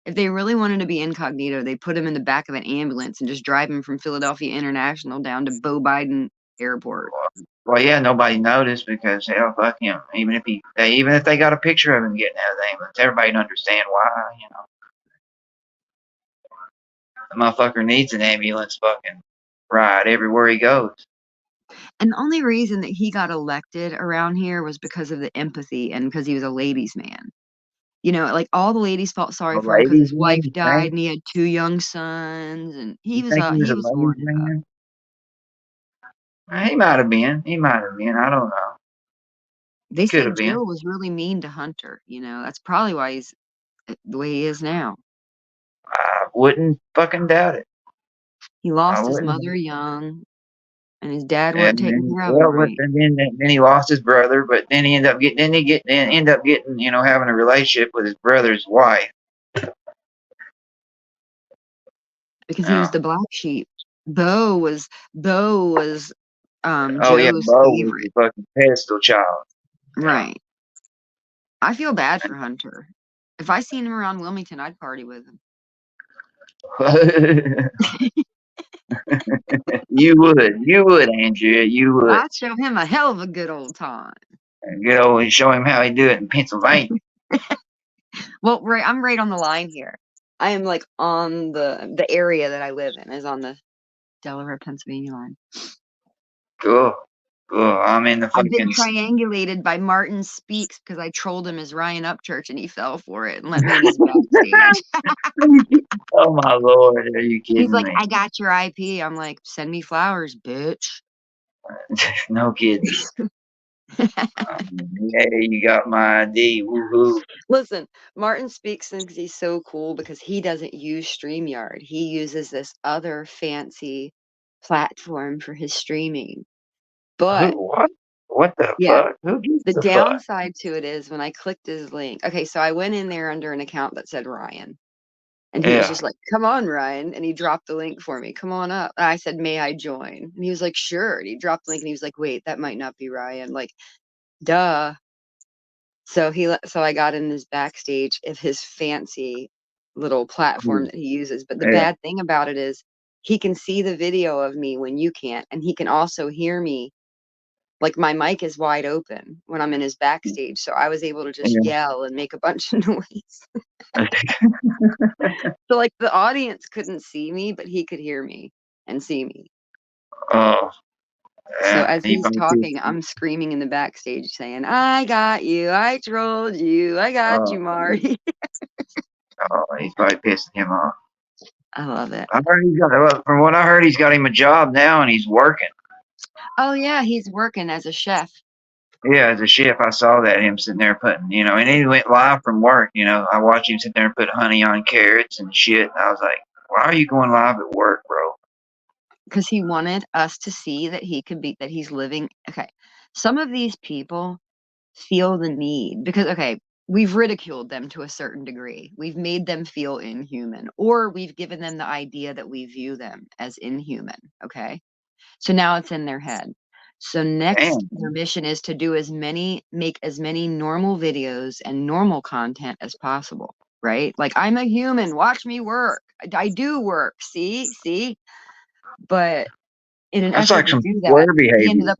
they put him in the back of an ambulance and just drive him from Philadelphia International down to Beau Biden Airport. Well, yeah, nobody noticed because hell, fuck him. Even if they got a picture of him getting out of the ambulance, everybody understand why. You know, the motherfucker needs an ambulance fucking ride everywhere he goes. And the only reason that he got elected around here was because of the empathy and because he was a ladies' man. You know, like all the ladies felt sorry for him because his wife died and he had 2 young sons, and he was a more ladies' man? He might have been. I don't know. They say Jill was really mean to Hunter. You know, that's probably why he's the way he is now. I wouldn't fucking doubt it. He lost his mother young, and his dad wasn't taking care of him right. And then he lost his brother, but then he ended up getting, you know, having a relationship with his brother's wife. Because he was the black sheep. Beau was Joe's Beau was the fucking pedestal child. Right. I feel bad for Hunter. If I seen him around Wilmington, I'd party with him. You would, Andrea. You would. I'd show him a hell of a good old time. Get over and show him how he do it in Pennsylvania. Well, I'm right on the line here. I am like on the area that I live in is on the Delaware, Pennsylvania line. Cool. I'm in the I've been fucking. triangulated by Martin Speaks because I trolled him as Ryan Upchurch and he fell for it and let me in his backstage. Oh my lord, are you kidding He's like, me? I got your IP. I'm like, send me flowers, bitch. No kidding. Yeah, you got my ID. Woohoo. Listen, Martin Speaks thinks he's so cool because he doesn't use StreamYard. He uses this other fancy platform for his streaming. But What? What the yeah, fuck? Who gives the a fuck? downside to it is when I clicked his link. Okay, so I went in there under an account that said Ryan. And he was Yeah. just like, come on, Ryan. And he dropped the link for me. Come on up. And I said, may I join? And he was like, sure. And he dropped the link and he was like, wait, that might not be Ryan. Like, duh. So I got in his backstage of his fancy little platform that he uses. But the Yeah. bad thing about it is he can see the video of me when you can't. And he can also hear me. Like my mic is wide open when I'm in his backstage. So I was able to just yell and make a bunch of noise. So like the audience couldn't see me, but he could hear me and see me. Oh. So as he's talking, I'm screaming in the backstage saying, I got you. I trolled you. I got you, Marty. Oh, he's probably pissing him off. I love it. I heard from what I heard, he's got him a job now and he's working. Oh, yeah. He's working as a chef. Yeah, as a chef, I saw that him sitting there putting, and he went live from work. I watched him sit there and put honey on carrots and shit. And I was like, why are you going live at work, bro? Because he wanted us to see that that he's living. Okay. Some of these people feel the need because, okay, we've ridiculed them to a certain degree. We've made them feel inhuman, or we've given them the idea that we view them as inhuman. Okay. So now it's in their head. So next, their mission is to make as many normal videos and normal content as possible, right? Like, I'm a human, watch me work. I do work, see? But in an effort to do that,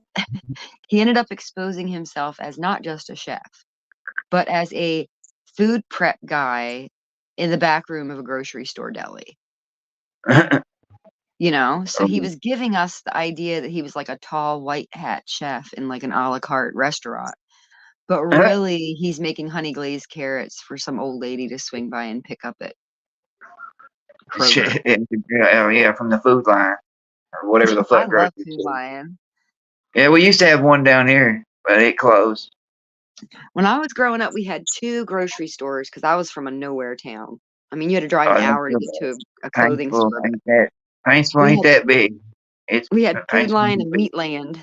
he ended up exposing himself as not just a chef, but as a food prep guy in the back room of a grocery store deli. So he was giving us the idea that he was like a tall white hat chef in like an a la carte restaurant. But really, he's making honey glazed carrots for some old lady to swing by and pick up at Kroger. Yeah, from the Food Line or whatever the fuck. I love Food Lion. Yeah, we used to have one down here, but it closed. When I was growing up, we had 2 grocery stores because I was from a nowhere town. I mean, you had to drive an hour to get to a clothing store. Paintsville ain't that big. We had Food Line and Meatland.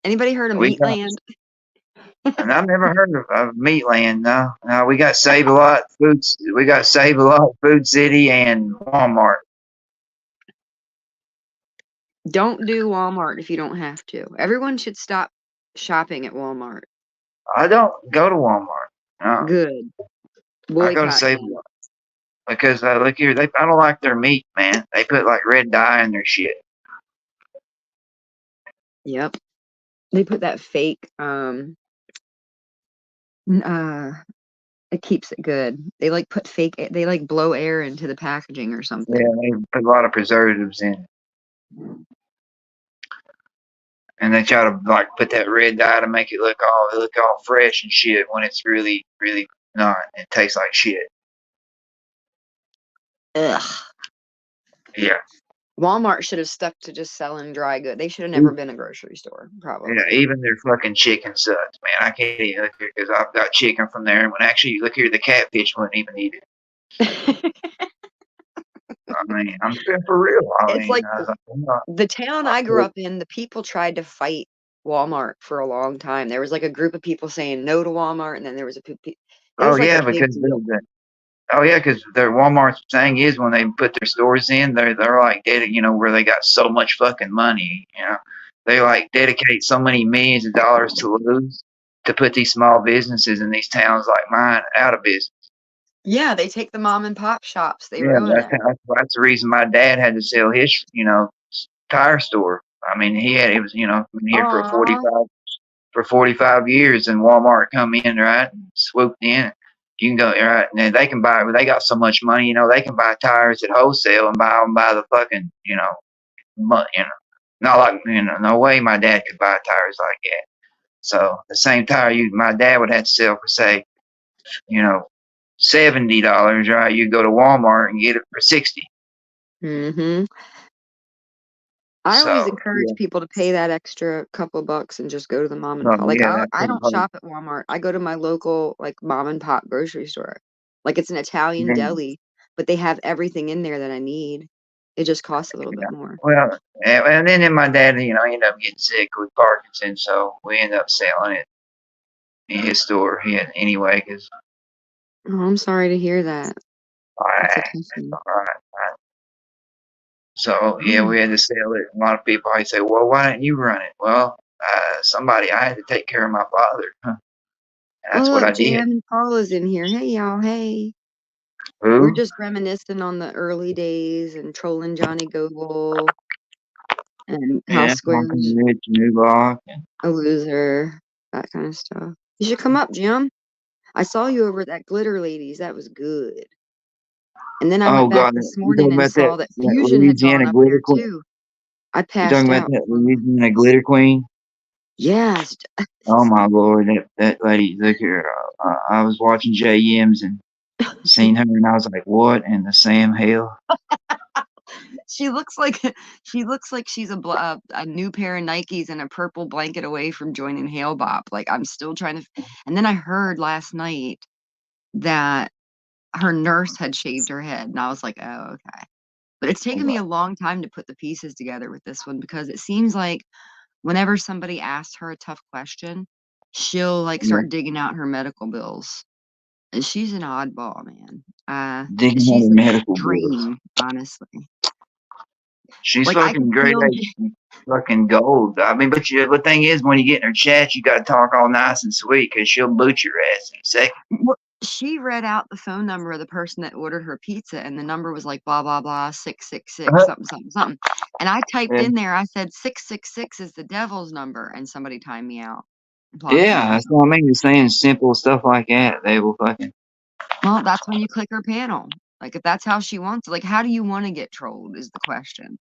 Anybody heard of Meatland? And I've never heard of Meatland. No, we got Save a Lot Foods. We got Save a Lot, Food City, and Walmart. Don't do Walmart if you don't have to. Everyone should stop shopping at Walmart. I don't go to Walmart. No. Good. I go to Save a Lot because look here, I don't like their meat, man. They put like red dye in their shit. Yep. They put that fake. It keeps it good. They like put fake. They like blow air into the packaging or something. Yeah, they put a lot of preservatives in it. And they try to like put that red dye to make it look all fresh and shit when it's really, really not. It tastes like shit. Ugh. Yeah. Walmart should have stuck to just selling dry goods. They should have never been a grocery store, probably. Yeah, even their fucking chicken sucks, man. I can't eat it because I've got chicken from there. And when actually, look here, the catfish wouldn't even eat it. I mean, I'm for real. The town I grew up in, the people tried to fight Walmart for a long time. There was like a group of people saying no to Walmart, and then there was because their Walmart's thing is when they put their stores in, they're like where they got so much fucking money, they like dedicate so many millions of dollars to lose to put these small businesses in these towns like mine out of business. Yeah, they take the mom and pop shops. They ruin it. That's the reason my dad had to sell his, tire store. I mean, he was, been here for 45. for 45 years, and Walmart come in, right, and swooped in. You can go right, and they can buy. They got so much money, they can buy tires at wholesale and buy them by the fucking, not like, no way my dad could buy tires like that. So the same tire my dad would have to sell for, say, $70, right? You go to Walmart and get it for 60. Mm-hmm. I always So encourage yeah, people to pay that extra couple bucks and just go to the mom and pop. Like yeah, I don't shop at Walmart. I go to my local like mom and pop grocery store. Like it's an Italian deli, but they have everything in there that I need. It just costs a little bit more. Well, and then my dad, ended up getting sick with Parkinson's, so we ended up selling it in his store anyway, because Oh, I'm sorry to hear that. That's a alright, tough one. alright. So yeah, Mm. we had to sell it. A lot of people always say, "Well, why didn't you run it?" Well, I had to take care of my father. And Oh, that's what look, I did. JM and Paula's in here. Hey, y'all. Hey. We're Who? just reminiscing on the early days and trolling Johnny Goble and Yeah, House Squares, Rich, New Block. a loser, that kind of stuff. You should come up, Jim. I saw you over at that Glitter Ladies. That was good. And then I Oh went back God, this you morning talking and about that, saw that that Fusion had gone Louisiana up glitter there queen? too. I You talking passed about out. that Louisiana glitter queen? Yes. Oh my Lord, that lady! Look here, I was watching JM's and seen her, and I was like, "What in the Sam hell?" She looks like she's a new pair of Nikes and a purple blanket away from joining Hale Bop. Like I'm still trying to. And then I heard last night that her nurse had shaved her head, and I was like, oh, okay. But it's taken me a long time to put the pieces together with this one because it seems like whenever somebody asks her a tough question, she'll like Yeah. start digging out her medical bills. And she's an oddball, man. Digging out She's her like medical bills. draining, honestly. She's Like I fucking could great, feel. fucking gold. I mean, but the thing is, when you get in her chat, you got to talk all nice and sweet, because she'll boot your ass in a second. Well, she read out the phone number of the person that ordered her pizza, and the number was like blah blah blah 666 something something something. And I typed Yeah. in there, I said 666 is the devil's number, and somebody timed me out. Yeah, that's what I mean. You're saying simple stuff like that. They will fucking. Well, that's when you click her panel. Like if that's how she wants it, like how do you want to get trolled is the question.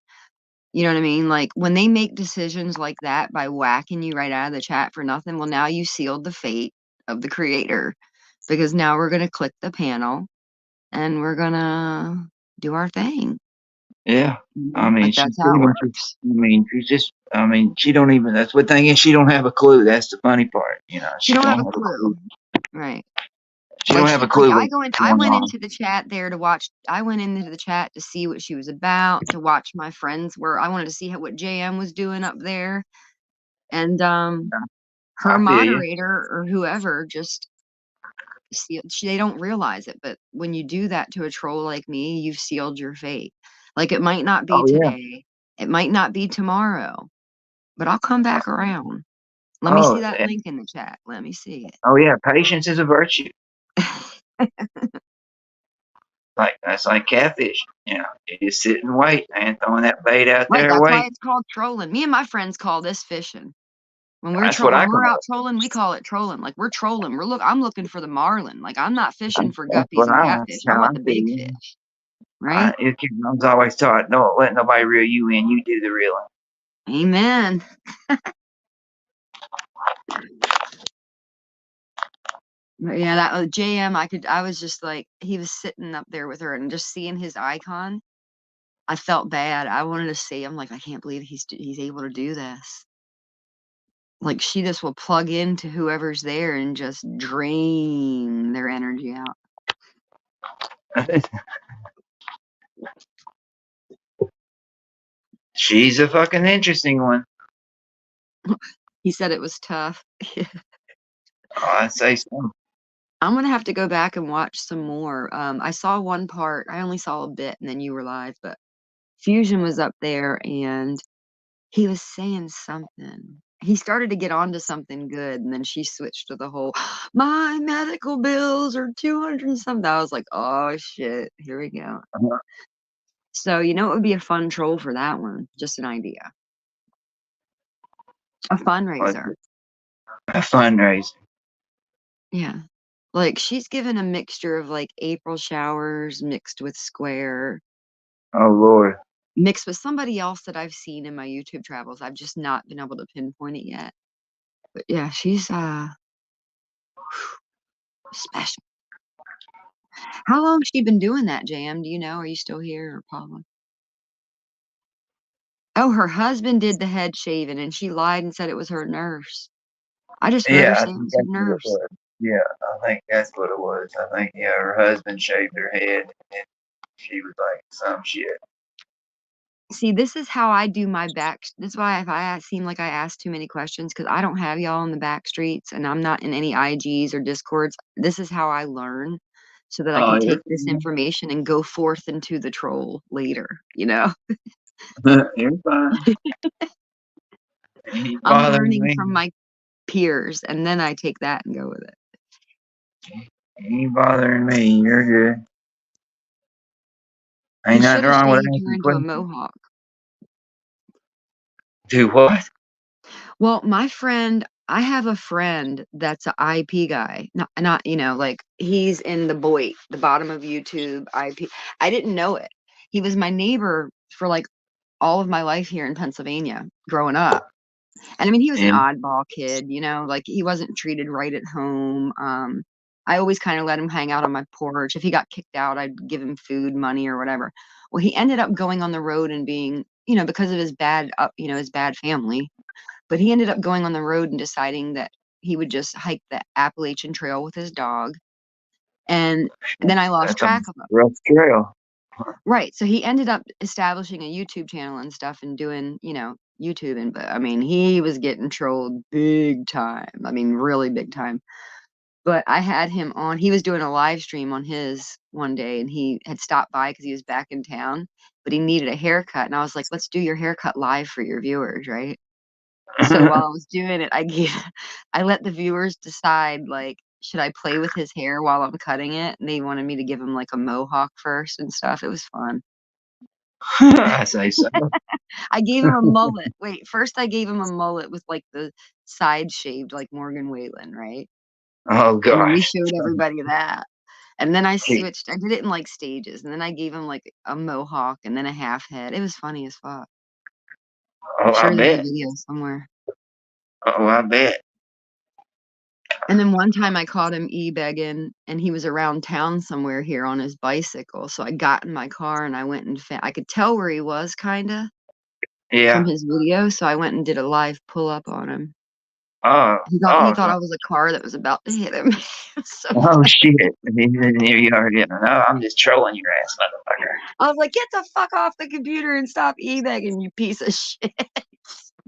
You know what I mean? Like when they make decisions like that by whacking you right out of the chat for nothing, well now you sealed the fate of the creator because now we're gonna click the panel and we're gonna do our thing. Yeah, I mean, Like she's that's how pretty it much. works. I mean, she's just. I mean, she don't even. That's what thing is. She don't have a clue. That's the funny part. She don't have a clue. Right. She Like don't have a clue what's I going went on. into the chat there to watch. I went into the chat to see what she was about, to watch my friends were. I wanted to see what JM was doing up there. And her I feel you. moderator or whoever just they don't realize it, but when you do that to a troll like me, you've sealed your fate. Like it might not be Oh yeah. today, it might not be tomorrow, but I'll come back around. Let me see Oh, that link in the chat. Let me see it. oh yeah. Patience is a virtue. Like that's like catfish. You just sit and wait, man. Throwing that bait out Right, there, that's why wait. it's called trolling. Me and my friends call this fishing. When That's what I when we're call out it. trolling, we call it trolling. Like we're trolling. I'm looking for the marlin. Like I'm not fishing for That's guppies and That's catfish. I how I want the feel. big fish. Right? I was always taught, don't let nobody reel you in. You do the reeling. Amen. But yeah, that was JM. I was just like, he was sitting up there with her and just seeing his icon. I felt bad. I wanted to see him. Like, I can't believe he's able to do this. Like, she just will plug into whoever's there and just drain their energy out. She's a fucking interesting one. He said it was tough. Oh, I'd say so. I'm gonna have to go back and watch some more. I saw one part. I only saw a bit, and then you were live. But Fusion was up there, and he was saying something. He started to get onto something good, and then she switched to the whole, my medical bills are 200 and something. I was like, oh shit, here we go. Uh-huh. So, it would be a fun troll for that one. Just an idea. A fundraiser. A fundraiser. Yeah. Like she's given a mixture of like April showers mixed with square, Oh Lord. mixed with somebody else that I've seen in my YouTube travels. I've just not been able to pinpoint it yet. But yeah, she's special. How long has she been doing that, JM? Do you know? Are you still here, or Paula? Oh, her husband did the head shaving and she lied and said it was her nurse. I just heard her Yeah, I say it think was her that's what it nurse. was. Yeah, I think that's what it was. I think her husband shaved her head, and she was like some shit. See, this is how I do my back. This is why if seem like I ask too many questions, because I don't have y'all in the back streets and I'm not in any IGs or Discords. This is how I learn so that I Oh, can you're take this information and go forth into the troll later, you're fine. You ain't I'm bothering learning me. from my peers and then I take that and go with it. You ain't bothering me. You're good. He Ain't should nothing have wrong with shaved her asking into a questions. mohawk. Do what? Well, my friend, I have a friend that's an IP guy. Not, like he's in the bottom of YouTube IP. I didn't know it. He was my neighbor for like all of my life here in Pennsylvania growing up. And I mean, he was an Yeah. oddball kid, like he wasn't treated right at home. I always kind of let him hang out on my porch. If he got kicked out, I'd give him food, money, or whatever. Well, he ended up going on the road and being, because of his his bad family. But he ended up going on the road and deciding that he would just hike the Appalachian Trail with his dog. And then I lost That's a track of him. rough trail. Right. So he ended up establishing a YouTube channel and stuff and doing, YouTubing. But I mean, he was getting trolled big time. I mean, really big time. But I had him on. He was doing a live stream on his one day and he had stopped by because he was back in town, but he needed a haircut. And I was like, let's do your haircut live for your viewers, right? So while I was doing it, I let the viewers decide, like, should I play with his hair while I'm cutting it? And they wanted me to give him like a mohawk first and stuff. It was fun. I say so. I gave him a mullet. Wait, first I gave him a mullet with like the side shaved like Morgan Whalen, right? Oh And then we gosh. showed everybody that. And then I Gee. switched. I did it in like stages. And then I gave him like a mohawk and then a half head. It was funny as fuck. Oh, I Sure, there's a bet. video somewhere. Oh, I bet. And then one time I caught him e-begging and he was around town somewhere here on his bicycle. So I got in my car and I went and I could tell where he was kinda Yeah. from his video. So I went and did a live pull up on him. Oh. He Oh. thought I was a car that was about to hit him. So Oh shit. Here you are. No, I'm just trolling your ass, motherfucker. I was like, get the fuck off the computer and stop e-begging, you piece of shit.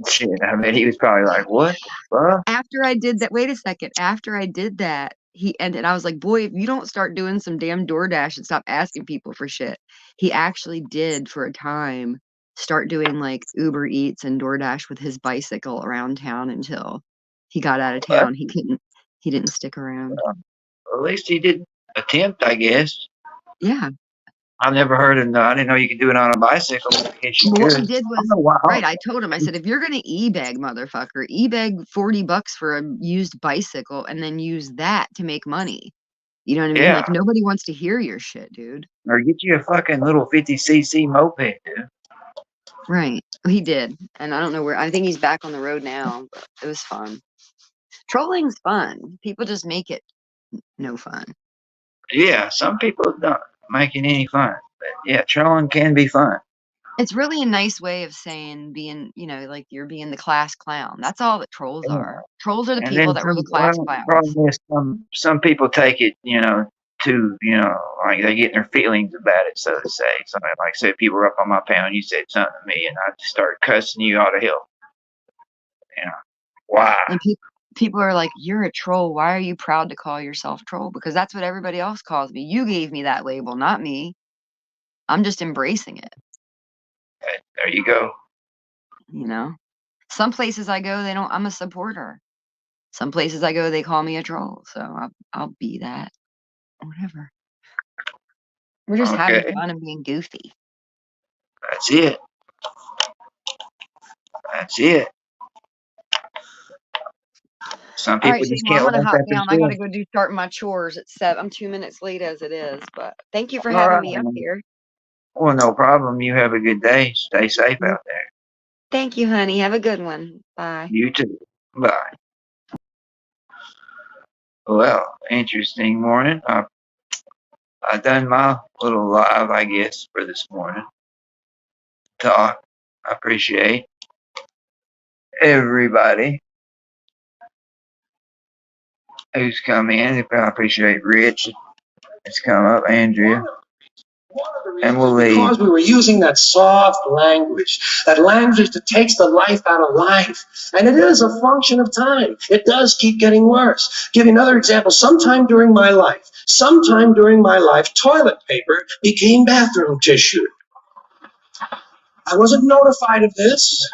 Shit. I mean, he was probably like, what the fuck? After I did that, wait a second. After I did that, he ended. I was like, boy, if you don't start doing some damn DoorDash and stop asking people for shit. He actually did for a time start doing like Uber Eats and DoorDash with his bicycle around town until he got out of town. He didn't stick around. At least he did attempt, I guess. Yeah. I've never heard of I didn't know you could do it on a bicycle. I guess you But what could. he did I don't was, know why. right, I told him, I said, if you're going to e-bag, motherfucker, e-bag $40 for a used bicycle and then use that to make money. You know what I mean? Yeah. Like, nobody wants to hear your shit, dude. Or get you a fucking little 50cc moped, dude. Right. He did. And I don't know where. I think he's back on the road now, but it was fun. Trolling's fun. People just make it no fun. Yeah, some people don't make it any fun. But yeah, trolling can be fun. It's really a nice way of saying being, like you're being the class clown. That's all that trolls Yeah. are. Trolls are the And people then that were the class the clowns. problem is some people take it, to, like they get in their feelings about it, so to say. Something like, say, people were up on my panel and you said something to me and I just started cussing you out of hell. Why? And people are like, you're a troll. Why are you proud to call yourself troll? Because that's what everybody else calls me. You gave me that label, not me. I'm just embracing it. There you go. Some places I go, I'm a supporter. Some places I go, they call me a troll. So I'll be that. Whatever. We're just having Okay. fun and being goofy. That's it. That's it. Some All right, people just Shane, well, I'm can't gonna let hop that down. I gotta persist. go start my chores at 7. I'm 2 minutes late as it is, but thank you for All having right. me up here. Well, no problem. You have a good day. Stay safe out there. Thank you, honey. Have a good one. Bye. You too. Bye. Well, interesting morning. I done my little live, I guess, for this morning. Talk. I appreciate everybody who's come in. I appreciate Rich that's come up, Andrea, and we'll leave. Because we were using that soft language, that language that takes the life out of life. And it is a function of time. It does keep getting worse. Give you another example. Sometime during my life, toilet paper became bathroom tissue. I wasn't notified of this.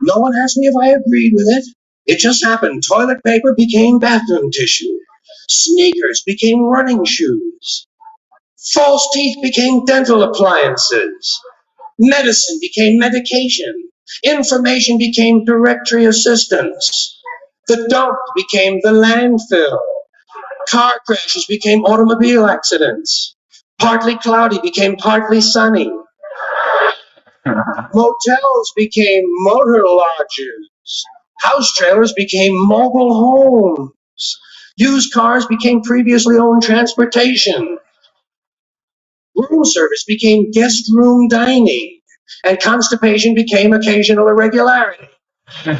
No one asked me if I agreed with it. It just happened. Toilet paper became bathroom tissue. Sneakers became running shoes. False teeth became dental appliances. Medicine became medication. Information became directory assistance. The dump became the landfill. Car crashes became automobile accidents. Partly cloudy became partly sunny. Motels became motor lodges. House trailers became mobile homes. Used cars became previously owned transportation. Room service became guest room dining. And constipation became occasional irregularity. When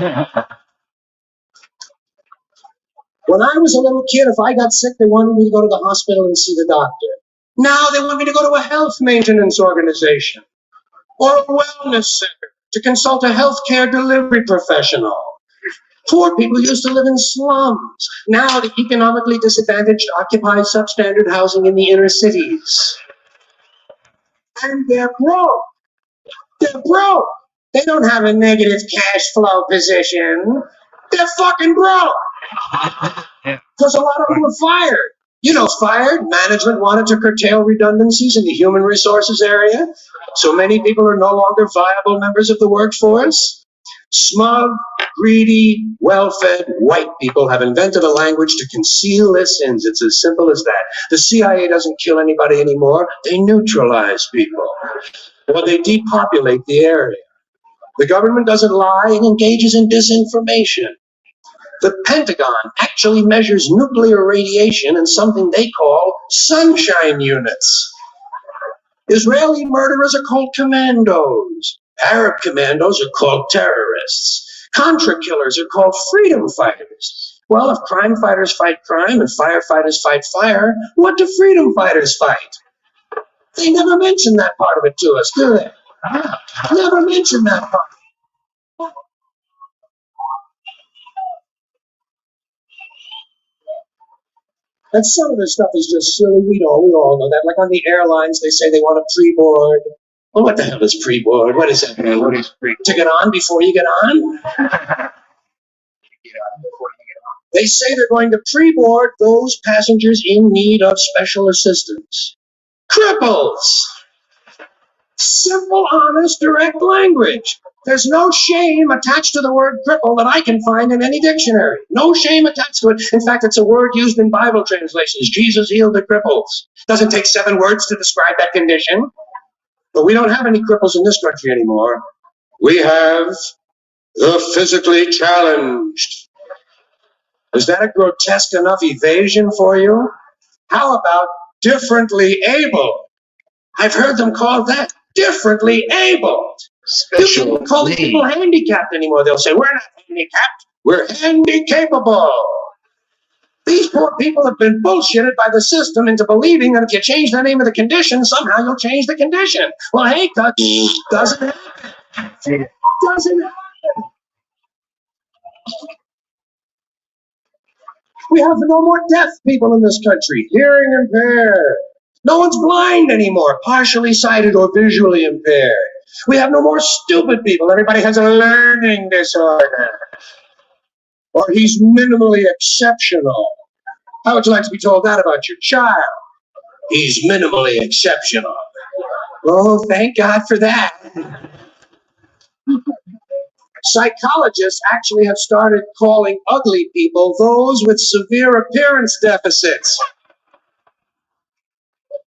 I was a little kid, if I got sick, they wanted me to go to the hospital and see the doctor. Now they want me to go to a health maintenance organization or a wellness center to consult a healthcare delivery professional. Poor people used to live in slums. Now the economically disadvantaged occupy substandard housing in the inner cities. And they're broke. They're broke. They don't have a negative cash flow position. They're fucking broke. Because a lot of them were fired. You know, fired. Management wanted to curtail redundancies in the human resources area. So many people are no longer viable members of the workforce. Smug, greedy, well-fed white people have invented a language to conceal their sins. It's as simple as that. The CIA doesn't kill anybody anymore. They neutralize people. Or they depopulate the area. The government doesn't lie and engages in disinformation. The Pentagon actually measures nuclear radiation in something they call sunshine units. Israeli murderers are called commandos. Arab commandos are called terrorists. Contra killers are called freedom fighters. Well, if crime fighters fight crime and firefighters fight fire, what do freedom fighters fight? They never mention that part of it to us, do they? Never mention that part. And some of this stuff is just silly. We all know that. Like on the airlines, they say they want a pre-board. Well, what the hell is pre-board? What is that? What is free? To get on before you get on? They say they're going to pre-board those passengers in need of special assistance. Cripples! Simple, honest, direct language. There's no shame attached to the word cripple that I can find in any dictionary. No shame attached to it. In fact, it's a word used in Bible translations. Jesus healed the cripples. Doesn't take 7 words to describe that condition. But we don't have any cripples in this country anymore. We have the physically challenged. Is that a grotesque enough evasion for you? How about differently able? I've heard them called that. Differently abled. You can't call these people handicapped anymore. They'll say, we're not handicapped, we're handicapable. These poor people have been bullshitted by the system into believing that if you change the name of the condition, somehow you'll change the condition. Well, hey, that doesn't happen. Doesn't happen. We have no more deaf people in this country, hearing impaired. No one's blind anymore, partially sighted or visually impaired. We have no more stupid people. Everybody has a learning disorder. Or he's minimally exceptional. How would you like to be told that about your child? He's minimally exceptional. Oh, thank God for that. Psychologists actually have started calling ugly people those with severe appearance deficits.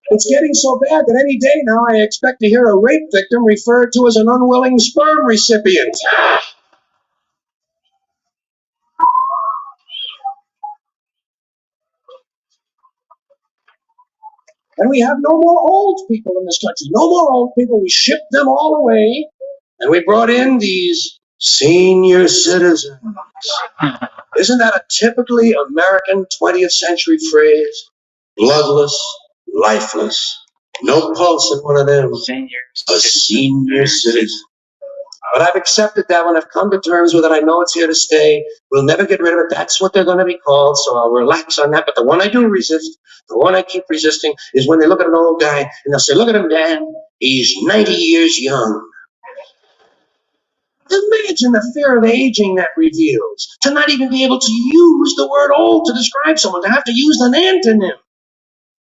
It's getting so bad that any day now I expect to hear a rape victim referred to as an unwilling sperm recipient. And we have no more old people in this country. No more old people. We shipped them all away. And we brought in these senior citizens. Isn't that a typically American 20th century phrase? Bloodless, lifeless, no pulse in one of them. A senior citizen. But I've accepted that one. I've come to terms with it. I know it's here to stay. We'll never get rid of it. That's what they're going to be called. So I'll relax on that. But the one I do resist, the one I keep resisting, is when they look at an old guy and they'll say, "Look at him, Dan. He's 90 years young." Imagine the fear of aging that reveals. To not even be able to use the word old to describe someone, to have to use an antonym.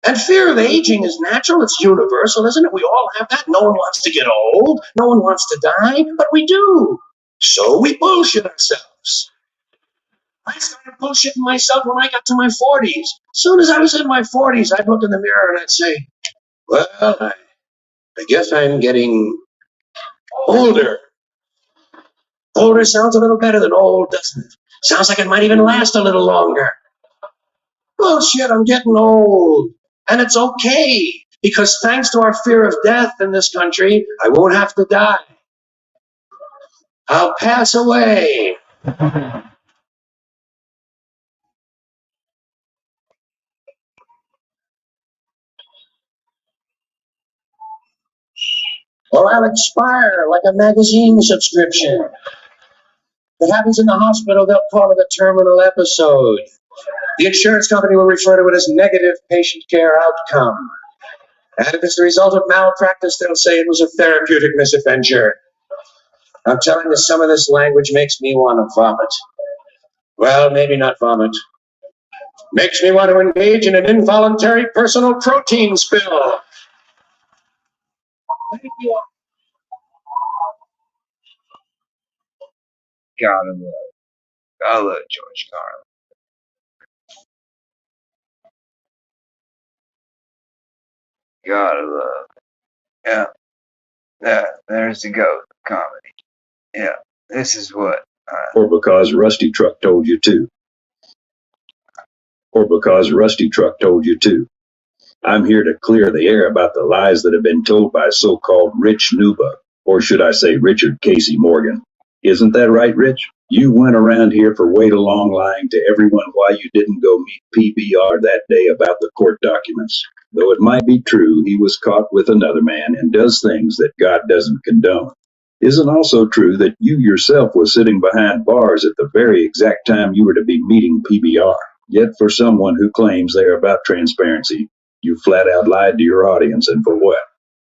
And fear of aging is natural, it's universal, isn't it? We all have that. No one wants to get old, no one wants to die, but we do. So we bullshit ourselves. I started bullshitting myself when I got to my 40s. As soon as I was in my 40s, I'd look in the mirror and I'd say, well, I guess I'm getting older. Older sounds a little better than old, doesn't it? Sounds like it might even last a little longer. Bullshit, I'm getting old. And it's okay, because thanks to our fear of death in this country, I won't have to die. I'll pass away. Or I'll expire like a magazine subscription. If it happens in the hospital, they'll call it a terminal episode. The insurance company will refer to it as negative patient care outcome. And if it's the result of malpractice, they'll say it was a therapeutic misadventure. I'm telling you, some of this language makes me want to vomit. Well, maybe not vomit. Makes me want to engage in an involuntary personal protein spill. Thank you. Gotta love George Carlin. Gotta love. Yeah, there's the goat comedy. Yeah, this is what. Or because Rusty Truck told you to. Or because Rusty Truck told you to. I'm here to clear the air about the lies that have been told by so-called Rich Nuba, or should I say Richard Casey Morgan. Isn't that right, Rich? You went around here for way too long lying to everyone why you didn't go meet PBR that day about the court documents. Though it might be true he was caught with another man and does things that God doesn't condone. Isn't also true that you yourself was sitting behind bars at the very exact time you were to be meeting PBR. Yet for someone who claims they are about transparency, you flat out lied to your audience, and for what?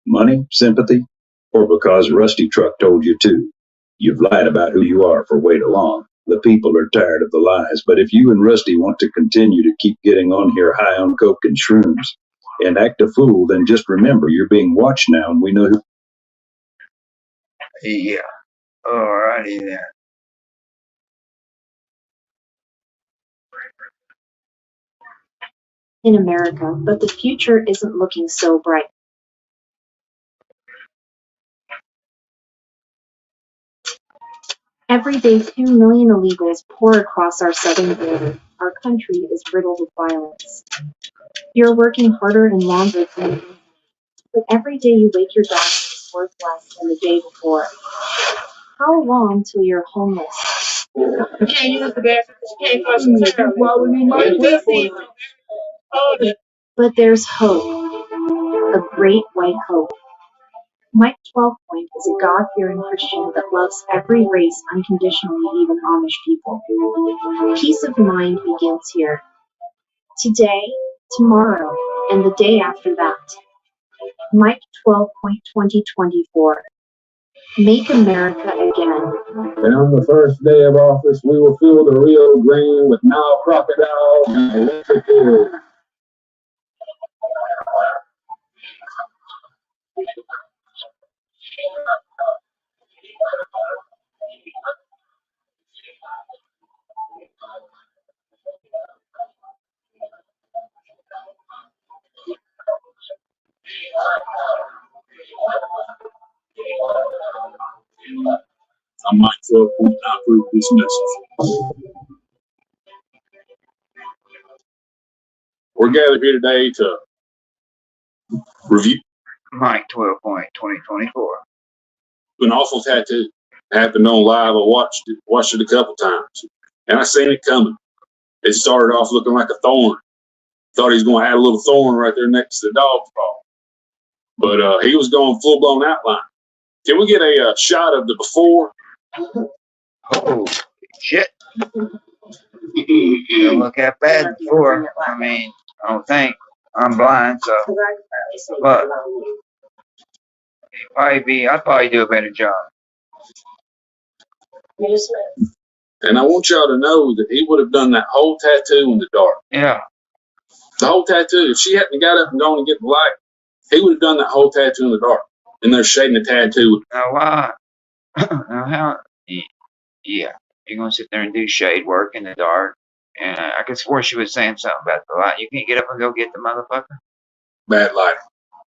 Money? Sympathy? Or because Rusty Truck told you to? You've lied about who you are for way too long. The people are tired of the lies, but if you and Rusty want to continue to keep getting on here high on coke and shrooms and act a fool, then just remember you're being watched now, and we know who. Yeah. Alrighty then. In America, but the future isn't looking so bright. Every day, 2 million illegals pour across our southern border. Our country is riddled with violence. You're working harder and longer than you, but every day you wake your daughter is worth less than the day before. How long till you're homeless? You can't use the bathroom. You can't flush the toilet. Why would we need pussy? But there's hope. A great white hope. Mike 12 Point is a God-fearing Christian that loves every race unconditionally, even Amish people. Peace of mind begins here. Today, tomorrow, and the day after that. Mike 12 Point 2024. Make America again. And on the first day of office, we will fill the Rio Grande with Nile crocodiles and electric eel. I'm Mike 12 point. I approve this message. We're gathered here today to review Mike 12 point 2024. an awful tattoo. It happened on live. I watched it a couple times, and I seen it coming. It started off looking like a thorn. Thought he was going to add a little thorn right there next to the dog's paw, but he was going full blown outline. Can we get a shot of the before? Oh, shit. Don't look that bad before. I mean, I don't think. I'm blind, so. But I'd probably do a better job. And I want y'all to know that he would have done that whole tattoo in the dark. Yeah. The whole tattoo. If she hadn't got up and gone and get the light, he would have done that whole tattoo in the dark. And they're shading the tattoo. Now, why? Now, how? Yeah. You're going to sit there and do shade work in the dark. And I could swear she was saying something about the light. You can't get up and go get the motherfucker? Bad lighting.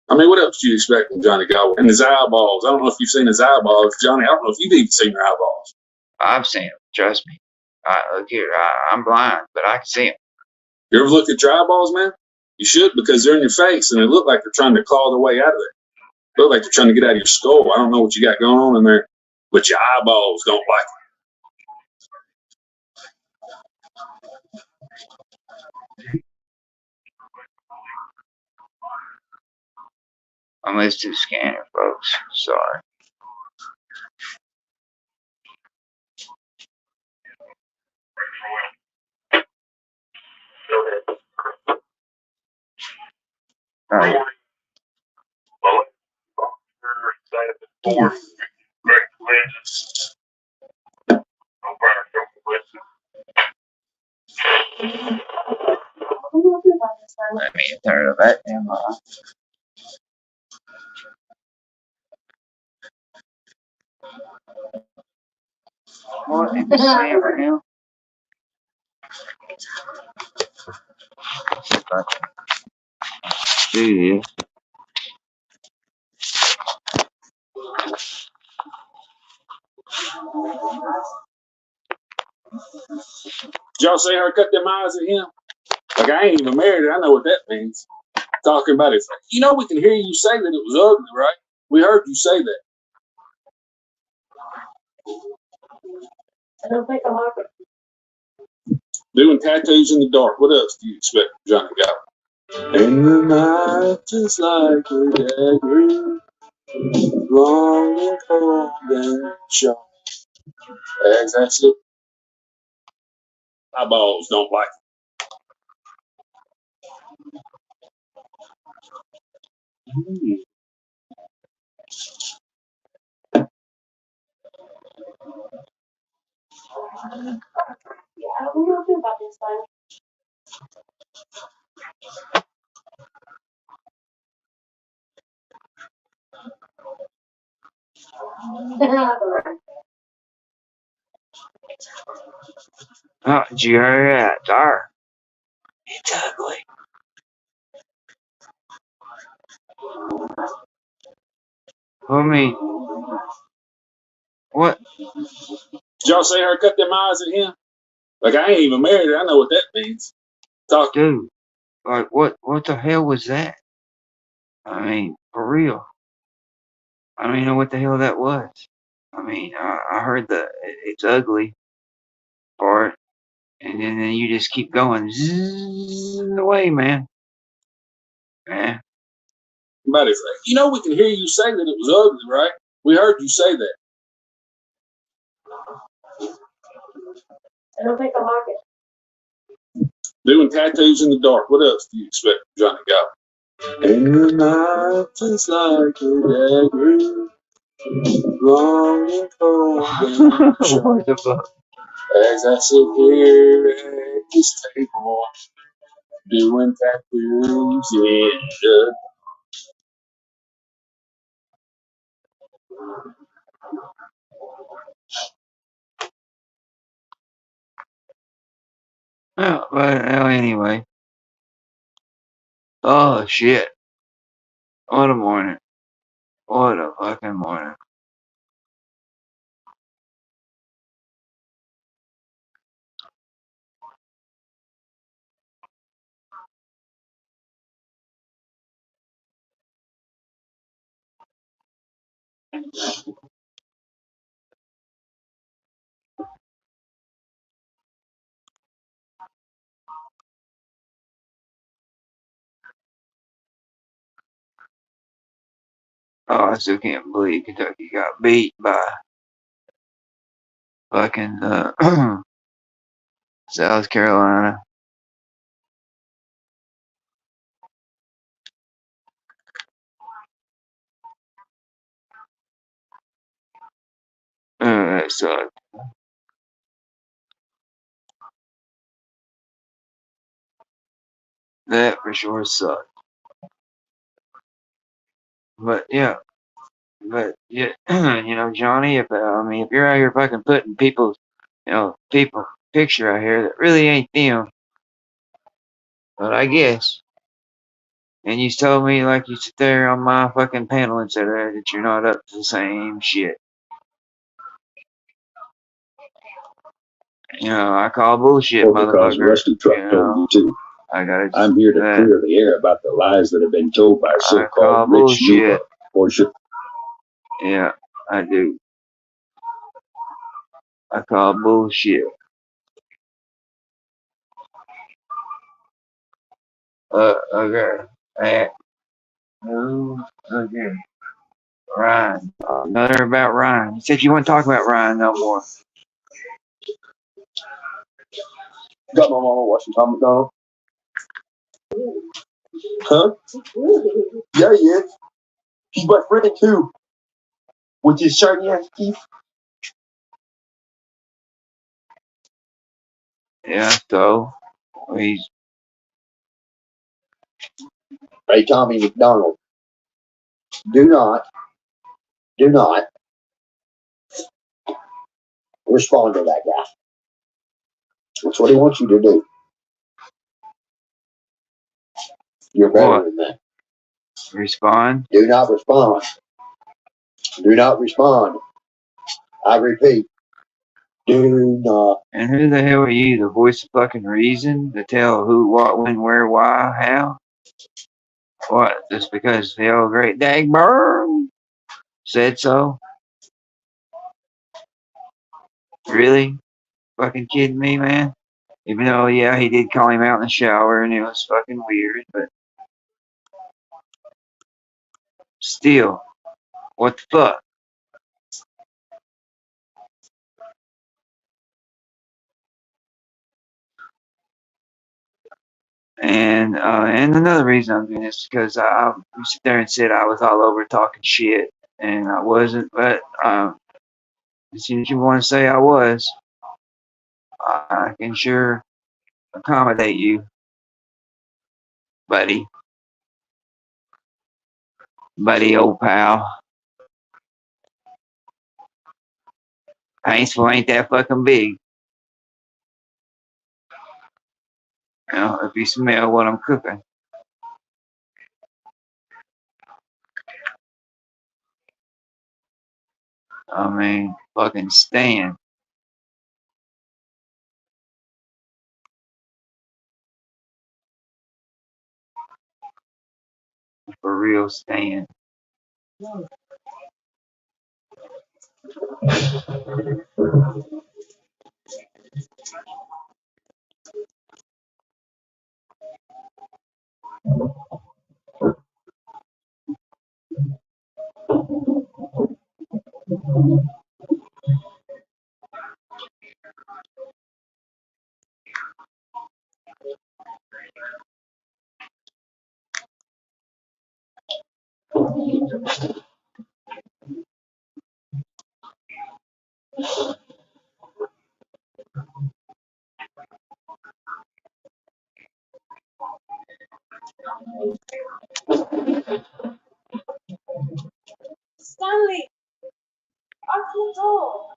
I mean, what else do you expect from Johnny Galway? And his eyeballs. I don't know if you've seen his eyeballs. Johnny, I don't know if you've even seen your eyeballs. I've seen them. Trust me. Look here. I'm blind, but I can see them. You ever looked at your eyeballs, man? You should, because they're in your face, and they look like they're trying to claw their way out of there. They look like they're trying to get out of your skull. I don't know what you got going on in there, but your eyeballs don't like it. I'm listening to the scanner, folks. Sorry. Right. Let me turn it back down. What in the sand right now? Do this. Did y'all see her cut them eyes at him? Like, I ain't even married. I know what that means. Talking about it. You know, we can hear you say that it was ugly, right? We heard you say that. I don't think I like it. Doing tattoos in the dark. What else do you expect from Johnny Galway? And the night just like a dagger, long and cold and sharp. That's it. Eyeballs don't like it. Yeah, what do you do about this thing? Oh, did you hear that? Dark. It's ugly. I mean, what? Did y'all see her cut them eyes at him? Like, I ain't even married. I know what that means. Talk. Dude, like, what the hell was that? I mean, for real. I don't even know what the hell that was. I mean, I heard the it's ugly part, and then you just keep going zzz away, man. Yeah. Somebody's like, you know, we can hear you say that it was ugly, right? We heard you say that. I don't think I like it. Doing tattoos in the dark. What else do you expect from Johnny Galway? And the night just like a dagger, long and cold and sharp. What the fuck? As I sit here at this table, doing tattoos in the But anyway. Oh shit! What a morning! What a fucking morning! Oh, I still can't believe Kentucky got beat by fucking South Carolina. That sucked. That for sure sucked. But yeah, you know, Johnny, if if you're out here fucking putting people's, people picture out here that really ain't them, but I guess, and you told me like you sit there on my fucking panel and said that you're not up to the same shit. I call bullshit, Or because motherfucker. Rusty Truck told you too. I gotta. I'm here to clear the air about the lies that have been told by so-called Rich Nuba. Or should Yeah, I do. I call bullshit. Okay. Okay. Ryan. Another about Ryan. You said you wouldn't talk about Ryan no more. Got my mama watching Tom McDonald. Huh? Yeah, he is. He's my friend too. With his shiny ass teeth. Yeah, so he's. Hey, Tommy McDonald. Do not respond to that guy. That's what he wants you to do. You're better What? than that. Respond? Do not respond. Do not respond. I repeat. Do not. And who the hell are you? The voice of fucking reason? To tell who, what, when, where, why, how? What? Just because the old great Dagburn said so? Really? Fucking kidding me, man? Even though, yeah, he did call him out in the shower and it was fucking weird, but still, what the fuck? And another reason I'm doing this is because I sit there and said I was all over talking shit, and I wasn't. But as soon as you want to say I was, I can sure accommodate you, buddy, old pal. Paintsville ain't that fucking big. If you smell what I'm cooking. I mean, fucking Stan. For real, Stan. Stanley, open the door.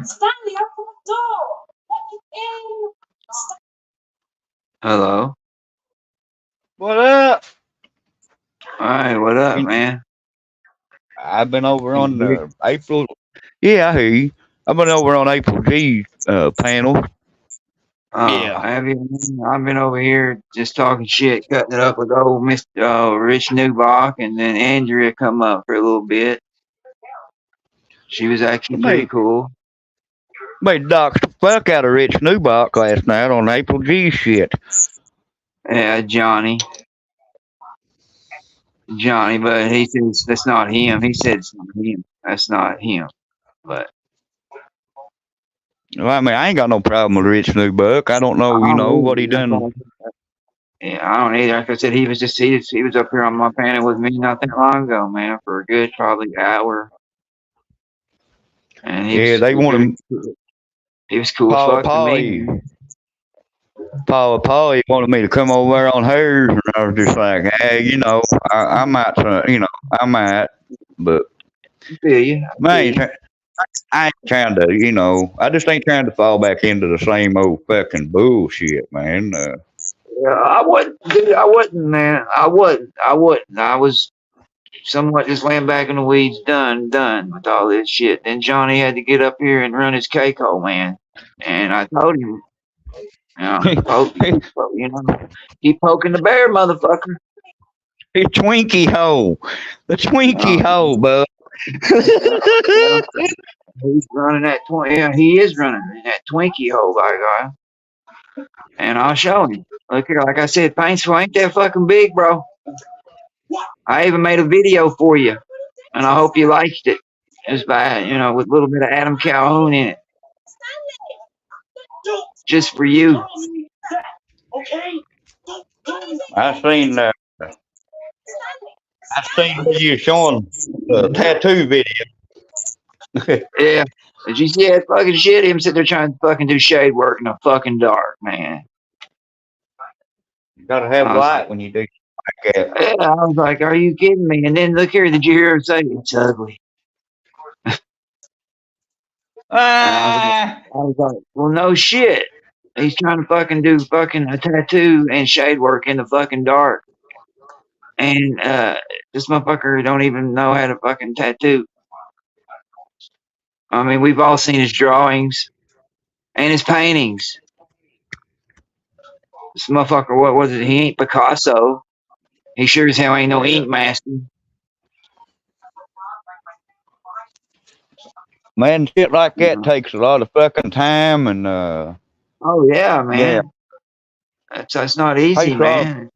Stanley, open the door. Let me in. Hello. What up? Alright, what up, man? I've been over on April. Yeah, I hear you. I've been over on April G's panel. Yeah. I've been over here just talking shit, cutting it up with old Mr. Rich Newbach, and then Andrea come up for a little bit. She was actually pretty cool. Made dox the fuck out of Rich Newbach last night on April G shit. Yeah, Johnny, but he says that's not him. He said it's not him. That's not him. But Well, I mean, I ain't got no problem with Rich Newbuck. I don't know, you know, what he done. Yeah, I don't either. Like I said, he was up here on my panel with me not that long ago, man, for a good probably hour. And he was cool as fuck to me. Paul, he wanted me to come over there on hers, and I was just like, hey, you know, I might, but man, I ain't trying to, you know, I just ain't trying to fall back into the same old fucking bullshit, man. Yeah, I wasn't, man. I wasn't. I was somewhat just laying back in the weeds, done with all this shit. Then Johnny had to get up here and run his cake hole, man. And I told him, keep poking the bear, motherfucker. The Twinkie hole. The Twinkie hole, bud. He's running that he is running that Twinkie hole, by God. And I'll show him. Look here, like I said, Paintsville ain't that fucking big, bro. I even made a video for you, and I hope you liked it. It's by, with a little bit of Adam Calhoun in it. Just for you. I seen you showing the tattoo video. Yeah. Did you see that fucking shit? Him sitting there trying to fucking do shade work in the fucking dark, man. You gotta have light when you do like that. Yeah, I was like, are you kidding me? And then look here, did you hear him say it's ugly? I was like, well, no shit. He's trying to fucking do fucking a tattoo and shade work in the fucking dark. And this motherfucker don't even know how to fucking tattoo. I mean, we've all seen his drawings and his paintings. This motherfucker, what was it? He ain't Picasso. He sure as hell ain't no ink master. Man, shit like that takes a lot of fucking time and oh yeah, man. Yeah. That's not easy, man.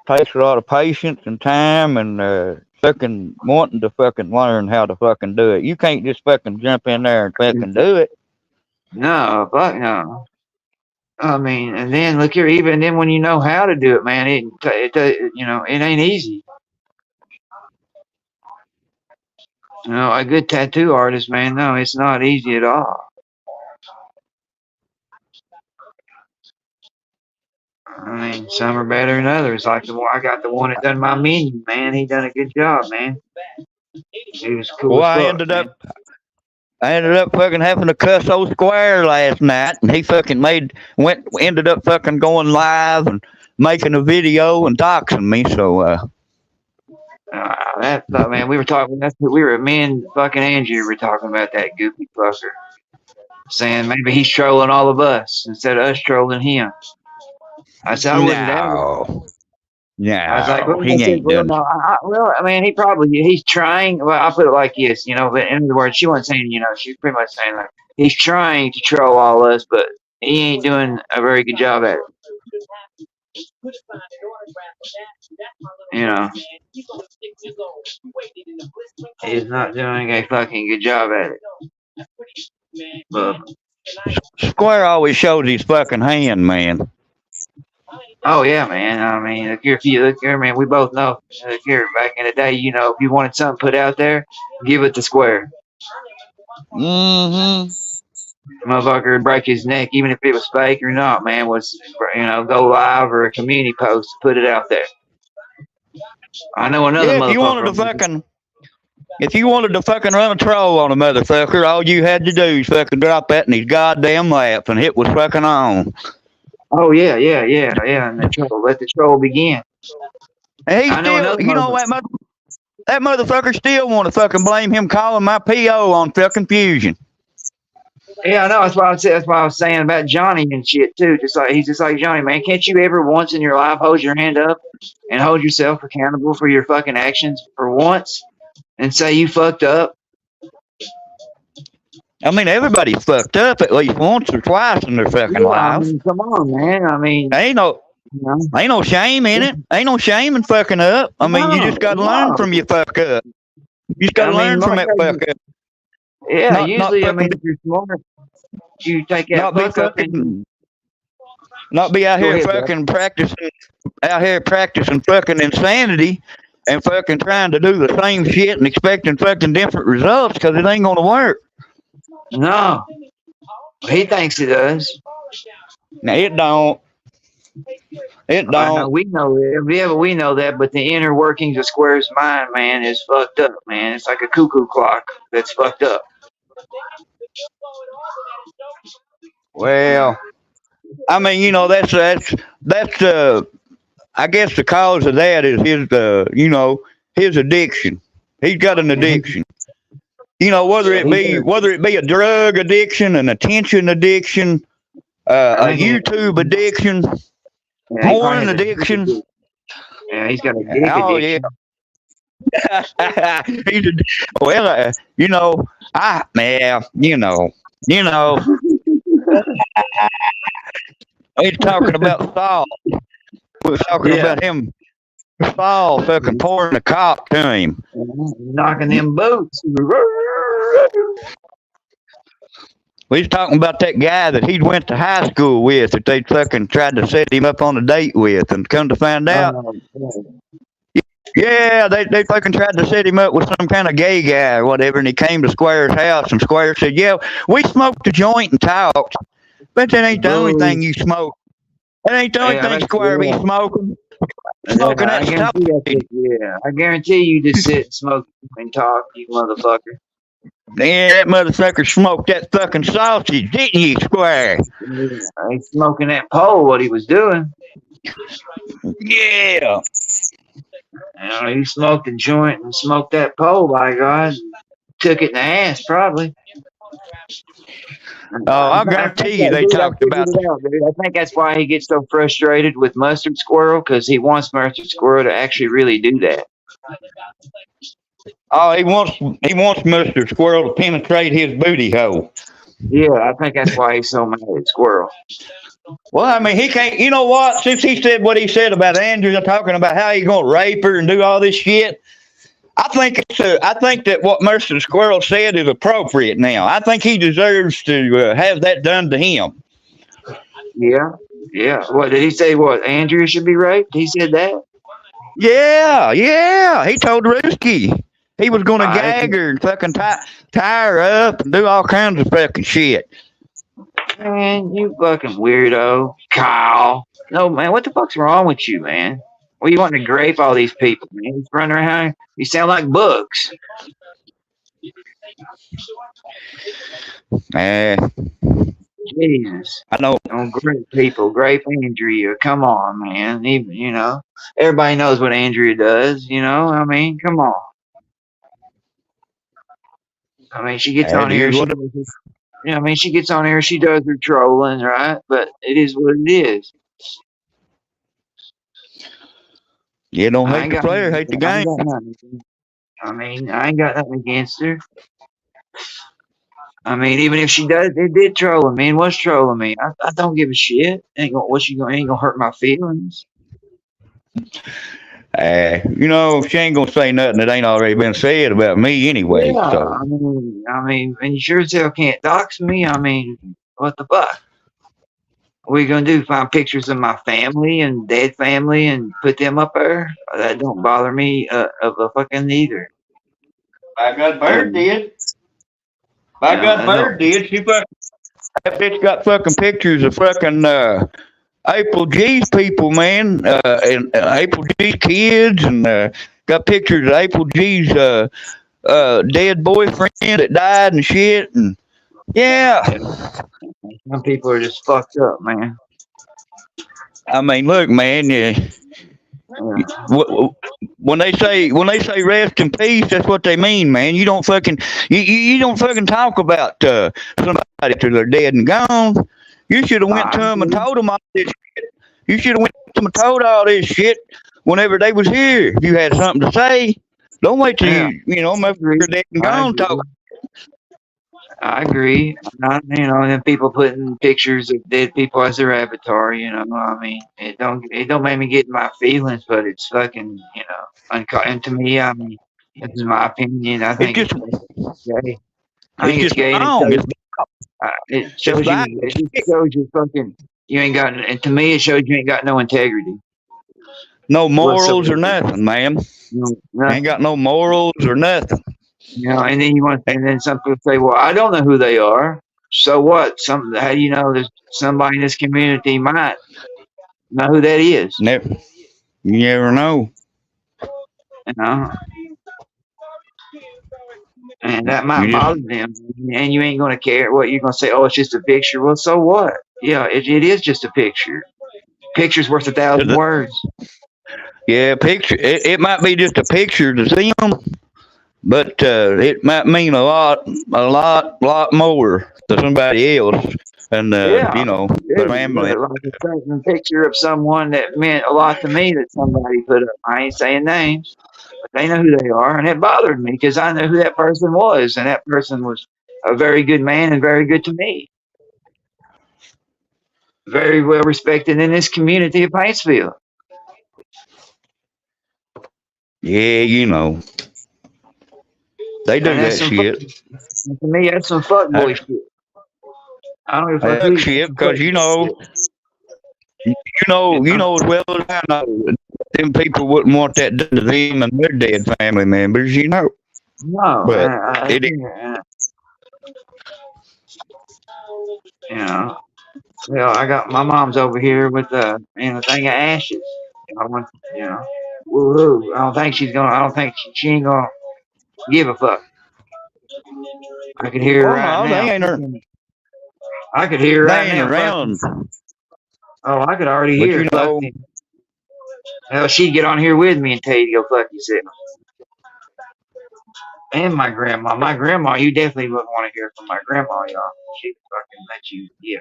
Takes a lot of patience and time and fucking wanting to fucking learn how to fucking do it. You can't just fucking jump in there and fucking do it. No, fuck no. I mean, and then look here, even then when you know how to do it, man, it ain't easy. A good tattoo artist, man, no, it's not easy at all. I mean, some are better than others. Like I got the one that done my menu, man. He done a good job, man. He was cool. Well, I ended up fucking having to cuss old Square last night, and he fucking ended up fucking going live and making a video and doxing me. So, man, we were me and fucking Andrew were talking about that goofy fucker, saying maybe he's trolling all of us instead of us trolling him. I said, I wouldn't doubt. Yeah. I was like, well, he ain't doing it. He's trying. Well, I'll put it like this, but in other words, she wasn't saying, she's pretty much saying like, he's trying to troll all us, but he ain't doing a very good job at it. He's not doing a fucking good job at it. But Square always shows his fucking hand, man. Oh yeah, man. I mean, if you look here, man, we both know. Look here, back in the day, if you wanted something put out there, give it to Square. Mm-hmm. Motherfucker would break his neck, even if it was fake or not, man. Was go live or a community post to put it out there. I know another motherfucker. If you wanted to fucking run a troll on a motherfucker, all you had to do is fucking drop that in his goddamn lap, and it was fucking on. Oh yeah, and let the troll begin. And he still, that motherfucker still want to fucking blame him calling my PO on fucking Fusion. Yeah, I know. That's why I said. That's why I was saying about Johnny and shit too. Just like he's just like Johnny, man. Can't you ever once in your life hold your hand up and hold yourself accountable for your fucking actions for once and say you fucked up? I mean, everybody's fucked up at least once or twice in their fucking Yeah, I life. mean, come on, man. I mean, Ain't no you know, ain't no shame in it. Ain't no shame in fucking up. I mean, you just gotta learn no. from your fuck up. You just I gotta mean, learn from that fuck up. yeah. Not Usually, I fucking mean, if you're smart, you take that not be fuck up and fucking not be out go here ahead, bro. fucking practicing fucking insanity and fucking trying to do the same shit and expecting fucking different results because it ain't gonna work. No, he thinks it does. Now it don't. It I know don't. we know that. Yeah, but we know that. But the inner workings of Square's mind, man, is fucked up, man. It's like a cuckoo clock that's fucked up. Well, I mean, you know, that's I guess the cause of that is his addiction. He's got an addiction. You know, whether it be a drug addiction, an attention addiction, a YouTube addiction, porn addiction. Yeah, he's got a dick Oh addiction. yeah. Well, you know, we're talking about Saul. We're talking about him, Saul, fucking pouring the cock to him, knocking them boots. We're talking about that guy that he went to high school with that they fucking tried to set him up on a date with, and come to find out, yeah, they fucking tried to set him up with some kind of gay guy or whatever, and he came to Square's house, and Square said, yeah, we smoked a joint and talked, but that ain't the only thing you smoke. That ain't the only thing Square be smoking. Smoking that stuff. Yeah, I guarantee you just sit and smoke and talk, you motherfucker. Yeah, that motherfucker smoked that fucking sausage, didn't you, Square? Yeah, he's smoking that pole, what he was doing. Yeah. You know, he smoked a joint and smoked that pole, by God. Took it in the ass, probably. Oh, I guarantee you they talked about it. I think that's why he gets so frustrated with Mustard Squirrel, because he wants Mustard Squirrel to actually really do that. Oh, he wants Mustard Squirrel to penetrate his booty hole. Yeah, I think that's why he's so mad at Squirrel. Well, I mean, he can't. You know what? Since he said what he said about Andrea, talking about how he's gonna rape her and do all this shit, I think that what Mustard Squirrel said is appropriate now. I think he deserves to have that done to him. Yeah. What did he say? What, Andrea should be raped? He said that? Yeah. He told Ruski he was gonna gag her and fucking tie her up and do all kinds of fucking shit. Man, you fucking weirdo, Kyle. No, man, what the fuck's wrong with you, man? What, you want to grape all these people, man? You running around, you sound like books. Jesus. I know. Don't grape people. Grape Andrea. Come on, man. Even, you know, everybody knows what Andrea does, you know? I mean, come on. I mean, she gets on here. She gets on here. She does her trolling, right? But it is what it is. You don't hate the player, hate the game. I mean, I ain't got nothing against her. I mean, even if she did trolling me and was trolling me, I don't give a shit. Ain't gonna hurt my feelings. You know, she ain't gonna say nothing that ain't already been said about me anyway. Yeah, so. I mean, and you sure as hell can't dox me. I mean, what the fuck? What are you gonna do? Find pictures of my family and dead family and put them up there? That don't bother me of a fucking either. By God, Bird did. By God, Bird did. That bitch got fucking pictures of fucking April G's people, man, and April G's kids, and got pictures of April G's dead boyfriend that died and shit, and yeah. Some people are just fucked up, man. I mean, look, man, When they say rest in peace, that's what they mean, man. You don't fucking talk about somebody till they're dead and gone. You should have went to them and told them all this shit. You should have went to them and told all this shit whenever they was here. If you had something to say, don't wait till you're dead and gone. Talk. I agree. And then people putting pictures of dead people as their avatar. I mean, it don't make me get in my feelings, but it's fucking, and to me, I mean, this is my opinion. I think it's gay. I think it's gay. It shows you fucking, you ain't got, and to me, it shows you ain't got no integrity. No morals or nothing, ma'am. Ain't got no morals or nothing. And then some people say, well, I don't know who they are. So what? How do you know there's somebody in this community might know who that is? You never know. And that might bother them. And you ain't going to care. What, you're going to say, oh, it's just a picture. Well, so what? Yeah, it is just a picture. Picture's worth 1,000 words. Yeah, picture. It might be just a picture to them, but it might mean a lot more to somebody else, and their family. Like a certain picture of someone that meant a lot to me that somebody put up. I ain't saying names, but they know who they are, and it bothered me because I know who that person was, and that person was a very good man and very good to me. Very well respected in this community of Paintsville. Yeah, they do that shit. To me, that's some fuckboy shit. I don't know if shit, because you know as well as I know, them people wouldn't want that done to them and their dead family members, No, but I got my mom's over here with a thing of ashes. Woo-hoo. I don't think she ain't gonna give a fuck. I could hear her right now. I could hear her right now. Around. Oh, I could already hear her. Hell, she'd get on here with me and tell you to go fuck yourself. And my grandma. My grandma, you definitely wouldn't want to hear from my grandma, y'all. She'd fucking let you, yeah.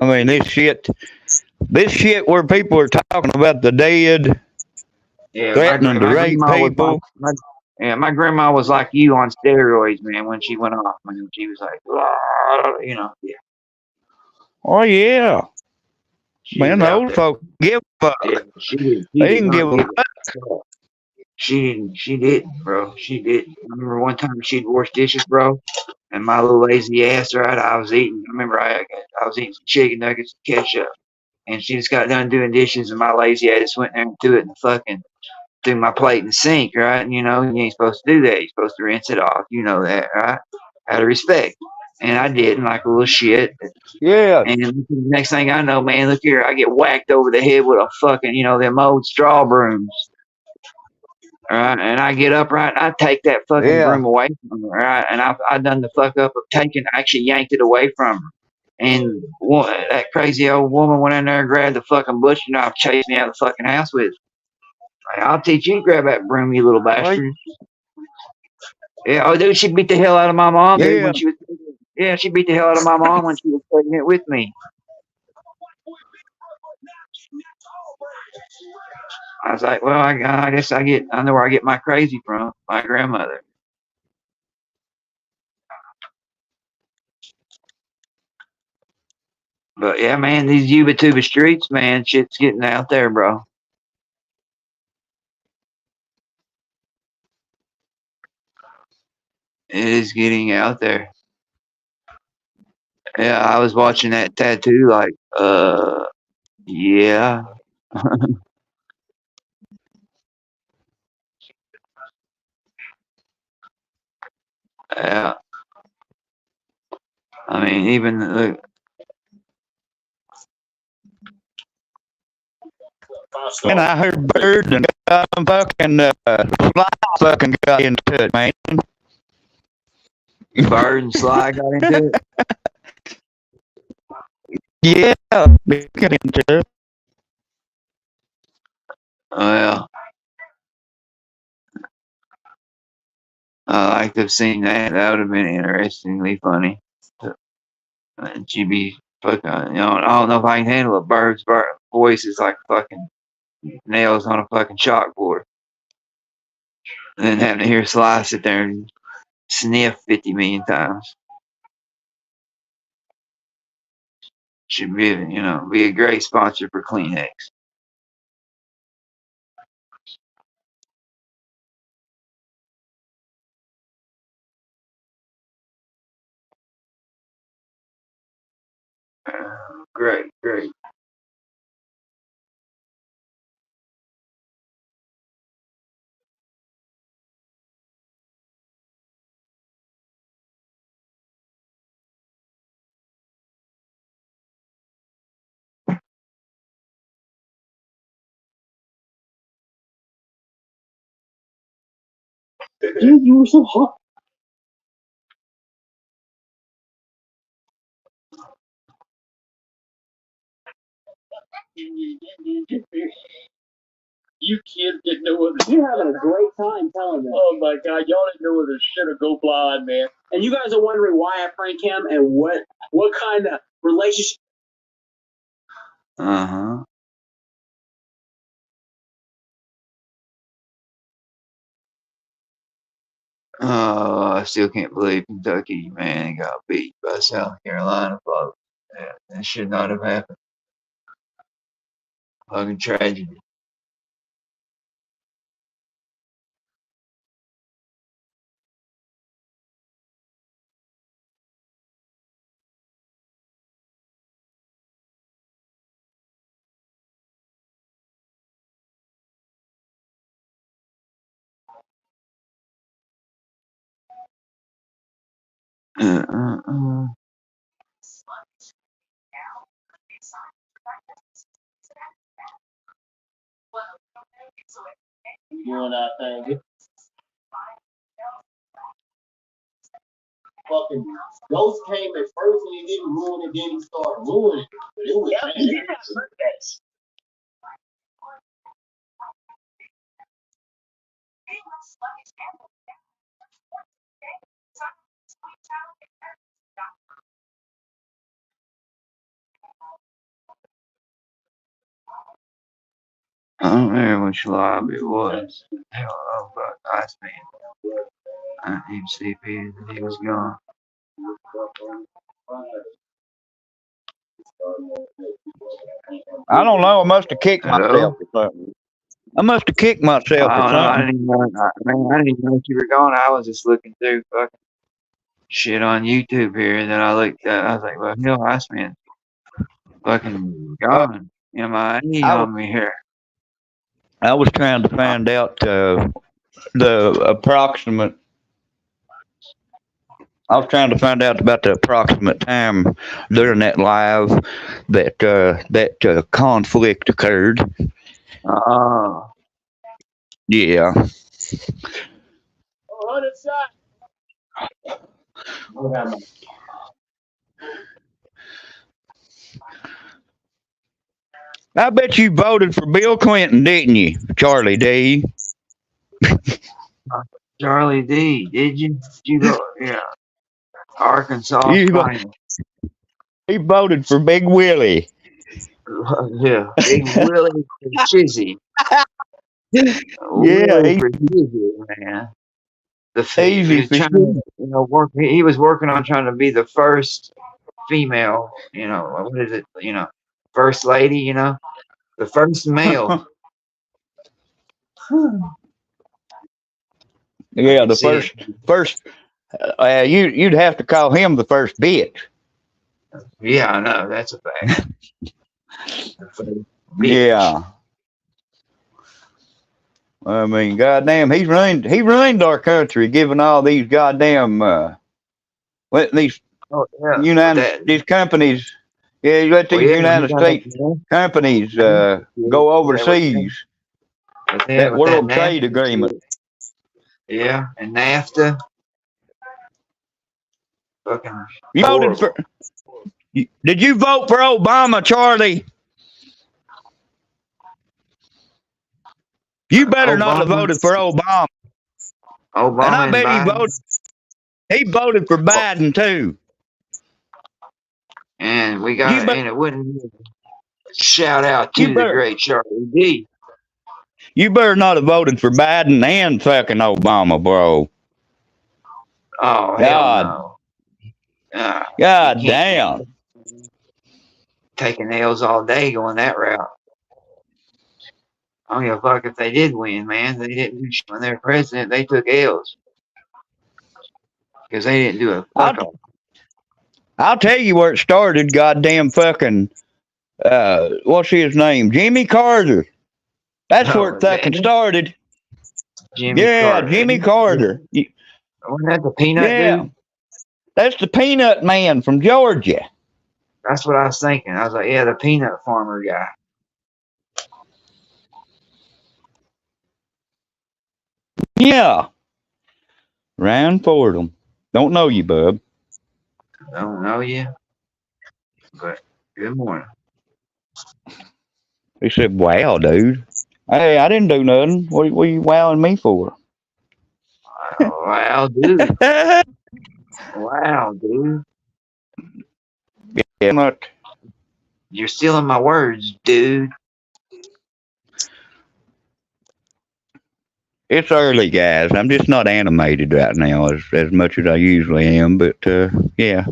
I mean, this shit where people are talking about the dead, threatening to rape people. My grandma was like you on steroids, man, when she went off. Man, she was like, yeah. Oh, yeah. Man, the old folk give a fuck. Yeah, they didn't give a fuck. She didn't, bro. She didn't. I remember one time she'd wash dishes, bro, and my little lazy ass, right? I was eating some chicken nuggets and ketchup, and she just got done doing dishes, and my lazy ass just went there and threw it in the fucking through my plate in the sink, right? And you ain't supposed to do that. You're supposed to rinse it off. You know that, right? Out of respect. And I didn't, like a little shit. Yeah. And the next thing I know, man, look here, I get whacked over the head with a fucking, them old straw brooms. All right, and I get up, right, I take that fucking broom away from her, right, and I done the fuck up of I actually yanked it away from her. And that crazy old woman went in there and grabbed the fucking butcher knife, chased me out of the fucking house with it. Like, I'll teach you to grab that broom, you little bastard. Yeah, oh, dude, she beat the hell out of my mom, dude, when she was. Yeah, she beat the hell out of my mom when she was pregnant with me. I was like, well, I guess I know where I get my crazy from, my grandmother. But yeah, man, these Yuba Tuba streets, man, shit's getting out there, bro. It is getting out there. Yeah, I was watching that tattoo, like, yeah. Yeah. I mean, even and I heard birds and fucking Sly fucking got into it, man. Bird and Sly got into it? Yeah, they got into it. Well, I like to have seen that. That would have been interestingly funny. And she'd be fucking, I don't know if I can handle a bird's voice. It's like fucking nails on a fucking chalkboard. And then having to hear Sly sit there and sniff 50 million times. Should be, be a great sponsor for Kleenex. Great. Dude, you were so hot. You kids didn't know whether you're having a great time telling them. Oh my god, y'all didn't know whether shit or go blind, man. And you guys are wondering why I prank him and what kind of relationship. Uh-huh. Oh, I still can't believe Kentucky, man, got beat by South Carolina, folks. Yeah, that should not have happened. Fucking tragedy. Uh-uh-uh. Doing that thing. Fucking Ghost came at first and he didn't ruin it, then he started ruining it. But it was fantastic. I don't remember which live it was. Hell, oh, but Iceman. I didn't even see if he was gone. I don't know. I must have kicked Hello? myself or something. I must have kicked myself I or don't know. I something. didn't even know. I didn't even know if you were gone. I was just looking through fucking shit on YouTube here, and then I looked at. I was like, "Well, hell, Iceman, fucking gone. MIA on me here." I was trying to find out the approximate. I was trying to find out about the approximate time during that live that conflict occurred. Oh. Yeah. I bet you voted for Bill Clinton, didn't you, Charlie D? Charlie D, did you? Did you go? Yeah. Arkansas. He voted for Big Willie. Yeah, Big Willie Chizzy. Yeah, Willie for Chizzy, man. He was working on trying to be the first female. What is it? First lady. The first male. Yeah, the first. You'd have to call him the first bitch. Yeah, I know. That's a fact. Yeah. I mean, goddamn, he ruined our country, giving all these goddamn these these companies. Yeah, you let these United States companies go overseas. That World Trade Agreement. Yeah, and NAFTA. Fucking. You voted for. Did you vote for Obama, Charlie? You better not have Obama, voted for Obama. And I Obama and bet Biden, he voted for Biden too. and we You got, bet and it wouldn't shout out you to the better great Charlie D. you better not have voted for Biden and fucking Obama, bro. Oh hell God no! You God can't damn. taking nails all day going that route. I don't give a fuck if they did win, man. They didn't do shit when they're president. They took L's because they didn't do a I'll fuck all. I'll tell you where it started, goddamn fucking what's his name? Jimmy Carter. That's where No, it fucking started. Jimmy Yeah, Carter. Jimmy Carter. Wasn't that the peanut Yeah. dude? That's the peanut man from Georgia. That's what I was thinking. I was like, yeah, the peanut farmer guy. Yeah. Rand Fordham. Don't know you, bub. Don't know you, but good morning. He said, wow, dude. Hey, I didn't do nothing. What are you wowing me for? Wow, dude. Wow, dude. Yeah, not. You're stealing my words, dude. It's early, guys. I'm just not animated right now as much as I usually am, but yeah.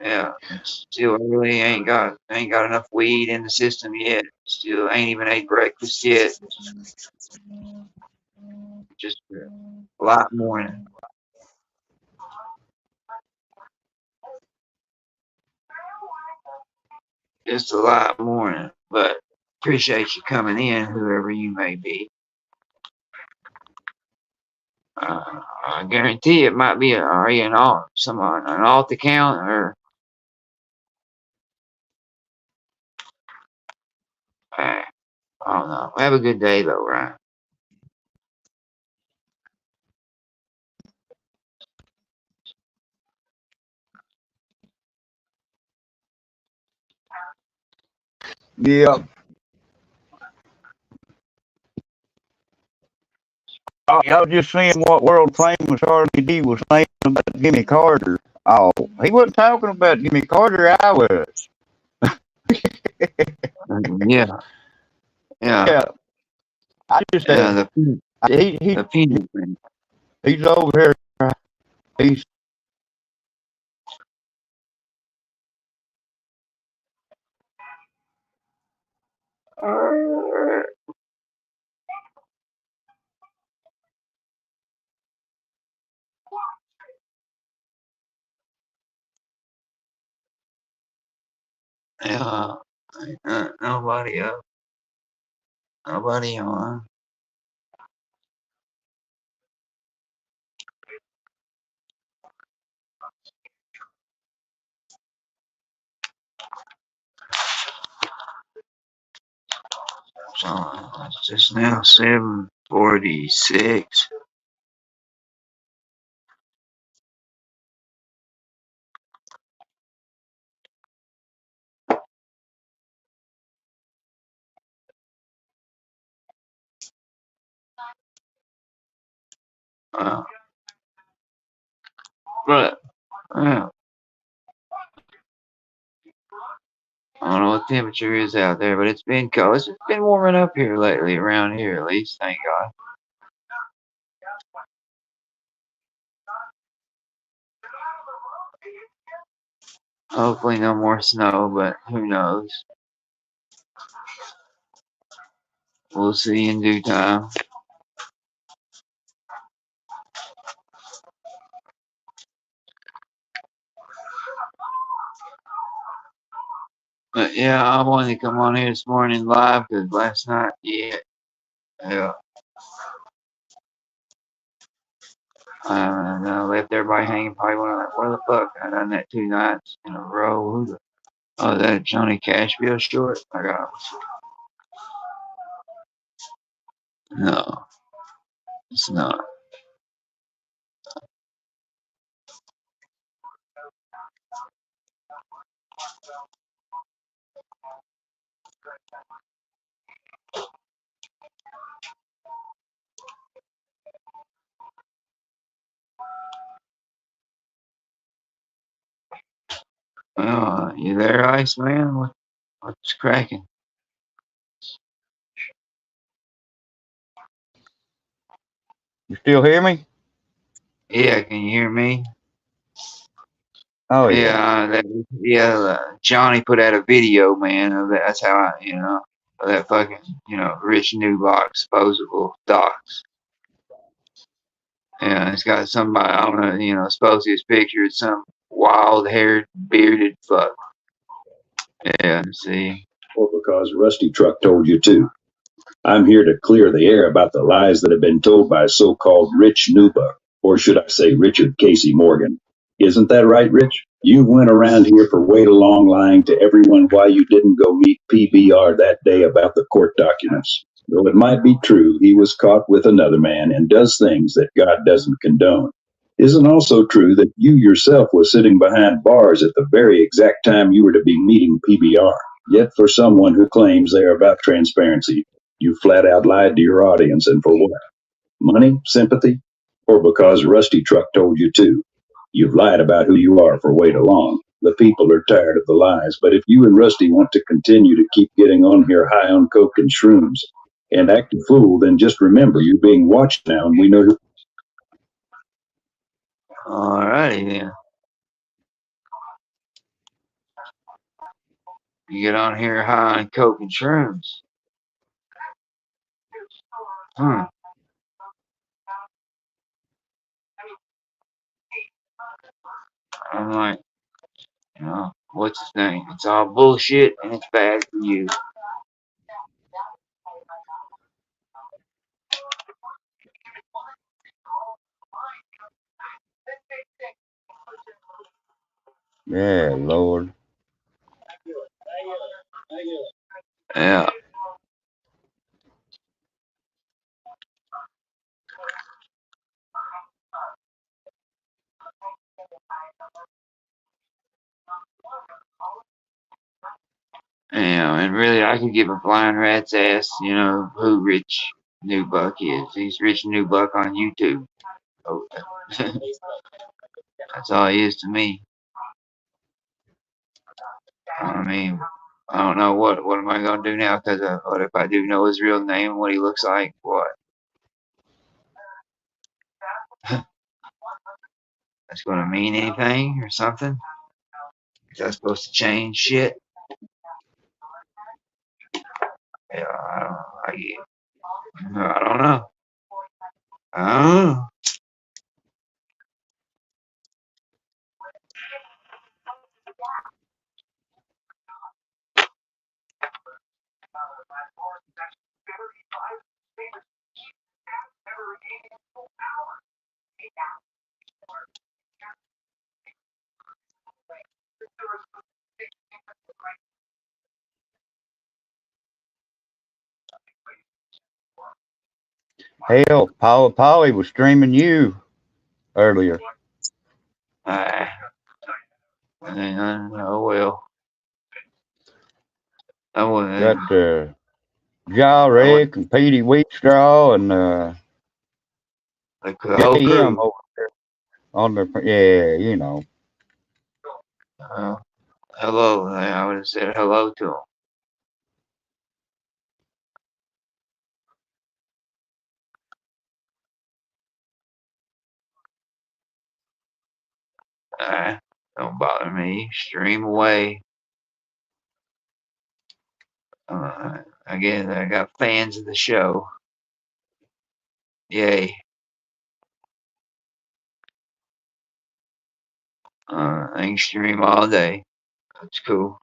Yeah, it's still early. Ain't got enough weed in the system yet. Still ain't even ate breakfast yet. Just a light morning. Just a light morning. But appreciate you coming in, whoever you may be. I guarantee it might be an alt account or I don't know. Have a good day though, Ryan. Yeah. I was just seeing what world famous Charlie D was saying about Jimmy Carter. Oh, he wasn't talking about Jimmy Carter. I was. Yeah, yeah, Yeah. I just yeah. The peanut thing. he's over here. He's Yeah, nobody up, nobody on. So it's just now 7:46. But yeah, I don't know what temperature is out there, but it's been cold. It's been warming up here lately, around here at least. Thank God. Hopefully, no more snow, but who knows? We'll see in due time. But yeah, I wanted to come on here this morning live because last night, yeah, I left everybody hanging. Probably like, where the fuck? I done that 2 nights in a row. Oh, that Johnny Cashville short? I got no, it's not. Well, you there, Iceman? What's cracking? You still hear me? Yeah, can you hear me? Oh yeah. Johnny put out a video, man. Of that. That's how of that fucking, Rich Newbach disposable docs. Yeah, it's got somebody, I don't know, supposedly his picture is some wild-haired, bearded fuck. Yeah, see. Or because Rusty Truck told you to. I'm here to clear the air about the lies that have been told by so-called Rich Newbuck, or should I say Richard Casey Morgan. Isn't that right, Rich? You went around here for way too long lying to everyone why you didn't go meet PBR that day about the court documents. Though it might be true he was caught with another man and does things that God doesn't condone. Isn't also true that you yourself was sitting behind bars at the very exact time you were to be meeting PBR. Yet for someone who claims they are about transparency, you flat out lied to your audience, and for what? Money? Sympathy? Or because Rusty Truck told you to? You've lied about who you are for way too long. The people are tired of the lies, but if you and Rusty want to continue to keep getting on here high on coke and shrooms and act a fool, then just remember you're being watched now, and we know who. Alrighty then. You get on here high on coke and shrooms. I'm like, what's his name? It's all bullshit and it's bad for you. Yeah, Lord. Yeah. And really, I could give a flying rat's ass, who Rich Newbuck is. He's Rich Newbuck on YouTube. Oh, that's all he is to me. I mean, I don't know what am I gonna do now? Because what if I do know his real name and what he looks like? What? That's gonna mean anything or something? Is that supposed to change shit? Yeah, I don't know. I don't know. Hell, Paula Polly was streaming you earlier. Oh well. Got Jaw Rick and Petey Wheatstraw and the whole JM crew. over there on the yeah, Hello. I would have said hello to him. Don't bother me. Stream away. Again, I got fans of the show. Yay. I can stream all day. That's cool.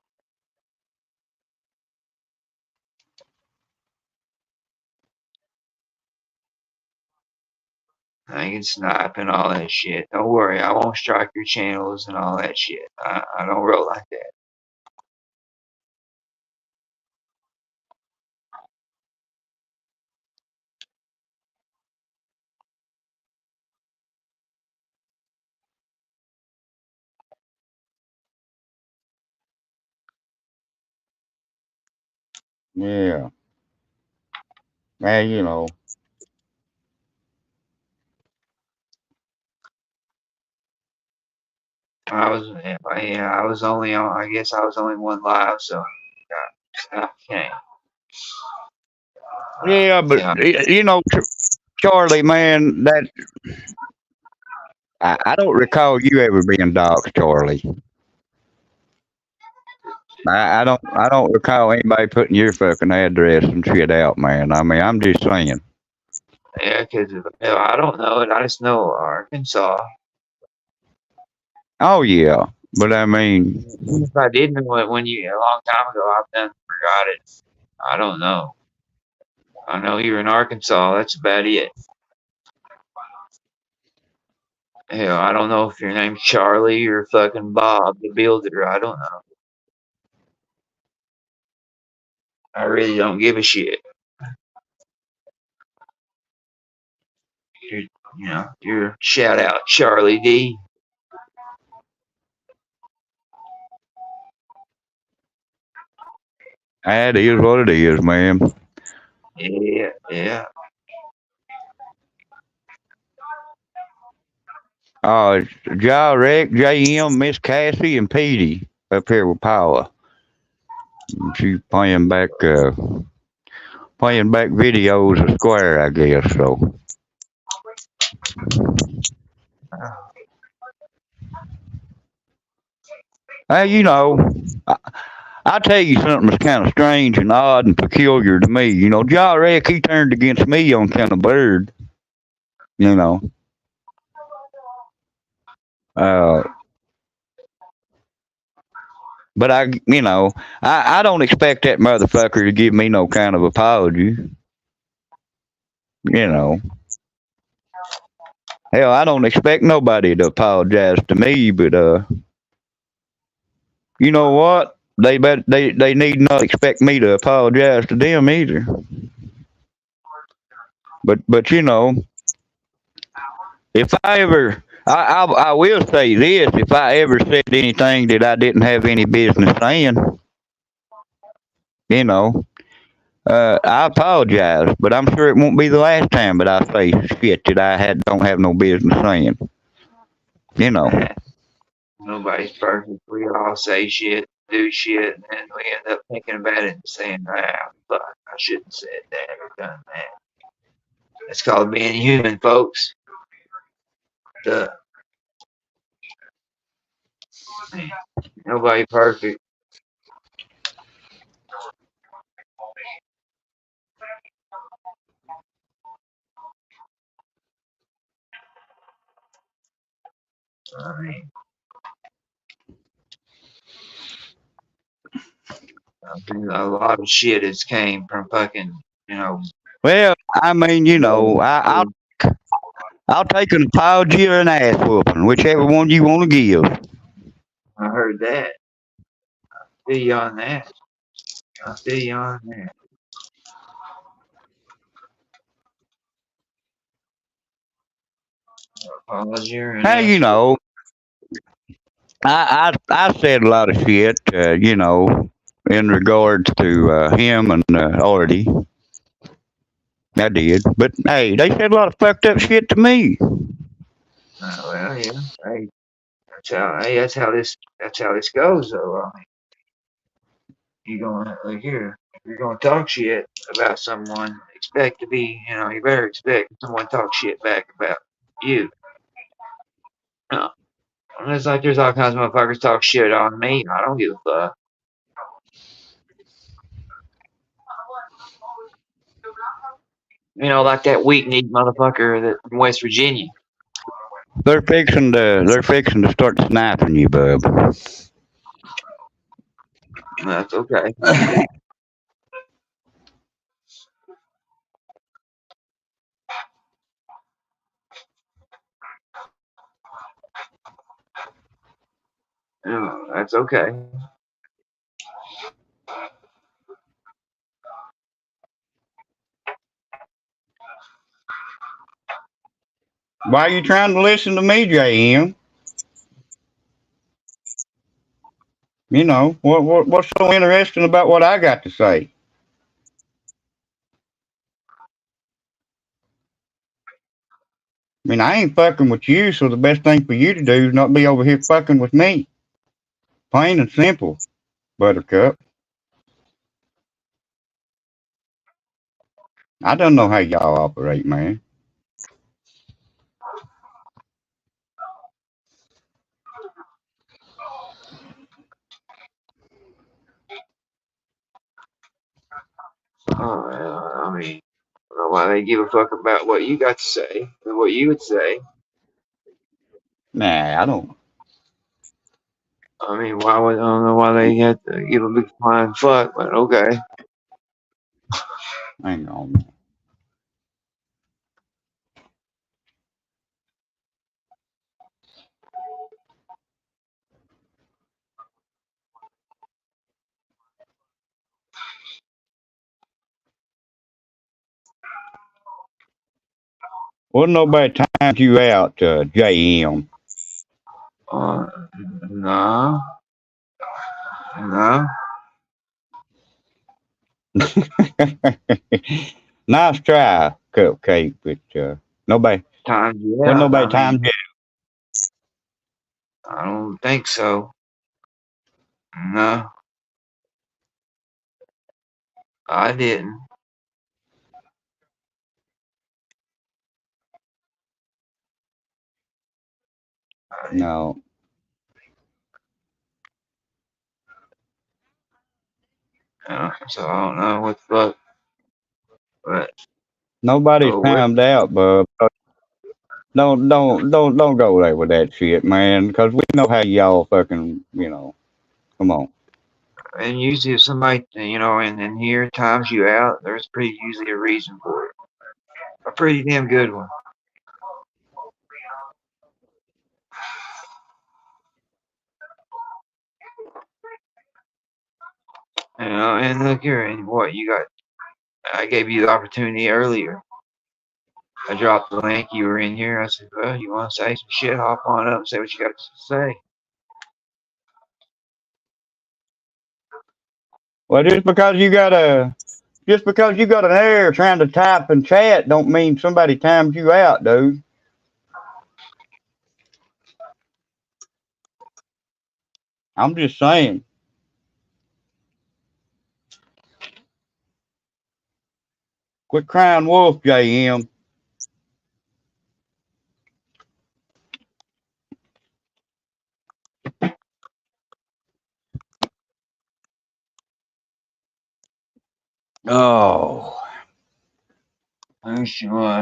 I can snipe and all that shit. Don't worry, I won't strike your channels and all that shit. I don't roll like that. Yeah. Yeah, I was, yeah, I was only on. I guess I was only one live, so I can't. Yeah, but you know, Charlie, man, that I don't recall you ever being doxxed, Charlie. I don't recall anybody putting your fucking address and shit out, man. I mean, I'm just saying. Yeah, because I don't know it. I just know Arkansas. Oh yeah, but I mean, If I did know it when you a long time ago, I've done forgot it. I don't know. I know you're in Arkansas. That's about it. Hell, I don't know if your name's Charlie or fucking Bob the Builder. I don't know. I really don't give a shit. You're shout out Charlie D. that is what it is, man. Yeah. Ja, Rick, JM, Miss Cassie, and Petey up here with Paula. She's playing back videos of Square, I guess. So, hey, you know, I'll tell you something that's kind of strange and odd and peculiar to me. You know, Ja Rick, he turned against me on Kind of Bird. You know. But I don't expect that motherfucker to give me no kind of apology. You know. Hell, I don't expect nobody to apologize to me, but you know what? They need not expect me to apologize to them either. But you know, if I ever I will say this, if I ever said anything that I didn't have any business saying, you know, I apologize, but I'm sure it won't be the last time that I say shit that I don't have no business saying. You know. Nobody's perfect. We all say shit, do shit, and then we end up thinking about it and saying, fuck, I shouldn't have said that or done that. It's called being human, folks. Nobody perfect. I mean, a lot of shit has came from fucking, Well, I mean, you know, I'll take an apology or an ass whooping, whichever one you want to give. I heard that. I feel you on that. Apology or an Hey, ass you know, I said a lot of shit, you know, in regards to him and Artie. I did, but hey, they said a lot of fucked up shit to me. Well, yeah. Hey, that's how this goes, though. I mean, you're gonna talk shit about someone. You better expect someone talk shit back about you. It's like there's all kinds of motherfuckers talk shit on me. I don't give a fuck. Like that weak-kneed motherfucker that from West Virginia. They're fixing to start sniping you, bub. That's okay. That's okay. Why are you trying to listen to me, JM? You know, what's so interesting about what I got to say? I mean, I ain't fucking with you, so the best thing for you to do is not be over here fucking with me. Plain and simple, Buttercup. I don't know how y'all operate, man. I mean, I don't know why they give a fuck about what you got to say and what you would say. Nah, I don't. I mean, I don't know why they had to give a big flying fuck, but okay. Hang on, man. Wasn't nobody timed you out, JM. Uh, no, no. Nice try, Cupcake, but nobody, Times you wasn't out. nobody I mean, timed you. I don't think so. No, I didn't. No, So I don't know what the fuck. But nobody's oh, timed out, bub. Don't go there with that shit, man. Because we know how y'all fucking, come on. and usually if somebody in here times you out, there's pretty usually a reason for it. A pretty damn good one. And look here, and what you got? I gave you the opportunity earlier. I dropped the link. You were in here. I said, "Well, you want to say some shit? Hop on up and say what you got to say." Well, just because you got an error trying to type and chat, don't mean somebody timed you out, dude. I'm just saying. Quit crying wolf, JM. Oh,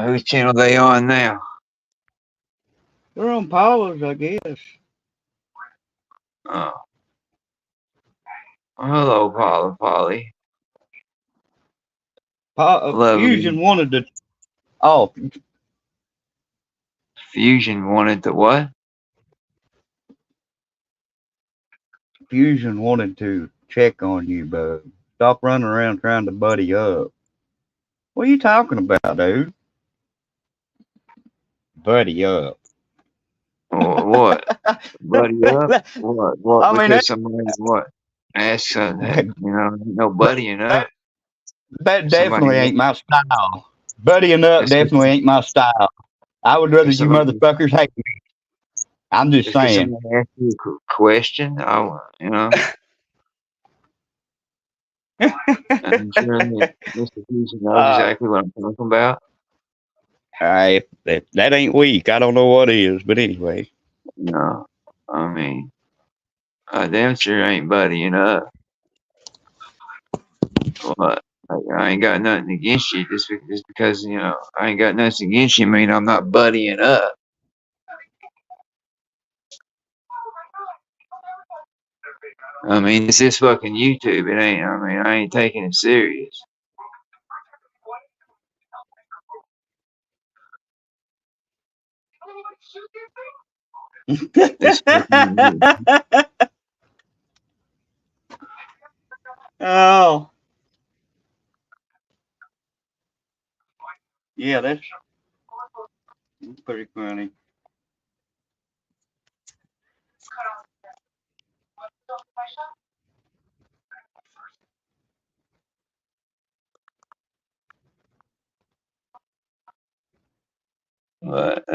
whose channel they on now? They're on Paula's, I guess. Oh, hello, Polly. Lovely. Fusion wanted to. Oh, Fusion wanted to what? Fusion wanted to check on you, bud. Stop running around trying to buddy up. What are you talking about, dude? Buddy up. Or what? Buddy up? What? What? I mean, Because somebody what? Ask something. No buddying that, up. that Somebody. definitely ain't my style. Buddying up Just definitely ain't my style. I would rather if you somebody. motherfuckers hate me. I'm just Just because saying. somebody asks you a question, I'm sure that Mr. Fusion knows exactly what I'm talking about. That ain't weak. I don't know what is, but anyway. No, I mean, I damn sure ain't buddying up. What? Like, I ain't got nothing against you just because I ain't got nothing against you. Mean I'm not buddying up. I mean, this is fucking YouTube. It ain't. I mean, I ain't taking it serious. This fucking Oh. Yeah, that's pretty funny. But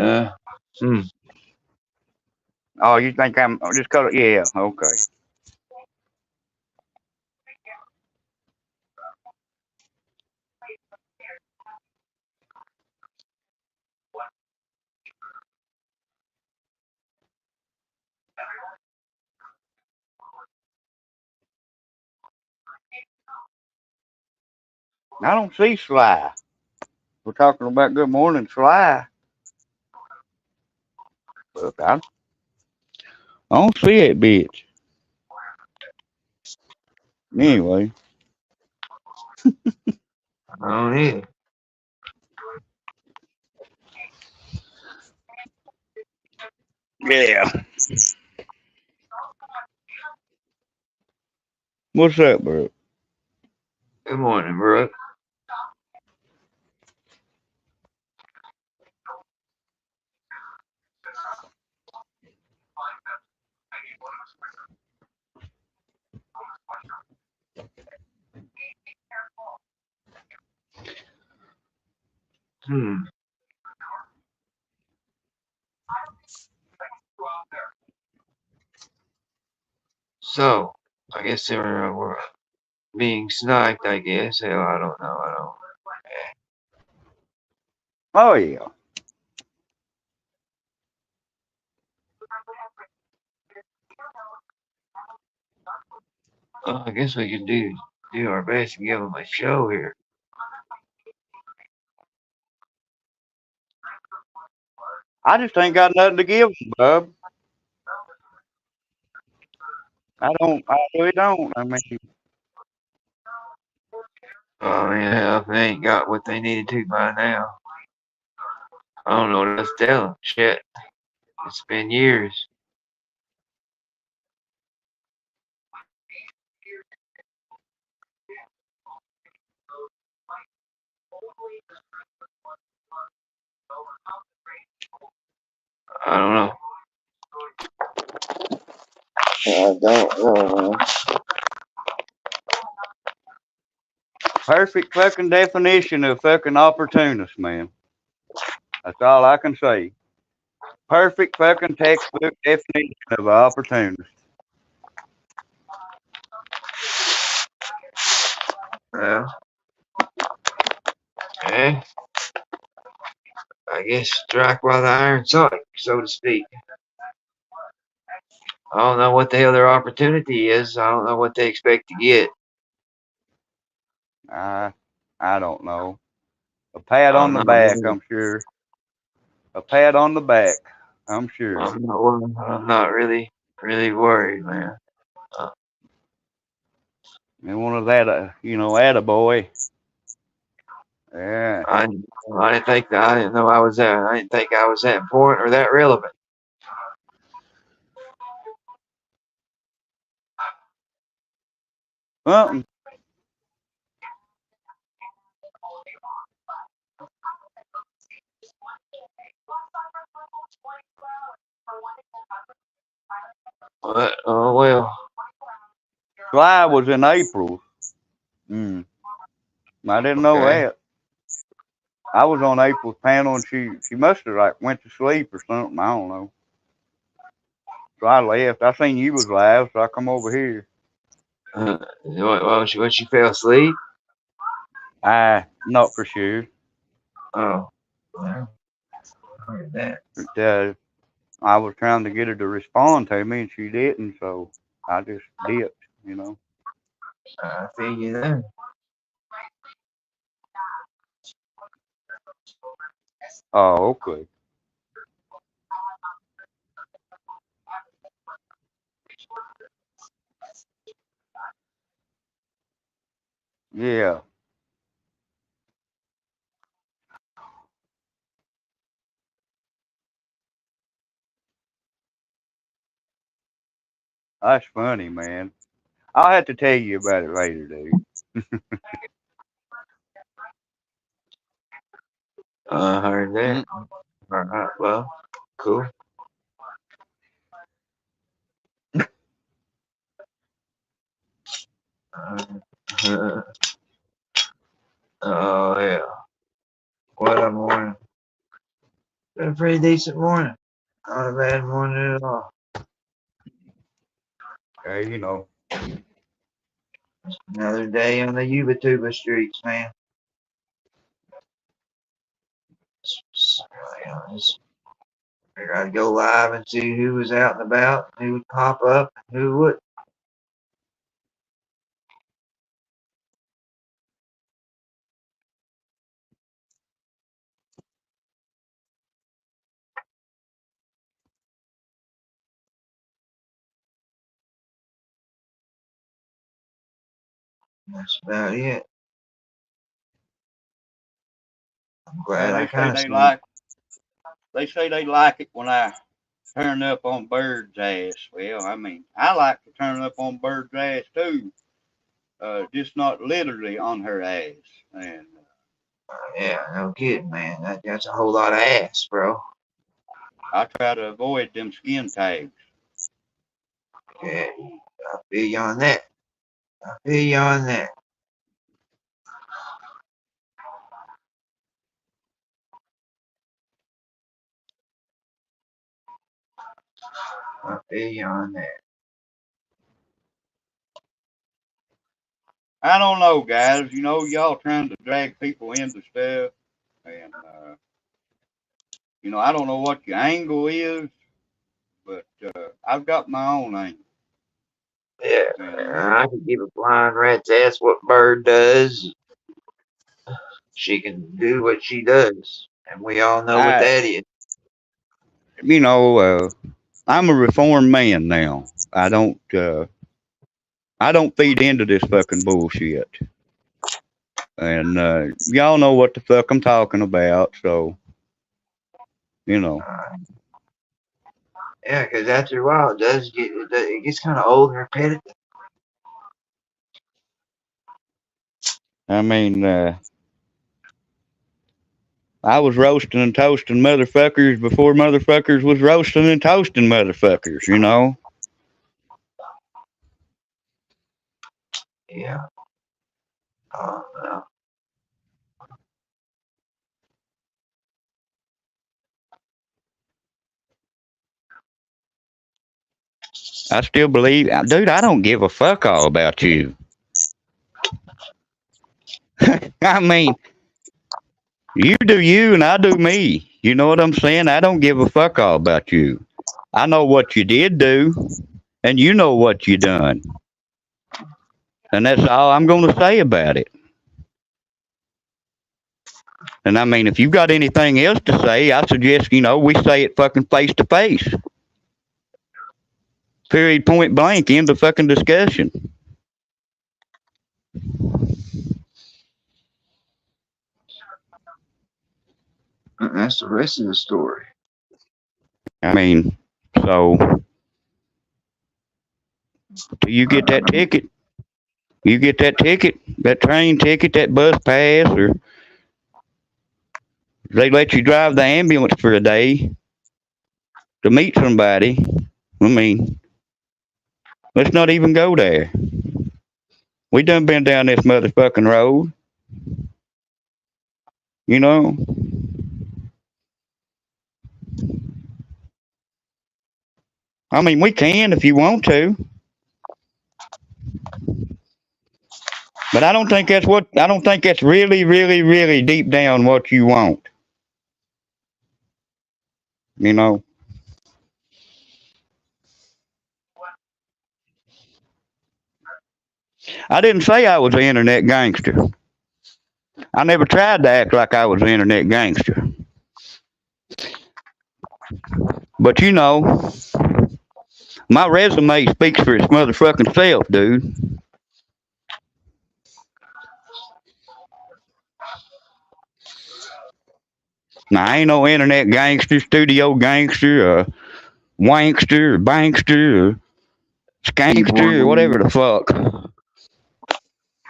Hmm. Oh, you think I'm just color? Yeah, okay. I don't see Sly. We're talking about Good Morning Sly. Look, I don't see it, bitch. Anyway, I don't either. yeah. What's up, bro? Good morning, Brooke. Hmm. So, I guess they were being sniped, I guess. Hell, I don't know. I don't. Oh yeah. I guess we can do our best to give them a show here. I just ain't got nothing to give them, bub. I really don't. I mean, I mean, hell, if they ain't got what they needed to by now, I don't know what else to tell them. Shit, it's been years. I don't know. I don't know, man. Perfect fucking definition of fucking opportunist, man. That's all I can say. Perfect fucking textbook definition of an opportunist. Well, eh, I guess strike while the iron's hot, so to speak. I don't know what the hell their opportunity is. I don't know what they expect to get. I don't know. A pat I on don't the know. back, I'm sure. A pat on the back, I'm sure. I'm not really worried, man. And one of that, attaboy. Yeah. I didn't think that. I didn't know I was that. I didn't think I was that important or that relevant. Something. But oh well. July was in April. I didn't know Okay. that. I was on April's panel and she must have like went to sleep or something. I don't know. So I left. I seen you was live, so I come over here. What she fell asleep? Not for sure. Oh. Well, I heard that. But, I was trying to get her to respond to me and she didn't, so I just dipped, I feel you there. Oh, okay. Yeah. That's funny, man. I'll have to tell you about it later, dude. I heard that. All right. Well, cool. Oh yeah. What a morning. Been a pretty decent morning. Not a bad morning at all. Okay, you know. Another day on the Yuba streets, man. Just figured I'd go live and see who was out and about, who would pop up, and who wouldn't. That's about it. I'm glad Well, I they say kind of they seen. like. They say they like it when I turn up on Bird's ass. Well, I mean, I like to turn up on Bird's ass too. Just not literally on her ass. And Yeah, no kidding, man. That's a whole lot of ass, bro. I try to avoid them skin tags. Yeah, I feel you on that. I feel you on that. I feel you on that. I don't know, guys. You know, y'all trying to drag people into stuff, and you know, I don't know what your angle is, but I've got my own angle. Yeah, And I can give a blind rat's ass what Bird does. She can do what she does, and we all know what I, that is. you know, I'm a reformed man now. I don't feed into this fucking bullshit. And y'all know what the fuck I'm talking about, so you know. Yeah, because after a while, it gets kind of old and repetitive. I mean, I was roasting and toasting motherfuckers before motherfuckers was roasting and toasting motherfuckers, you know. Yeah. Well, I still believe, dude, I don't give a fuck all about you. I mean, you do you and I do me. You know what I'm saying? I don't give a fuck all about you. I know what you did do, and you know what you done. And that's all I'm going to say about it. And I mean, if you've got anything else to say, I suggest, you know, we say it fucking face to face. Period, point blank, end of fucking discussion. that's the rest of the story. I mean, so you get that ticket. You get that ticket, that train ticket, that bus pass, or they let you drive the ambulance for a day to meet somebody. I mean, let's not even go there. We done been down this motherfucking road. You know? I mean, we can if you want to. But I don't think that's really, really, really deep down what you want. You know? I didn't say I was an internet gangster. I never tried to act like I was an internet gangster. But you know, my resume speaks for its motherfucking self, dude. Now, I ain't no internet gangster, studio gangster, wankster, or bankster, or skankster, or whatever the fuck.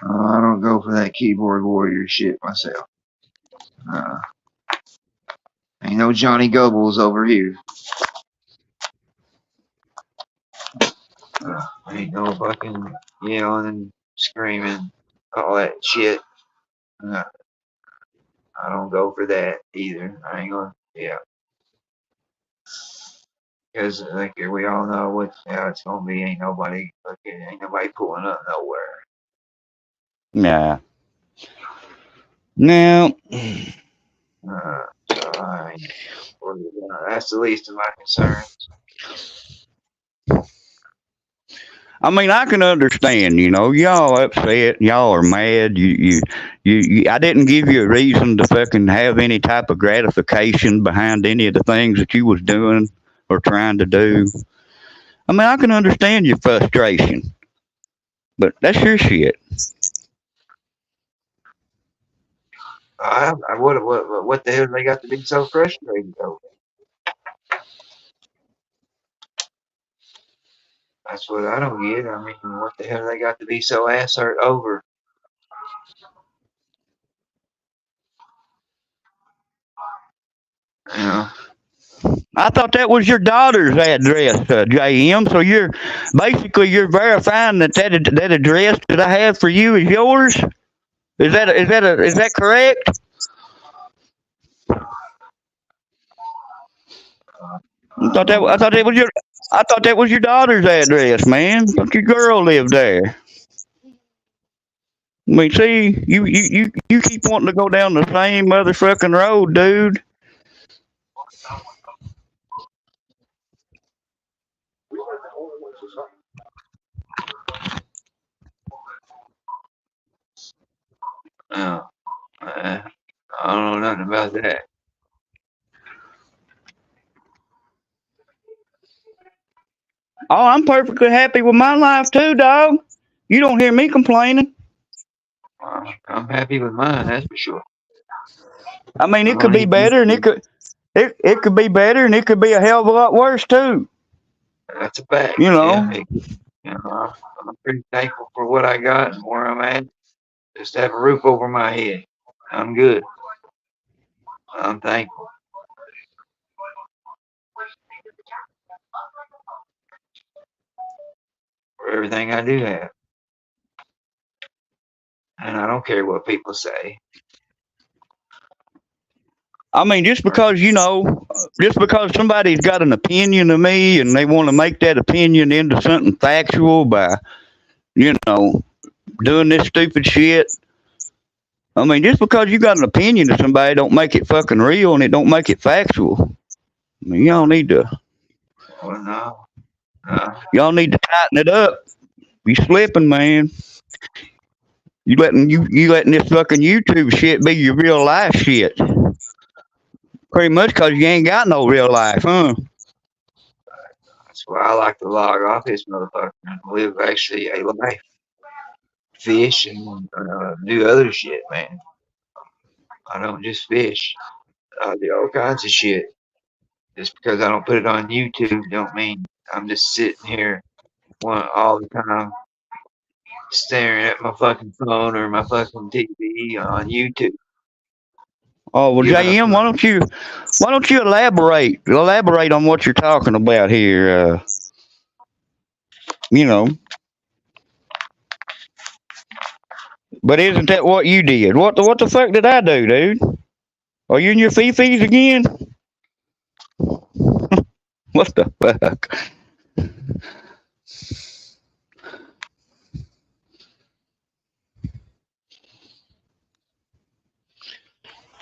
I don't go for that keyboard warrior shit myself. Ain't no Johnny Goebbels over here. Ain't no fucking yelling and screaming, all that shit. I don't go for that either. I ain't gonna, yeah. Because like we all know how it's gonna be. Ain't nobody pulling up nowhere. Yeah. Now, So that's the least of my concerns. I mean, I can understand, y'all upset, y'all are mad. You, I didn't give you a reason to fucking have any type of gratification behind any of the things that you was doing or trying to do. I mean, I can understand your frustration, but that's your shit. What the hell they got to be so frustrated over? That's what I don't get. I mean, what the hell they got to be so ass hurt over? I thought that was your daughter's address, JM. So you're verifying that address that I have for you is yours. Is that correct? I thought that was your daughter's address, man. Thought your girl lived there. I mean, see, you keep wanting to go down the same motherfucking road, dude. I don't know nothing about that. Oh, I'm perfectly happy with my life too, dog. You don't hear me complaining. I'm happy with mine, that's for sure. I mean, it could be better, and it could be better, and it could be a hell of a lot worse too. That's a fact. Yeah, I'm pretty thankful for what I got and where I'm at. Just to have a roof over my head. I'm good. I'm thankful for everything I do have. And I don't care what people say. I mean, just because somebody's got an opinion of me and they want to make that opinion into something factual by, doing this stupid shit. I mean, just because you got an opinion of somebody don't make it fucking real and it don't make it factual. I mean, y'all need to. Well, no. Y'all need to tighten it up. You slipping, man. You letting this fucking YouTube shit be your real life shit. Pretty much because you ain't got no real life, huh? That's why I like to log off this motherfucker and live actually a life. Fish and do other shit, man. I don't just fish. I do all kinds of shit. Just because I don't put it on YouTube don't mean I'm just sitting here all the time staring at my fucking phone or my fucking TV on YouTube. Oh well, JM, why don't you elaborate on what you're talking about here? But isn't that what you did? What the fuck did I do, dude? Are you in your fifis again? What the fuck?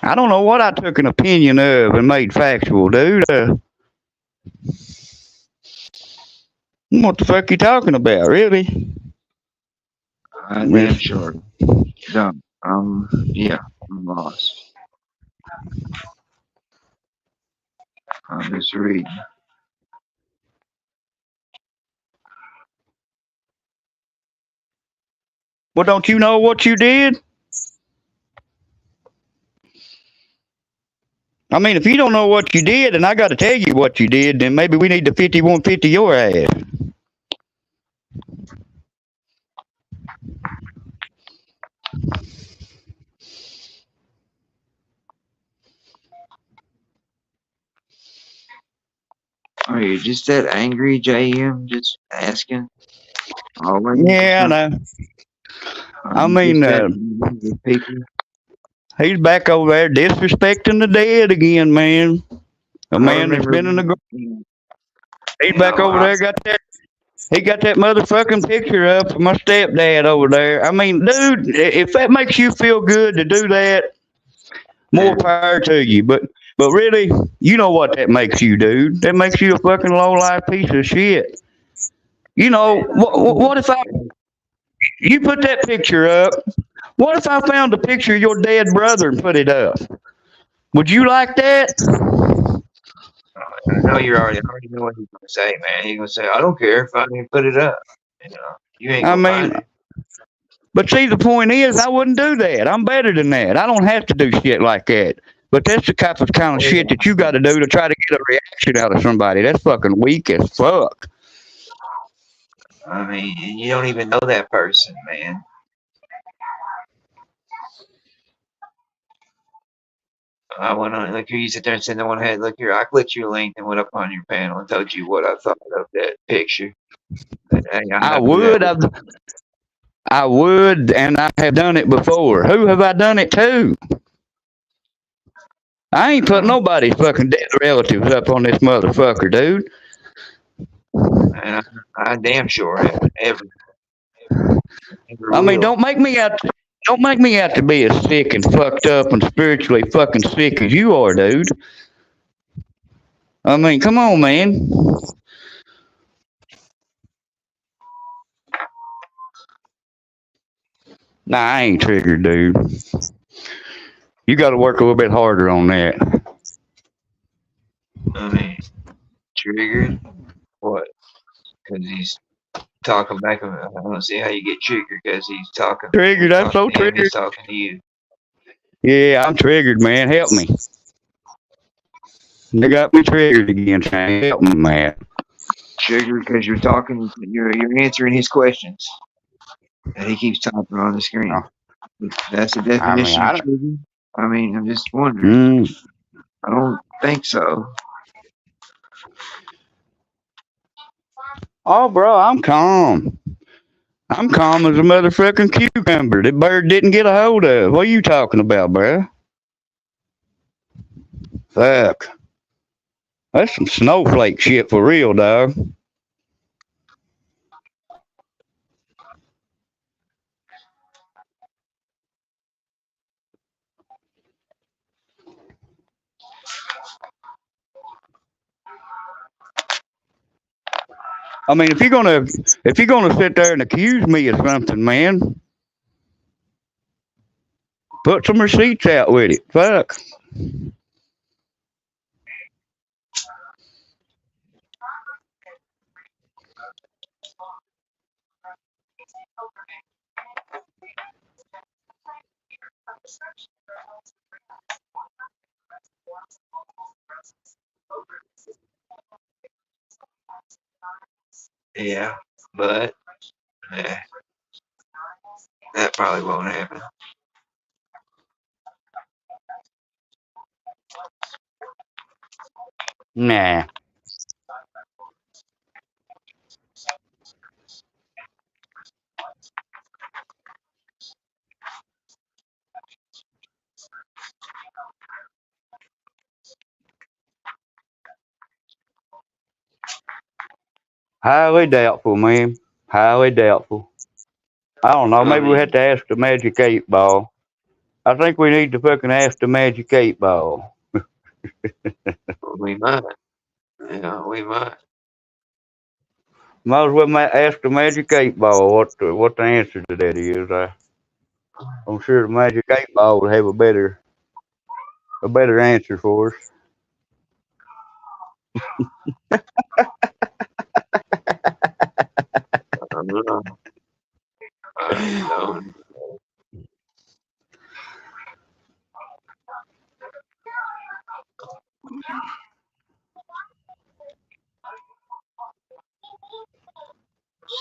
I don't know what I took an opinion of and made factual, dude. What the fuck you talking about, really? I'm damn sure. Dumb. Yeah, I'm lost. I'm just reading. Well, don't you know what you did? I mean, if you don't know what you did and I got to tell you what you did, then maybe we need to 5150 your ass. Are you just that angry, JM? Just asking? Yeah, I know. I mean, he's back over there disrespecting the dead again, man. A man that's been in the ground. He's back over there. He got that motherfucking picture up of my stepdad over there. I mean, dude, if that makes you feel good to do that, more power to you. But really, you know what that makes you, dude? That makes you a fucking low life piece of shit. You know, what if you put that picture up? What if I found a picture of your dead brother and put it up? Would you like that? I know I already know what he's gonna say, man. He's gonna say, "I don't care if I didn't put it up." You know, you ain't gonna find it. But see, the point is, I wouldn't do that. I'm better than that. I don't have to do shit like that. But that's the kind of shit that you got to do to try to get a reaction out of somebody. That's fucking weak as fuck. I mean, you don't even know that person, man. I went on, look, you sit there and said, "No one had, look here, I clicked your link and went up on your panel and told you what I thought of that picture." But, hey, I would, and I have done it before. Who have I done it to? I ain't put nobody's fucking dead relatives up on this motherfucker, dude. And I damn sure haven't ever. I mean, don't make me out to be as sick and fucked up and spiritually fucking sick as you are, dude. I mean, come on, man. Nah, I ain't triggered, dude. You got to work a little bit harder on that. I mean, triggered? What? Because he's talking back. I don't see how you get triggered because he's talking. Triggered? I'm so triggered. He's talking to you. Yeah, I'm triggered, man. Help me. They got me triggered again, Shane. Help me, man. Triggered because you're talking. You're answering his questions, and he keeps typing on the screen. Oh. That's the definition of triggered. I mean, I'm just wondering. I don't think so. Oh, bro, I'm calm. I'm calm as a motherfucking cucumber that bird didn't get a hold of. What are you talking about, bro? Fuck. That's some snowflake shit for real, dog. I mean, if you're gonna sit there and accuse me of something, man, put some receipts out with it. Fuck. Yeah, but that probably won't happen. Nah. Highly doubtful, man. Highly doubtful. I don't know. Maybe we have to ask the Magic 8 Ball. I think we need to fucking ask the Magic 8 Ball. We might. Yeah, we might. Might as well ask the Magic 8 Ball what the answer to that is. I'm sure the Magic 8 Ball would have a better answer for us. I don't know.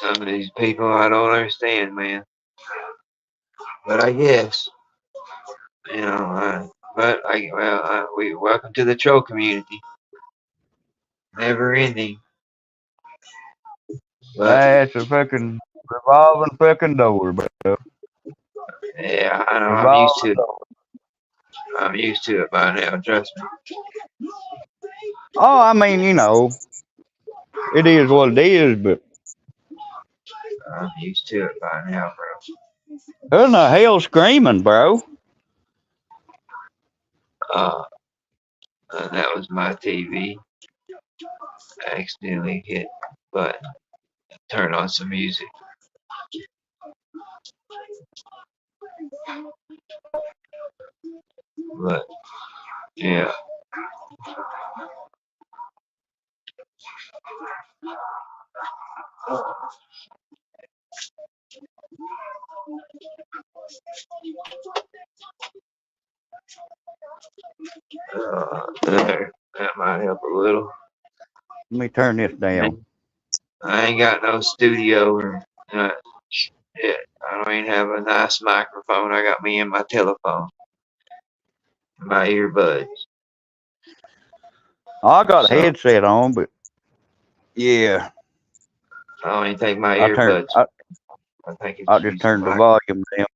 Some of these people I don't understand, man. But I guess, you know, we welcome to the troll community. Never ending. That's a fucking revolving fucking door, bro. Yeah, I know. I'm used to it. I'm used to it by now. Trust me. Oh, I mean, you know, It is what it is, but I'm used to it by now, bro. who in the hell screaming, bro? And that was my TV. I accidentally hit the button. Turn on some music. But yeah. There. That might help a little. Let me turn this down. I ain't got no studio or shit. I don't even have a nice microphone. I got me and my telephone. My earbuds. I got a So, headset on, but yeah, I don't even take my I turned. earbuds. I think it's I just turned the volume down.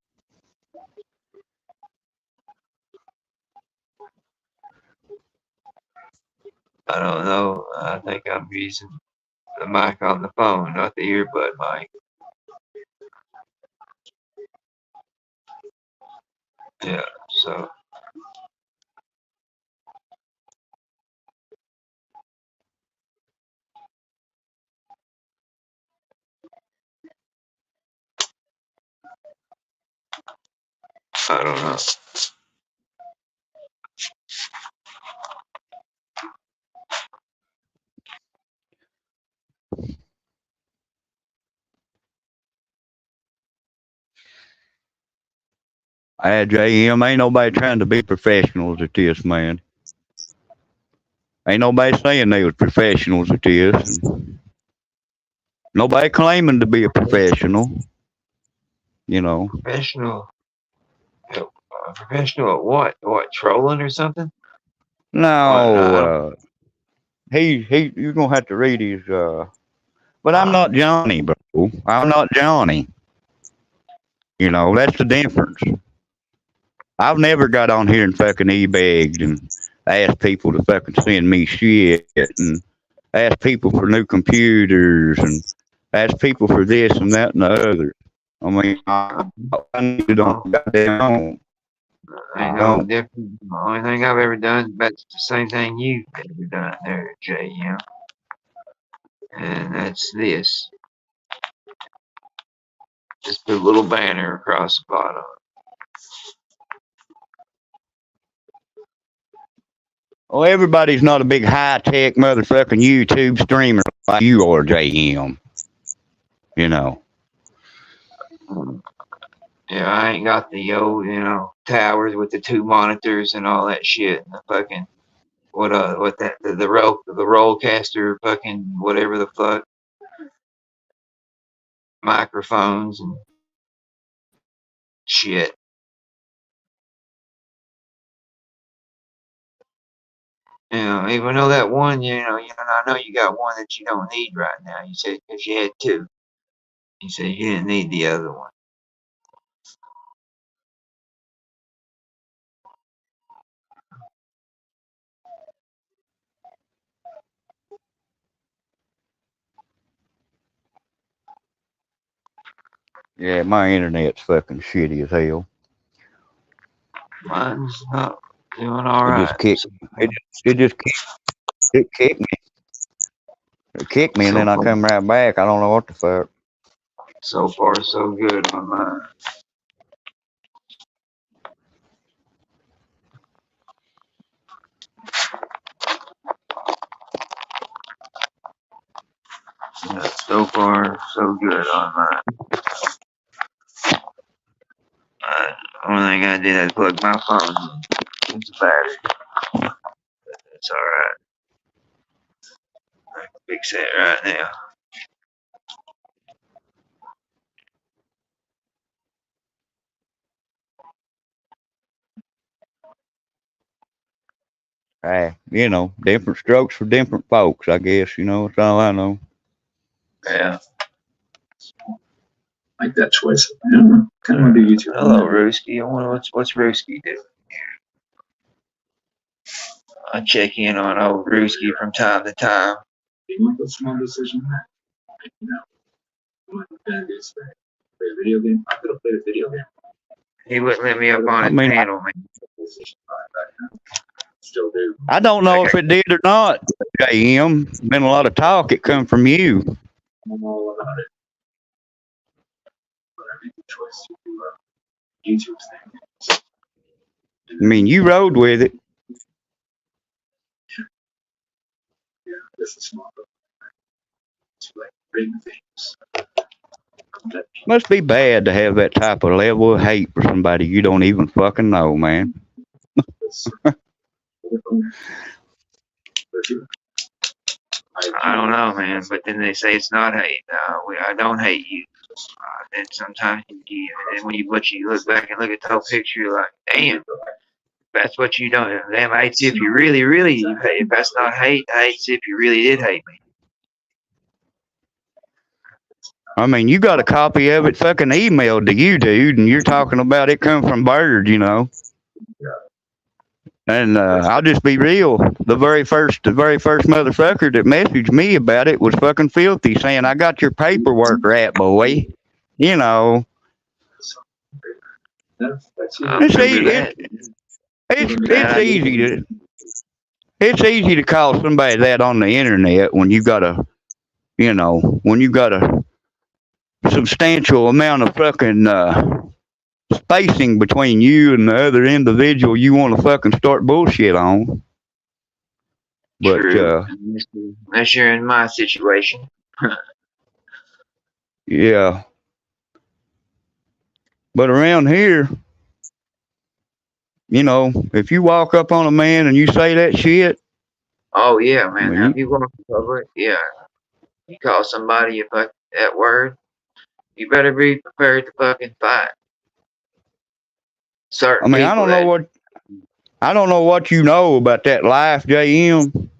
I don't know. I think I'm using the mic on the phone, not the earbud mic. Yeah, so. I don't know. JM, ain't nobody trying to be professionals at this, man. Ain't nobody saying they was professionals at this. Nobody claiming to be a professional. You know. Professional. Professional at what? What, trolling or something? No, you're gonna have to read his. But I'm not Johnny, bro. I'm not Johnny. You know, that's the difference. I've never got on here and fucking e-begged and asked people to fucking send me shit and asked people for new computers and asked people for this and that and the other. I mean, I need it on goddamn own. Ain't no different. The only thing I've ever done is about the same thing you've ever done there, JM. And that's this. Just put a little banner across the bottom. Well, everybody's not a big high-tech motherfucking YouTube streamer like you are, JM. You know. Yeah, I ain't got the old, towers with the 2 monitors and all that shit. And the fucking the rollcaster fucking whatever the fuck microphones and shit. Even though that one, I know you got one that you don't need right now. You said because you had 2. You said you didn't need the other one. Yeah, my internet's fucking shitty as hell. Mine's not doing all right. It just kicked me. It kicked me, and then I come right back. I don't know what the fuck. So far, so good on mine. Yeah, so far, so good on mine. Only thing I did is plug my phone into the battery. That's alright. I can fix that right now. Hey, different strokes for different folks, I guess. That's all I know. Yeah. Like that choice. I don't know. Kind of want to do YouTube. Hello, Rooski. I wonder what's Rooski doing here. I check in on old Rooski from time to time. Even with a small decision that, you know, what that is, play a video game. I could have played a video game. He wouldn't let me up on I his mean, panel, man. Still do. I don't know if it did or not, JM. Been a lot of talk. It come from you. I'm all about it. But I made the choice to do a YouTube thing. I mean, you rode with it. Yeah, this is small. To like big things. That Must be bad to have that type of level of hate for somebody you don't even fucking know, man. I don't know, man. But then they say it's not hate. I don't hate you. Then sometimes you, and then when you look back and look at the whole picture, you're like, damn, that's what you don't. Damn, I hate you if you really, really hate. If that's not hate, I hate you if you really did hate me. I mean, you got a copy of it fucking emailed to you, dude, and you're talking about it come from Bird, you know. And I'll just be real. The very first motherfucker that messaged me about it was fucking filthy, saying, "I got your paperwork right, boy." You know. It's easy to call somebody that on the internet when you got a substantial amount of fucking spacing between you and the other individual you want to fucking start bullshit on. But True. Unless you're in my situation. Yeah. But around here, you know, if you walk up on a man and you say that shit. Oh yeah, man. Well, If you walk in public, yeah. You call somebody that word, you better be prepared to fucking fight. Certain I don't know what you know about that life, JM.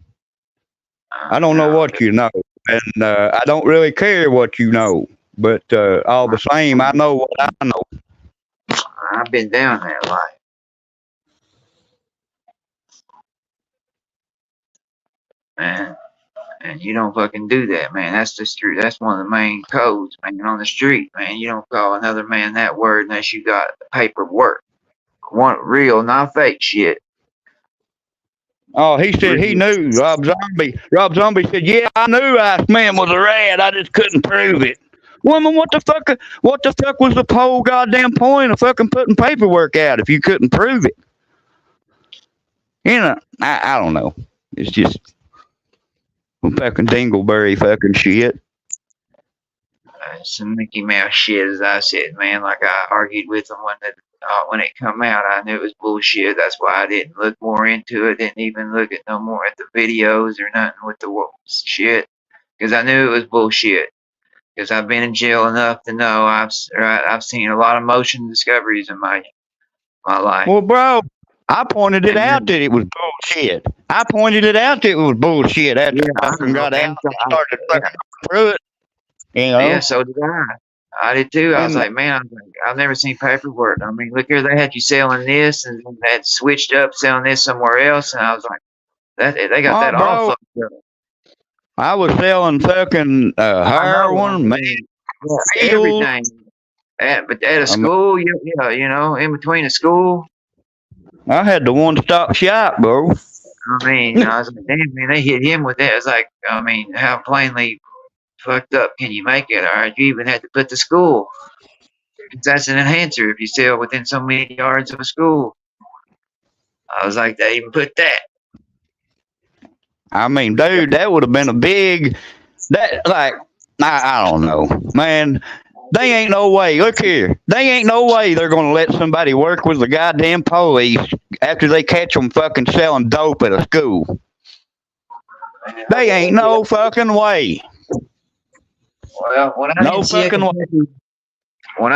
I don't know what you know, and I don't really care what you know. But all the same, I know what I know. I've been down that life. Man, and you don't fucking do that, man. That's the street. That's one of the main codes, man. On the street, man. You don't call another man that word unless you got paperwork. Want real, not fake shit. Oh, he said he knew. Rob Zombie said, "Yeah, I knew Iceman was a rat. I just couldn't prove it." Woman, what the fuck was the whole goddamn point of fucking putting paperwork out if you couldn't prove it? You know, I don't know. It's just fucking dingleberry fucking shit. Some Mickey Mouse shit, as I said, man. Like I argued with them when it come out. I knew it was bullshit. That's why I didn't look more into it. Didn't even look at no more at the videos or nothing with the shit, because I knew it was bullshit. Because I've been in jail enough to know I've seen a lot of motion discoveries in my life. Well, bro, I pointed it out that it was bullshit. I pointed it out that it was bullshit after I fucking got out and started fucking through it. You know? Yeah, so did I. I did too. I was like, man, I've never seen paperwork. I mean, look here, they had you selling this and they had switched up selling this somewhere else, and I was like, they got that all fucked up. I was selling fucking heroin, everything. But at a school, yeah, you know, in between a school. I had the one-stop shop, bro. I mean, I was like, damn, man, they hit him with that. It's like, I mean, how plainly fucked up can you make it? All right, you even had to put the school. That's an enhancer if you sell within so many yards of a school. I was like, they even put that. I mean, dude, that would have been a big. I don't know, man. They ain't no way. Look here, they ain't no way they're gonna let somebody work with the goddamn police after they catch them fucking selling dope at a school. They ain't no fucking way. Well, when I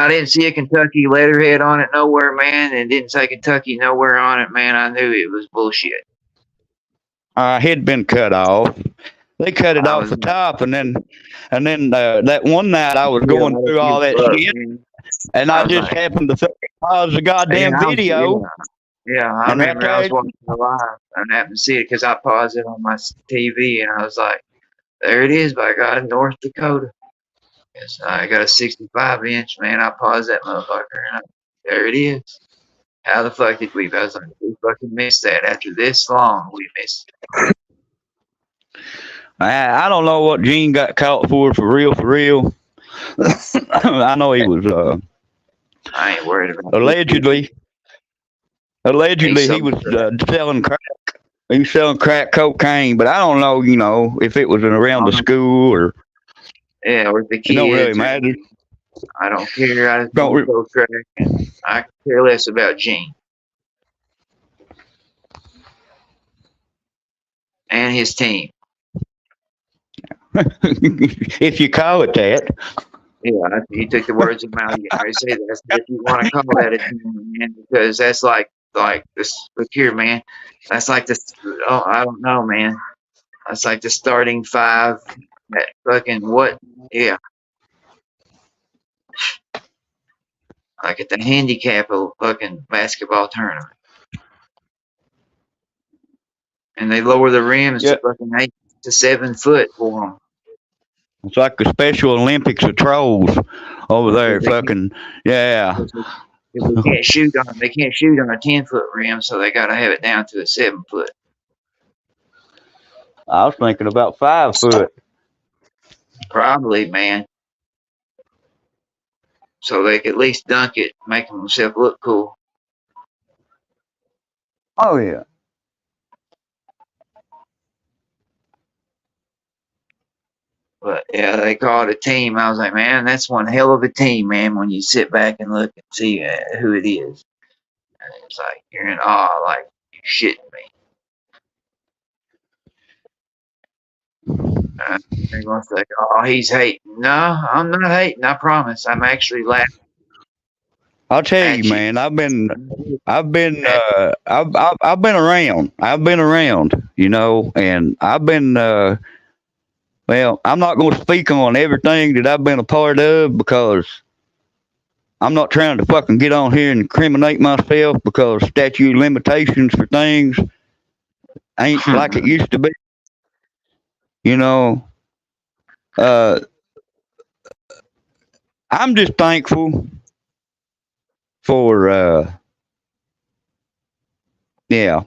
didn't see a Kentucky letterhead on it nowhere, man, and didn't say Kentucky nowhere on it, man, I knew it was bullshit. It had been cut off. They cut it off the top, and then that one night I was going through all that shit, and I just happened to pause the goddamn video. Yeah, I remember I was watching the live and I happened to see it because I paused it on my TV, and I was like, There it is, by God, North Dakota. Yes, I got a 65-inch, man. I paused that motherfucker, and there it is. How the fuck did we? I was like, we fucking missed that. After this long, we missed it. I don't know what Gene got caught for real, for real. I know he was I ain't worried about allegedly he was selling crack. He was selling crack cocaine, but I don't know, you know, if it was around the school or. Yeah, or the kids. It don't really matter. I don't care. I just Don't don't go crack. I care less about Gene and his team. If you call it that. Yeah, you took the words in my mouth. I say that's if you want to call that a team, man, because that's like this. Look here, man. That's like this. Oh, I don't know, man. That's like the starting five. That fucking what? Yeah. Like at the handicap of a fucking basketball tournament. And they lower the rims to fucking 8 to 7 foot for them. It's like the Special Olympics of trolls over there. Fucking, yeah. If they can't shoot on, they can't shoot on a 10-foot rim, so they got to have it down to a 7 foot. I was thinking about 5 foot. Probably, man. So they could at least dunk it, make themselves look cool. Oh, yeah. But, yeah, they call it a team. I was like, man, that's one hell of a team, man, when you sit back and look and see who it is. And it's like, you're in awe, like, you're shitting me. They're going to say, oh, he's hating. No, I'm not hating, I promise. I'm actually laughing. I'll tell you, man, I've been around. I've been around, you know, and I've been, well, I'm not going to speak on everything that I've been a part of because I'm not trying to fucking get on here and incriminate myself because statute of limitations for things ain't like it used to be. You know, I'm just thankful for, yeah,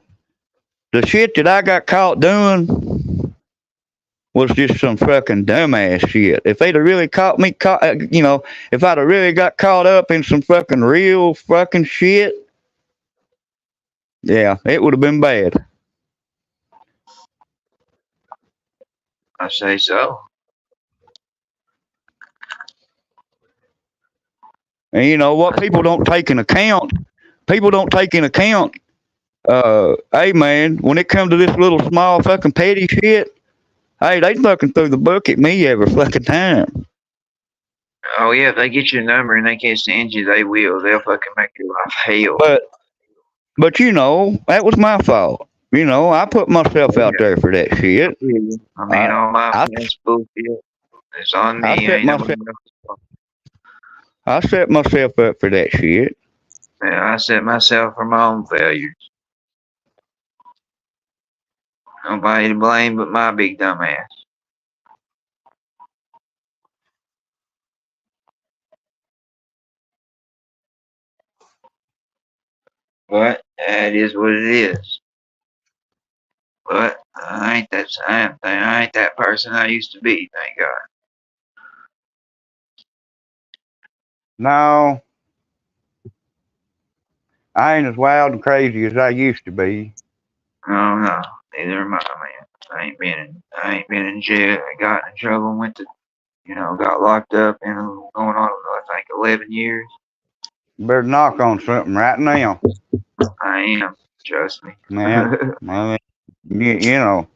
the shit that I got caught doing was just some fucking dumbass shit. If they'd have really caught me, you know, if I'd have really got caught up in some fucking real fucking shit, yeah, it would have been bad. I say so. And you know what people don't take in account? Hey man, when it comes to this little small fucking petty shit, hey, they fucking throw the book at me every fucking time. Oh yeah, if they get your number and they can't stand you, they will. They'll fucking make your life hell. But you know, that was my fault. You know, I put myself out there for that shit. I mean, all my friends bullshit. It's on me. I set myself up for that shit. Yeah, I set myself for my own failures. Nobody to blame but my big dumb ass. But that is what it is. But I ain't that person I used to be, thank God. No, I ain't as wild and crazy as I used to be. Oh no, neither am I, man. I ain't been in jail. I got in trouble and went to, got locked up and going on, I think, 11 years. You better knock on something right now. I am, trust me. Man, I mean, you know.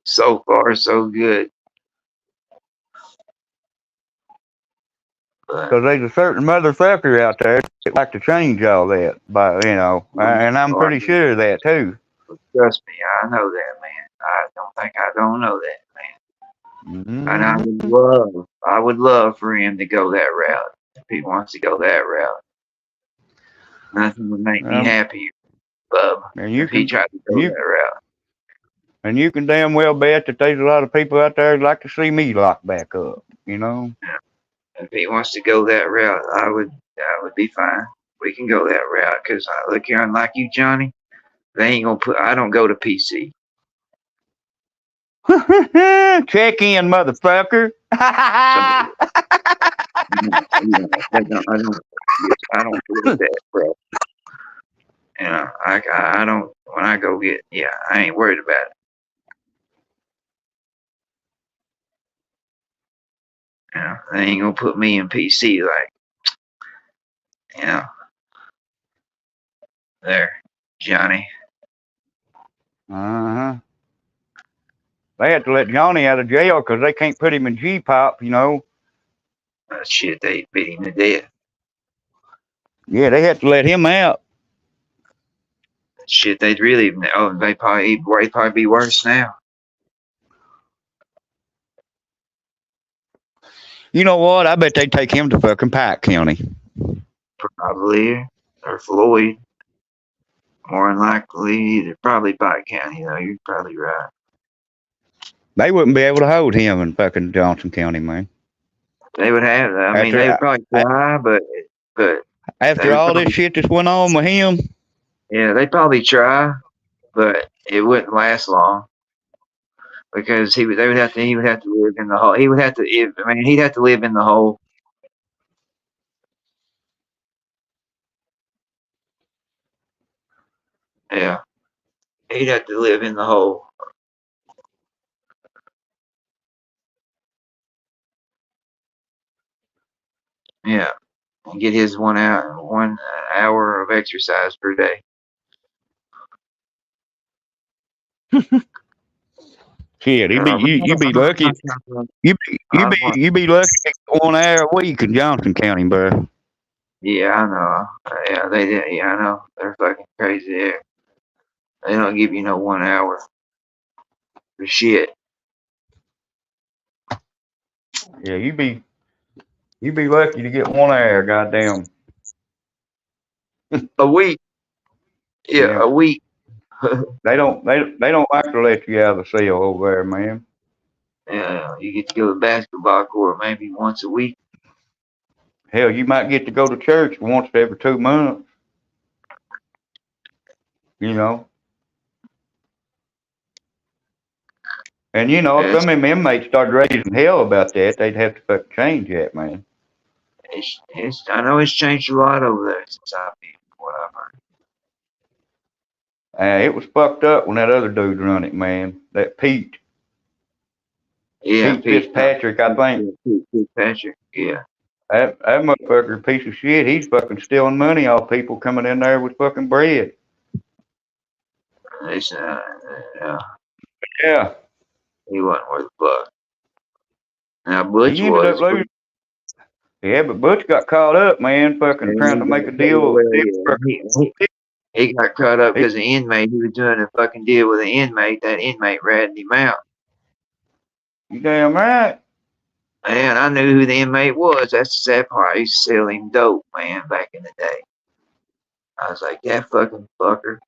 So far, so good. Because there's a certain motherfucker out there that like to change all that, but and I'm pretty sure of that too. Trust me, I know that, man. I don't think I don't know that, man. Mm-hmm. And I would love for him to go that route if he wants to go that route. Nothing would make me happier, bub, if he tried to go that route. And you can damn well bet that there's a lot of people out there who'd like to see me locked back up, you know? If he wants to go that route, I would be fine. We can go that route, because look here, unlike you, Johnny, they ain't gonna put. I don't go to PC. Check in, motherfucker. I don't do that, bro. You know, I don't. When I go get, I ain't worried about it. You know, they ain't gonna put me in PC like, you know. There, Johnny. Uh-huh. They had to let Johnny out of jail because they can't put him in G-Pop, you know. Shit, they beat him to death. Yeah, they had to let him out. Shit, they'd really. Oh, they'd probably be worse now. You know what? I bet they'd take him to fucking Pike County. Probably, or Floyd. More than likely, probably Pike County, though. You're probably right. They wouldn't be able to hold him in fucking Johnson County, man. They would have. I mean, they would probably try, but after all this shit that's went on with him, yeah, they'd probably try, but it wouldn't last long because he would have to live in the hole. He would have to. He'd have to live in the hole. Yeah, he'd have to live in the hole. Yeah, and get his 1 hour of exercise per day. shit, you be lucky. You be lucky to get 1 hour a week in Johnson County, bro. Yeah, I know. Yeah, they did. Yeah, I know. They're fucking crazy there. They don't give you no 1 hour for shit. Yeah, you be lucky to get 1 hour, goddamn. A week. Yeah, a week. They don't like to let you out of the cell over there, man. Yeah, you get to go to the basketball court maybe once a week. Hell, you might get to go to church once every 2 months. You know. And you know, if some of them inmates started raising hell about that, they'd have to fucking change that, man. I know it's changed a lot over there since I've been, what I've heard. It was fucked up when that other dude run it, man. That Pete. Yeah, Pete Fitzpatrick, I think. Pete Fitzpatrick, yeah. That motherfucker, piece of shit. He's fucking stealing money off people coming in there with fucking bread. Yeah. He wasn't worth a buck. Now Butch was. Yeah, but Butch got caught up, man, fucking trying to make a deal. He got caught up because the inmate, he was doing a fucking deal with an inmate. That inmate ratted him out. You damn right. Man, I knew who the inmate was. That's the sad part. He used to sell him dope, man, back in the day. I was like, that fucking fucker.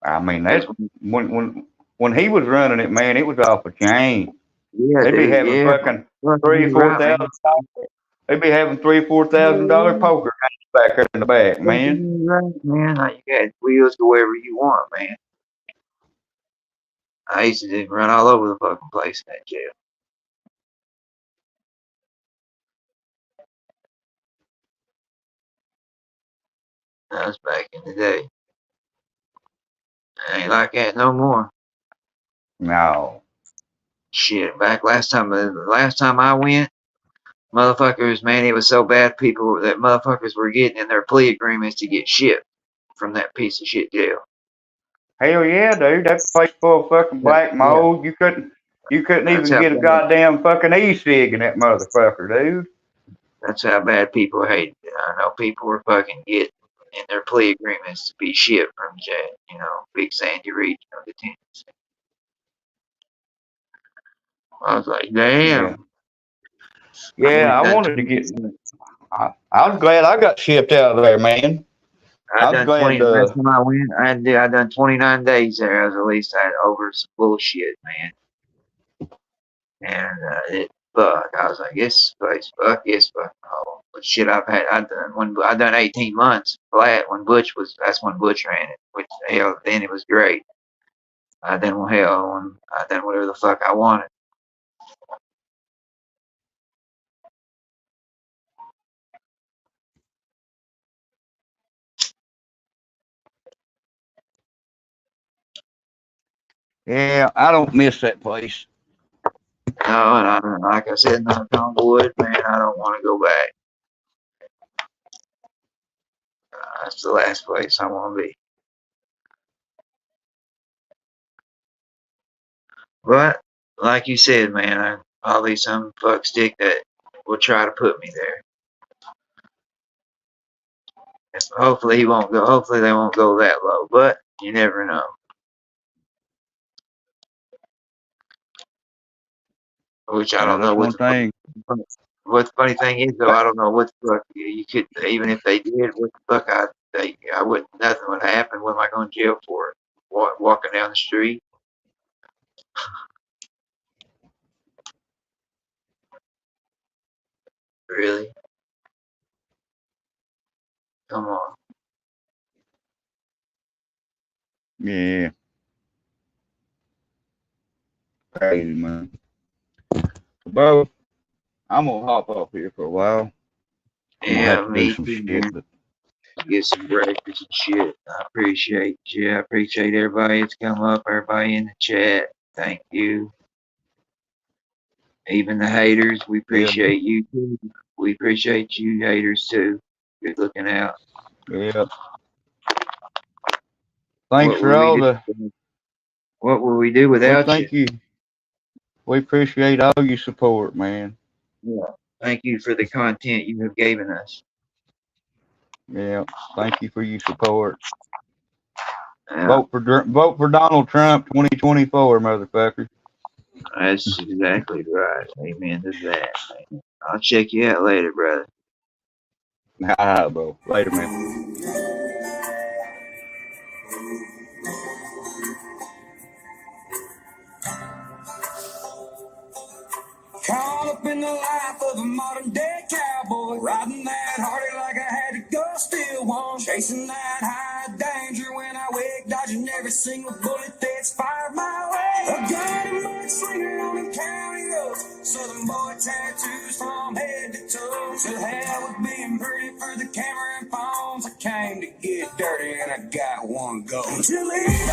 I mean, that's when he was running it, man, it was off a chain. Yeah, they'd be having fucking $3,000-4,000. They'd be having $3,000-4,000 poker back there in the back, man. Right, man. You got wheels to wherever you want, man. I used to just run all over the fucking place in that jail. That was back in the day. It ain't like that no more. No. Shit, the last time I went, motherfuckers, man, it was so bad that motherfuckers were getting in their plea agreements to get shipped from that piece of shit jail. Hell yeah, dude. That place full of fucking black mold. Yeah. You couldn't even get a goddamn fucking e-cig in that motherfucker, dude. That's how bad people hated it. I know people were fucking getting in their plea agreements to be shipped from jail, Big Sandy Regional Detention Center. I was like, damn. Yeah, I wanted to get. I was glad I got shipped out of there, man. I I'm done glad, 20. Last time I went, I done 29 days there. I was at least over some bullshit, man. And it fuck. I was like, this place, fuck this fucking hole. But shit, I done 18 months flat when that's when Butch ran it. Which hell, then it was great. I done I done whatever the fuck I wanted. yeah, I don't miss that place. No, and like I said, knock on wood, man, I don't want to go back. That's the last place I want to be. But like you said, man, probably some fuck stick that will try to put me there. Hopefully he won't go. Hopefully they won't go that low. But you never know. Which I don't know That's what one thing. What the funny thing is, though, I don't know what the fuck you could, even if they did, what the fuck I wouldn't, nothing would happen. What am I going to jail for? Walking down the street? Really? Come on. Yeah. Crazy, man. Bro, I'm gonna hop off here for a while. I'm gonna Yeah, have to me do some too, shit, man. but Get some breakfast and shit. I appreciate you. I appreciate everybody that's come up, everybody in the chat. Thank you. Even the haters, we appreciate you too. We appreciate you haters too. Good looking out. yeah. Thanks for all the. What would we do Well, without thank you. We appreciate all your support, man. Yeah. Thank you for the content you have given us. Yeah. Thank you for your support. Yeah, Vote for Donald Trump 2024, motherfucker. that's exactly right. Amen to that. Man. I'll check you out later, brother. Bro. Later, man. Caught up in the life of a modern day cowboy, riding that Harley like I had to go steal one, chasing that high danger when I wake, dodging every single bullet that's fired my way. A gun and mudslinger on the county roads, southern boy tattoos from head to toe. To hell with being pretty for the camera and phones. I came to get dirty and I got one goal. To leave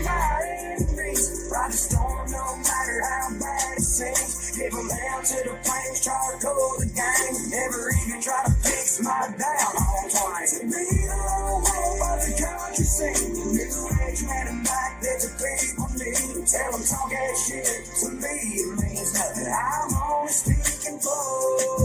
my enemies, ride the storm no matter how bad it seems. Give them down to the plains, try to cool the game. Never even try to fix my down on twice. To me, the long hope of the country scene. New age man and back that the people need. Tell them talk that shit. To me, it means nothing. I'm only speaking for